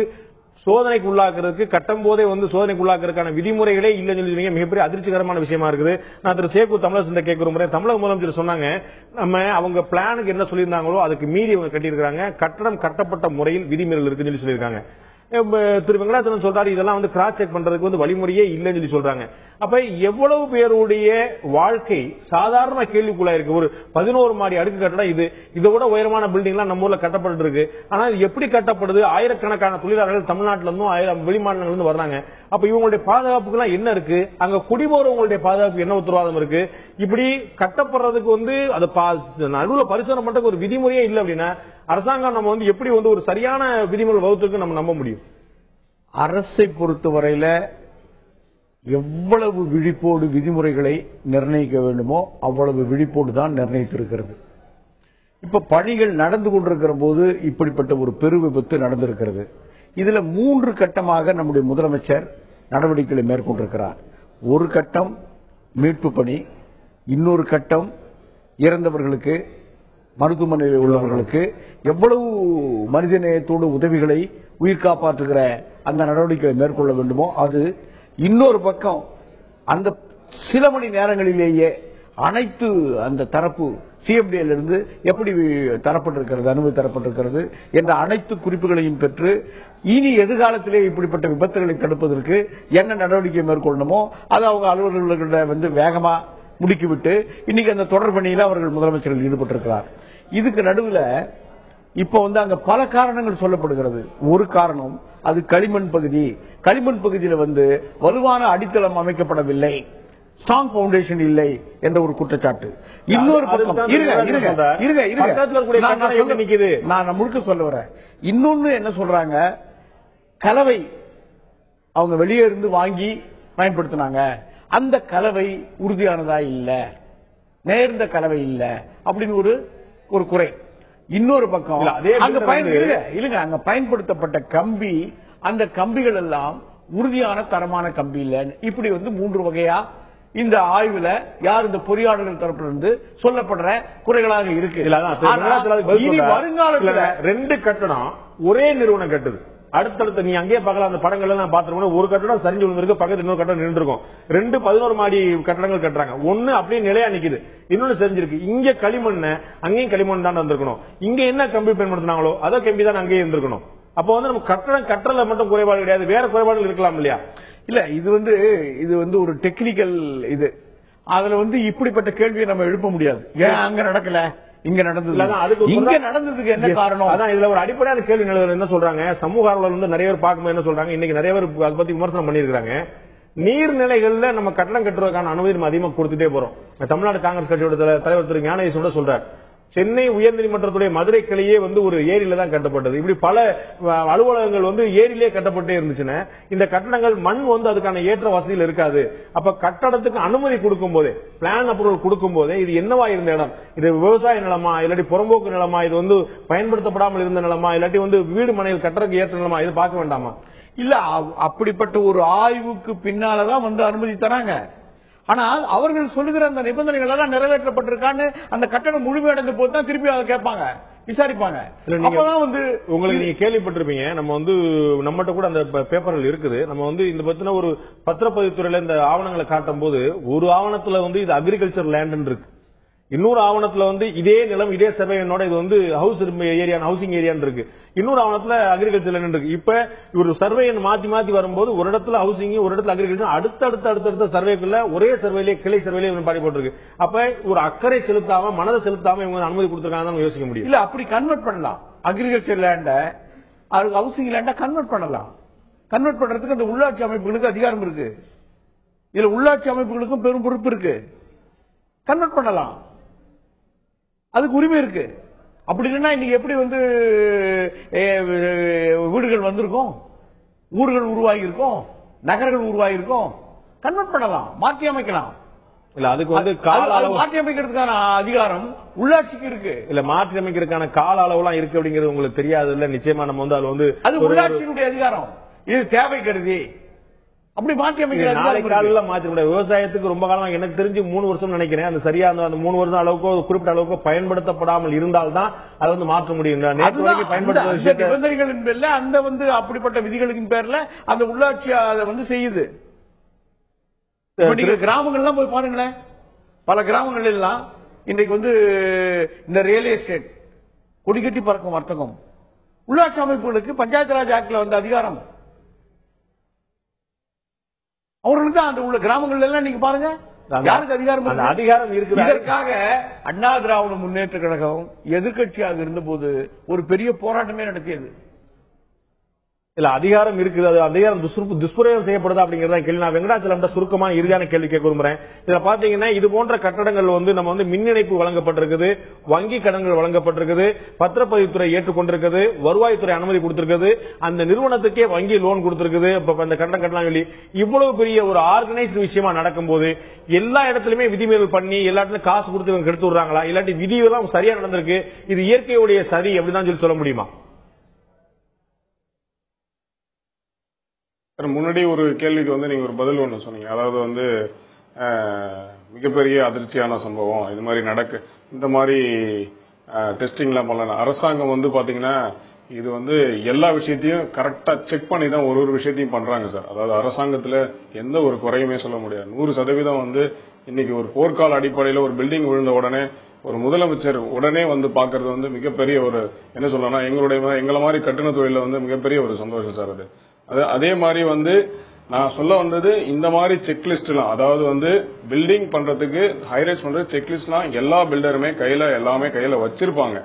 சோதனைக்கு உள்ளாக்குறதுக்கு கட்டும் போதே வந்து சோதனைக்கு உள்ளாக்குறதுக்கான விதிமுறைகளே இல்லைன்னு சொல்லுவீங்க. மிகப்பெரிய அதிர்ச்சிகரமான விஷயமா இருக்குது. நான் திரு சேகு தமிழரசன் கேட்கிற முறை தமிழக முதலமைச்சர் சொன்னாங்க, நம்ம அவங்க பிளானுக்கு என்ன சொல்லியிருந்தாங்களோ அதுக்கு மீறி அவங்க கட்டியிருக்காங்க, கட்டடம் கட்டப்பட்ட முறையில் விதிமீறல் இருக்குன்னு சொல்லியிருக்காங்க. திரு வெங்கடாச்சலம் சொல்றாரு இதெல்லாம் வந்து கிராஸ் செக் பண்றதுக்கு வந்து வழிமுறையே இல்லைன்னு சொல்லி சொல்றாங்க. அப்ப எவ்வளவு பேருடைய வாழ்க்கை சாதாரண கேள்விக்குள்ளா இருக்கு. ஒரு 11 மாடி அடுக்கு கட்டடம் இது, இதோட உயரமான பில்டிங் எல்லாம் நம்ம ஊர்ல கட்டப்பட்டு இருக்கு. ஆனா இது எப்படி கட்டப்படுது? ஆயிரக்கணக்கான தொழிலாளர்கள் தமிழ்நாட்டில இருந்தும் வெளிமாநிலங்கள் இருந்து வர்றாங்க. அப்ப இவங்களுடைய பாதுகாப்புக்கு எல்லாம் என்ன இருக்கு? அங்க குடிபோறவங்களுடைய பாதுகாப்பு என்ன உத்தரவாதம் இருக்கு? இப்படி கட்டப்படுறதுக்கு வந்து அது நடுவில் பரிசோதனை பண்றதுக்கு ஒரு விதிமுறையே இல்லை அப்படின்னா அரசாங்கம் நம்ம வந்து எப்படி வந்து ஒரு சரியான விதிமுறை வகுத்துக்கு நம்ம நம்ப முடியும்? அரசை பொறுத்தவரையில எவ்வளவு விழிப்போடு விதிமுறைகளை நிர்ணயிக்க வேண்டுமோ அவ்வளவு விழிப்போடு தான் நிர்ணயித்திருக்கிறது. இப்ப பணிகள் நடந்து கொண்டிருக்கிற போது இப்படிப்பட்ட ஒரு பெரு விபத்து நடந்திருக்கிறது. இதுல 3 கட்டமாக நம்முடைய முதலமைச்சர் நடவடிக்கைகளை மேற்கொண்டிருக்கிறார். ஒரு கட்டம் மீட்பு பணி, இன்னொரு கட்டம் இறந்தவர்களுக்கு மருத்துவமனையில் உள்ளவர்களுக்கு எவ்வளவு மனிதநேயத்தோடு உதவிகளை உயிர் காப்பாற்றுகிற அந்த நடவடிக்கைகளை மேற்கொள்ள வேண்டுமோ அது. இன்னொரு பக்கம் அந்த சில மணி நேரங்களிலேயே அனைத்து அந்த தரப்பு சிஎம்டிஎல் இருந்து எப்படி தரப்பட்டிருக்கிறது, அனுமதி தரப்பட்டிருக்கிறது என்ற அனைத்து குறிப்புகளையும் பெற்று இனி எதிர்காலத்திலே இப்படிப்பட்ட விபத்துகளை தடுப்பதற்கு என்ன நடவடிக்கை மேற்கொள்ளணுமோ அது அவங்க அலுவலர்களிட வந்து வேகமா முடுக்கிவிட்டு இன்னைக்கு அந்த தொடர் பணியில அவர்கள் முதலமைச்சர்கள் ஈடுபட்டிருக்கிறார். இதுக்கு நடுவில் இப்ப வந்து அங்க பல காரணங்கள் சொல்லப்படுகிறது. ஒரு காரணம் அது களிமண் பகுதி. களிமண் பகுதியில் வந்து வலுவான அடித்தளம் அமைக்கப்படவில்லை, ஸ்ட்ராங் பவுண்டேஷன் இல்லை என்ற ஒரு குற்றச்சாட்டு. இன்னொரு பக்கம் நான் முழுக்க சொல்ல வரேன். இன்னொன்னு என்ன சொல்றாங்க, கலவை அவங்க வெளியே இருந்து வாங்கி பயன்படுத்தினாங்க, அந்த கலவை உறுதியானதா இல்ல, நேர்ந்த கலவை இல்ல அப்படின்னு ஒரு குறை. இன்னொரு பக்கம் அங்க பயன்படுத்தப்பட்ட கம்பி, அந்த கம்பிகள் எல்லாம் உறுதியான தரமான கம்பி இல்ல. இப்படி வந்து 3 வகையா இந்த ஆய்வுல யார் இந்த பொறியாளர்கள் தரப்பிலிருந்து சொல்லப்படுற குறைகளாக இருக்கு. வருங்காலத்தில் 2 கட்டணம் ஒரே நிறுவனம் கட்டுது. அடுத்தடுத்து நீ அங்கேயே பார்க்கலாம். அந்த படங்கள் எல்லாம் பார்த்துருக்கோம். ஒரு கட்டடம் சரிஞ்சு விழுந்திருக்கு, பக்கத்து இன்னொரு கட்டடம் நின்று இருக்கும். 2 11 மாடி கட்டடங்கள் கட்டுறாங்க. ஒன்னு அப்படியே நிலையா நிக்குது, இன்னொன்னு செஞ்சிருக்கு. இங்க களிமண், அங்கேயும் களிமண் தான் இருந்திருக்கணும். இங்க என்ன கம்பி பயன்படுத்தினாங்களோ அதே கம்பி தான் அங்கேயே இருந்திருக்கணும். அப்போ வந்து நம்ம கட்டடம் கட்டல மட்டும் குறைபாடு கிடையாது, வேற குறைபாடுகள் இருக்கலாம் இல்லையா? இல்ல, இது வந்து ஒரு டெக்னிக்கல் இது. அதுல வந்து இப்படிப்பட்ட கேள்வியை நம்ம எழுப்ப முடியாது. ஏன் அங்க நடக்கல, இங்க நடந்தது, இங்க நடந்ததுக்கு என்ன காரணம்? அதான் இதுல ஒரு அடிப்படையான கேள்வி என்ன சொல்றாங்க, சமூக ஆர்வலர் வந்து நிறைய பேர் பார்க்கும்போது என்ன சொல்றாங்க, இன்னைக்கு நிறைய பேர் அதை பத்தி விமர்சனம் பண்ணிருக்காங்க. நீர்நிலைகள்ல நம்ம கட்டணம் கட்டுறதுக்கான அனுமதி நம்ம அதிகமா கொடுத்துட்டே போறோம். தமிழ்நாடு காங்கிரஸ் கட்சியோட தலைவர் திரு ஞானேசன் சொல்றாரு, சென்னை உயர்நீதிமன்றத்துடைய மதுரை கிளையே வந்து ஒரு ஏரியில தான் கட்டப்பட்டது. இப்படி பல அலுவலகங்கள் வந்து ஏரியிலே கட்டப்பட்டே இருந்துச்சுன்னா இந்த கட்டடங்கள் மண் வந்து அதுக்கான ஏற்ற வசதியில் இருக்காது. அப்ப கட்டடத்துக்கு அனுமதி கொடுக்கும் போதே, பிளான் அப்ரூவல் கொடுக்கும் போதே இது என்னவா இருந்த இடம், இது விவசாய நிலமா, இல்லாட்டி புறம்போக்கு நிலமா, இது வந்து பயன்படுத்தப்படாமல் இருந்த நிலமா, இல்லாட்டி வந்து வீடு மனையில் கட்டுறதுக்கு ஏற்ற நிலமா, இது பார்க்க வேண்டாமா? இல்ல, அப்படிப்பட்ட ஒரு ஆய்வுக்கு பின்னாலதான் வந்து அனுமதி தராங்க. ஆனால் அவர்கள் சொல்லுகிற அந்த நிபந்தனைகள் எல்லாம் நிறைவேற்றப்பட்டிருக்கான்னு அந்த கட்டணம் முழுமையடைந்த போது தான் திருப்பி அதை கேட்பாங்க, விசாரிப்பாங்க. வந்து உங்களுக்கு நீங்க கேள்விப்பட்டிருப்பீங்க, நம்ம வந்து நம்மகிட்ட கூட அந்த பேப்பர்கள் இருக்குது. நம்ம வந்து இந்த பத்தின ஒரு பத்திரப்பதிவுத்துறையில இந்த ஆவணங்களை காட்டும் போது ஒரு ஆவணத்துல வந்து இது அக்ரிகல்ச்சர் லேண்ட் இருக்கு, இன்னொரு ஆவணத்துல வந்து இதே நிலம் இதே சர்வே என்னோட இது வந்து ஹவுசிங் ஏரியான்னு இருக்கு. இன்னொரு ஆவணத்துல அக்ரிகல்ச்சர் இருக்கு. இப்ப ஒரு சர்வே மாத்தி வரும்போது ஒரு இடத்துல ஹவுசிங் ஒரு இடத்துல அக்ரிகல்ச்சர் அடுத்த சர்வேக்குள்ள ஒரே சர்வேலே கிளை சர்வேலே பாடி போட்டிருக்கு. அப்ப ஒரு அக்கறை செலுத்தாம மனதை செலுத்தாம இவங்க அனுமதி கொடுத்திருக்காங்க யோசிக்க முடியும். இல்ல அப்படி கன்வெர்ட் பண்ணலாம். அக்ரிகல்ச்சர் லேண்ட ஹவுசிங் லேண்ட கன்வெர்ட் பண்ணலாம். கன்வெர்ட் பண்றதுக்கு அந்த உள்ளாட்சி அமைப்புகளுக்கு அதிகாரம் இருக்கு. இதுல உள்ளாட்சி அமைப்புகளுக்கும் பெரும் பொறுப்பு இருக்கு. கன்வெர்ட் பண்ணலாம், அதுக்கு உரிமை இருக்கு. அப்படி இல்லைன்னா இன்னைக்கு எப்படி வந்து வீடுகள் வந்திருக்கும், ஊர்கள் உருவாகி இருக்கும், நகரங்கள் உருவாகி இருக்கும். கன்வெர்ட் பண்ணலாம், மாற்றி அமைக்கலாம். இல்ல அதுக்கு வந்து மாற்றி அமைக்கிறதுக்கான அதிகாரம் உள்ளாட்சிக்கு இருக்கு. இல்ல மாற்றி அமைக்கிறதுக்கான கால அளவுலாம் இருக்கு அப்படிங்கிறது உங்களுக்கு தெரியாது இல்ல. நிச்சயமா நம்ம வந்து அதுல வந்து அது உள்ளாட்சியினுடைய அதிகாரம். இது தேவை கருதி அப்படி மாற்றி அமைக்கிற நாளை காலையில மாற்ற முடியாது. விவசாயத்துக்கு ரொம்ப காலம் எனக்கு தெரிஞ்சு 3 வருஷம் நினைக்கிறேன். அந்த சரியா அந்த 3 வருஷம் அளவுக்கு குறிப்பிட்ட அளவுக்கு பயன்படுத்தப்படாமல் இருந்தால்தான் அதை வந்து மாற்ற முடியும். நிபந்தனைகளின் பேர்ல அந்த வந்து அப்படிப்பட்ட விதிகளின் பேர்ல அந்த உள்ளாட்சி அதை வந்து செய்யுது. நீங்க கிராமங்கள்லாம் போய் பாருங்களேன். பல கிராமங்கள் எல்லாம் இன்றைக்கு வந்து இந்த ரியல் எஸ்டேட் கொடிக்கட்டி பறக்கும் வர்த்தகம் உள்ளாட்சி அமைப்புகளுக்கு பஞ்சாயத்து ராஜ் ஆக்ட்ல வந்து அதிகாரம் அவர்களுக்கு தான். அந்த உள்ள கிராமங்கள் எல்லாம் நீங்க பாருங்க, யாருக்கு அதிகாரம் இருக்கு? இதற்காக அண்ணா திராவிட முன்னேற்ற கழகம் எதிர்கட்சியாக இருந்தபோது ஒரு பெரிய போராட்டமே நடத்தியது. இல்ல அதிகாரம் இருக்குது, அது அதிகாரம் துஷ்பிரயோகம் செய்யப்படுதா அப்படிங்கறத கேள்வி. நான் வெங்கடாச்சலம் சுருக்கமான இறுதியான கேள்வி கேட்க விரும்புறேன். இதுல பாத்தீங்கன்னா இது போன்ற கட்டடங்கள் வந்து நம்ம வந்து மின் இணைப்பு வழங்கப்பட்டிருக்குது, வங்கி கடன்கள் வழங்கப்பட்டிருக்குது, பத்திரப்பதிவுத்துறை ஏற்றுக்கொண்டிருக்குது, வருவாய்த்துறை அனுமதி கொடுத்திருக்குது, அந்த நிறுவனத்துக்கே வங்கி லோன் கொடுத்திருக்குது. அந்த கட்டடம் கட்டலாம் சொல்லி இவ்வளவு பெரிய ஒரு ஆர்கனைஸ்டு விஷயமா நடக்கும் போது எல்லா இடத்துலயுமே விதிமீறல் பண்ணி எல்லா இடத்துலயும் காசு கொடுத்து இவங்க கெடுத்து விடுறாங்களா, இல்லாட்டி விதியெல்லாம் சரியா நடந்திருக்கு, இது இயற்கையுடைய சரி அப்படிதான் சொல்லி சொல்ல முடியுமா? முன்னாடி ஒரு கேள்விக்கு வந்து நீங்க ஒரு பதில் ஒண்ணு சொன்னீங்க. அதாவது வந்து மிகப்பெரிய அதிர்ச்சியான சம்பவம் இது மாதிரி இந்த மாதிரி டெஸ்டிங்லாம் பண்ணல. அரசாங்கம் வந்து பாத்தீங்கன்னா இது வந்து எல்லா விஷயத்தையும் கரெக்டா செக் பண்ணி தான் ஒரு விஷயத்தையும் பண்றாங்க சார். அதாவது அரசாங்கத்துல எந்த ஒரு குறையுமே சொல்ல முடியாது. 100% வந்து இன்னைக்கு ஒரு போர்க்கால அடிப்படையில ஒரு பில்டிங் விழுந்த உடனே ஒரு முதலமைச்சர் உடனே வந்து பாக்குறது வந்து மிகப்பெரிய ஒரு என்ன சொல்லலாம், எங்களை மாதிரி கட்டண தொழில வந்து மிகப்பெரிய ஒரு சந்தோஷம் சார். அது அதே மாதிரி வந்து நான் சொல்ல வந்தது இந்த மாதிரி செக்லிஸ்ட் எல்லாம், அதாவது வந்து பில்டிங் பண்றதுக்கு ஹைரைஸ் பண்றது செக்லிஸ்ட்லாம் எல்லா பில்டருமே எல்லாமே கையில வச்சிருப்பாங்க.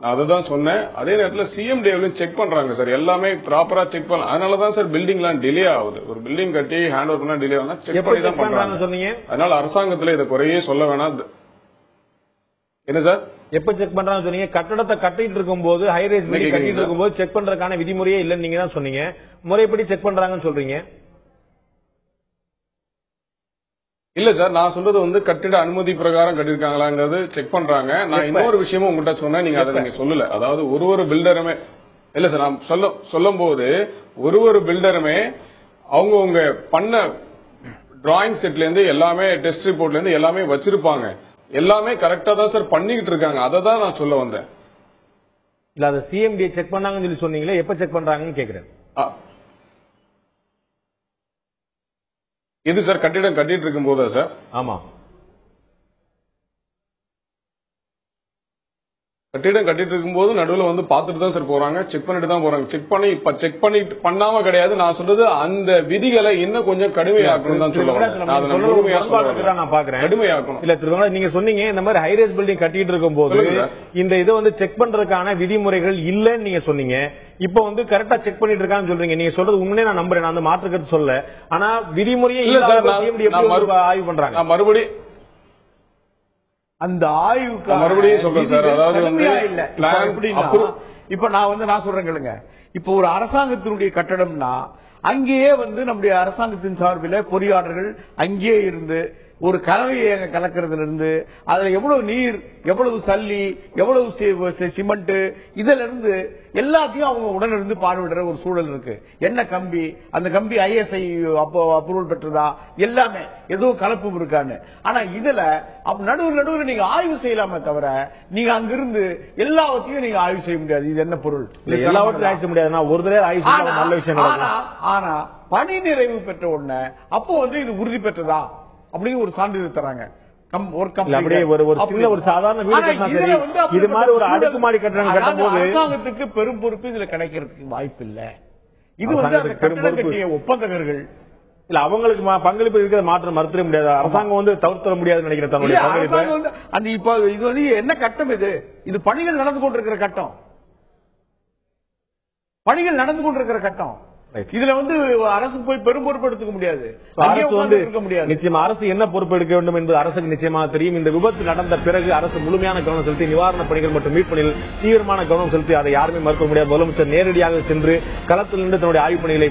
நான் அதுதான் சொன்னேன். அதே நேரத்தில் சிஎம்டிஏவிலும் செக் பண்றாங்க சார், எல்லாமே ப்ராப்பரா செக் பண்ண. அதனாலதான் சார் பில்டிங் எல்லாம் டிலே ஆகுது. ஒரு பில்டிங் கட்டி ஹேண்ட் ஓவர் பண்ணா டிலே ஆகுதுன்னா செக் பண்ணி தான் பண்றாங்க சொன்னீங்க. அதனால அரசாங்கத்துல இதை குறையே சொல்ல வேணாம். என்ன சார் எப்ப செக் பண்றாங்க சொன்னீங்க? கட்டடத்தை கட்டிட்டு இருக்கும் போது ஹைரைஸ் கட்டிட்டு இருக்கும் போது செக் பண்றதுக்கான விதிமுறையே இல்லன்னு நீங்க தான் சொன்னீங்க. முறைப்படி செக் பண்றாங்கன்னு சொல்றீங்க. இல்ல சார், நான் சொல்றது வந்து கட்டிட அனுமதி பிரகாரம் கட்டிருக்காங்களாங்கிறது செக் பண்றாங்க. நான் இன்னொரு விஷயமும் உங்ககிட்ட சொன்னேன், நீங்க அதை நீங்க சொல்லல. அதாவது ஒரு பில்டருமே இல்ல சார், நான் சொல்லும் போது ஒரு பில்டருமே அவங்க பண்ண டிராயிங் செட்ல இருந்து எல்லாமே டெஸ்ட் ரிப்போர்ட்ல இருந்து எல்லாமே வச்சிருப்பாங்க. எல்லாமே கரெக்டா தான் சார் பண்ணிக்கிட்டு இருக்காங்க. அதை தான் நான் சொல்ல வந்தேன். இல்ல அதை சிஎம்டி செக் பண்ணாங்கன்னு சொல்லி சொன்னீங்களே, எப்ப செக் பண்றாங்கன்னு கேக்குறேன். எது சார் கட்டிடம் கட்டிட்டு இருக்கும் போதா சார்? ஆமா, கட்டிடம் கட்டிட்டு இருக்கும்போது நடுவில் வந்து பாத்துட்டு தான் சார் போறாங்க, செக் பண்ணிட்டு தான் போறாங்க. செக் பண்ணி பண்ணாம கிடையாது. நான் சொல்றது அந்த விதிகளை இன்னும் கொஞ்சம் கடுமையாக்கணும் தான் சொல்லுவேன். நான் பாக்குறேன் கடுமையாக்கணும். இல்ல திருவண்ணா நீங்க சொன்னீங்க இந்த மாதிரி ஹைரைஸ் பில்டிங் கட்டிட்டு இருக்கும் போது இந்த இதை வந்து செக் பண்றதுக்கான விதிமுறைகள் இல்லன்னு நீங்க சொன்னீங்க. இப்ப வந்து கரெக்டா செக் பண்ணிட்டு இருக்கான்னு சொல்றீங்க. நீங்க சொல்றது உண்மையே நான் நம்புறேன், நான் வந்து மாற்றுக்கிறது சொல்ல. ஆனா விதிமுறையே இல்ல சார், ஆய்வு பண்றாங்க. மறுபடியும் அந்த ஆய்வுக்கு மறுபடியும் சொல்றேன் சார். அதாவது இப்ப நான் சொல்றேன் கேளுங்க. இப்ப ஒரு அரசாங்கத்தினுடைய கட்டடம்னா அங்கேயே வந்து நம்முடைய அரசாங்கத்தின் சார்பில் பொறியாளர்கள் அங்கேயே இருந்து ஒரு கலவையை கலக்கிறதுல இருந்து அதுல எவ்வளவு நீர், எவ்வளவு சல்லி, எவ்வளவு சிமெண்ட், இதுல இருந்து எல்லாத்தையும் அவங்க உடனிருந்து பார்வையிடுற ஒரு சூழல் இருக்கு. என்ன கம்பி, அந்த கம்பி ISI அப்ரூவல் பெற்றதா, எல்லாமே எதுவும் கலப்பும் இருக்கான்னு. ஆனா இதுல நடுவில் நீங்க ஆய்வு செய்யலாமே தவிர நீங்க அங்கிருந்து எல்லாவற்றையும் நீங்க ஆய்வு செய்ய முடியாது. இது என்ன பொருள்? எல்லாவற்றையும் ஆய்வு செய்ய முடியாது. ஒரு தடவை ஆய்வு செய்ய நல்ல விஷயம். ஆனா பணி நிறைவு பெற்ற உடனே அப்போ வந்து இது உறுதி பெற்றதா அப்படின்னு ஒரு சான்றிதழ் தராங்க. சாதாரண இது மாதிரி ஒரு அடுக்குமாடி கட்டணம் கட்டும்போது அரசாங்கத்துக்கு பெரும் பொறுப்பு இதுல கிடைக்கிறதுக்கு வாய்ப்பு இல்ல. இது வந்து கட்டடம் கட்டிய ஒப்பந்தகர்கள் இல்ல அவங்களுக்கு பங்களிப்பு இருக்கிறத மாற்றம் மறுத்திட முடியாது. அரசாங்கம் வந்து தவிர்த்திட முடியாதுன்னு நினைக்கிறேன் தன்னுடைய அந்த இப்ப இது வந்து என்ன கட்டம் இது பணிகள் நடந்து கொண்டிருக்கிற கட்டம், பணிகள் நடந்து கொண்டிருக்கிற கட்டம். இதுல வந்து அரசு போய் பெரும் பொறுப்பு எடுத்துக்க முடியாது. நிச்சயமா அரசு என்ன பொறுப்பு எடுக்க வேண்டும் என்பது அரசுக்கு நிச்சயமாக தெரியும். இந்த விபத்து நடந்த பிறகு அரசு முழுமையான கவனம் செலுத்தி நிவாரணப் பணிகள் மற்றும் மீட்பணியில் தீவிரமான கவனம் செலுத்தி அதை யாருமே மறுக்க முடியாது. முதலமைச்சர் நேரடியாக சென்று களத்தில் நின்று தன்னுடைய ஆய்வு பணிகளை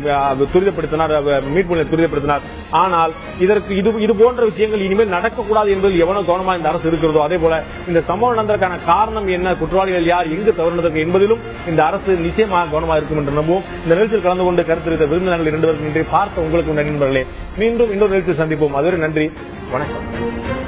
துரிதப்படுத்தினார், மீட்புகளை துரிதப்படுத்தினார். ஆனால் இதற்கு இது போன்ற விஷயங்கள் இனிமேல் நடக்கக்கூடாது என்பதில் எவ்வளவு கவனமாக இந்த அரசு இருக்கிறதோ அதே போல இந்த சம்பவம் நடந்ததற்கான காரணம் என்ன, குற்றவாளிகள் யார், எங்கு தவறுனதற்கு என்பதிலும் இந்த அரசு நிச்சயமாக கவனமாக இருக்கும் என்று நம்புவோம். இந்த நிகழ்ச்சியில் கலந்து கொண்டு கருத்தரித்த விருந்தினர்கள் 2 பேருக்கு நன்றி. பார்த்த உங்களுக்கு நண்பர்களே, மீண்டும் இன்னொரு நிகழ்ச்சியில் சந்திப்போம். அதுவரை நன்றி, வணக்கம்.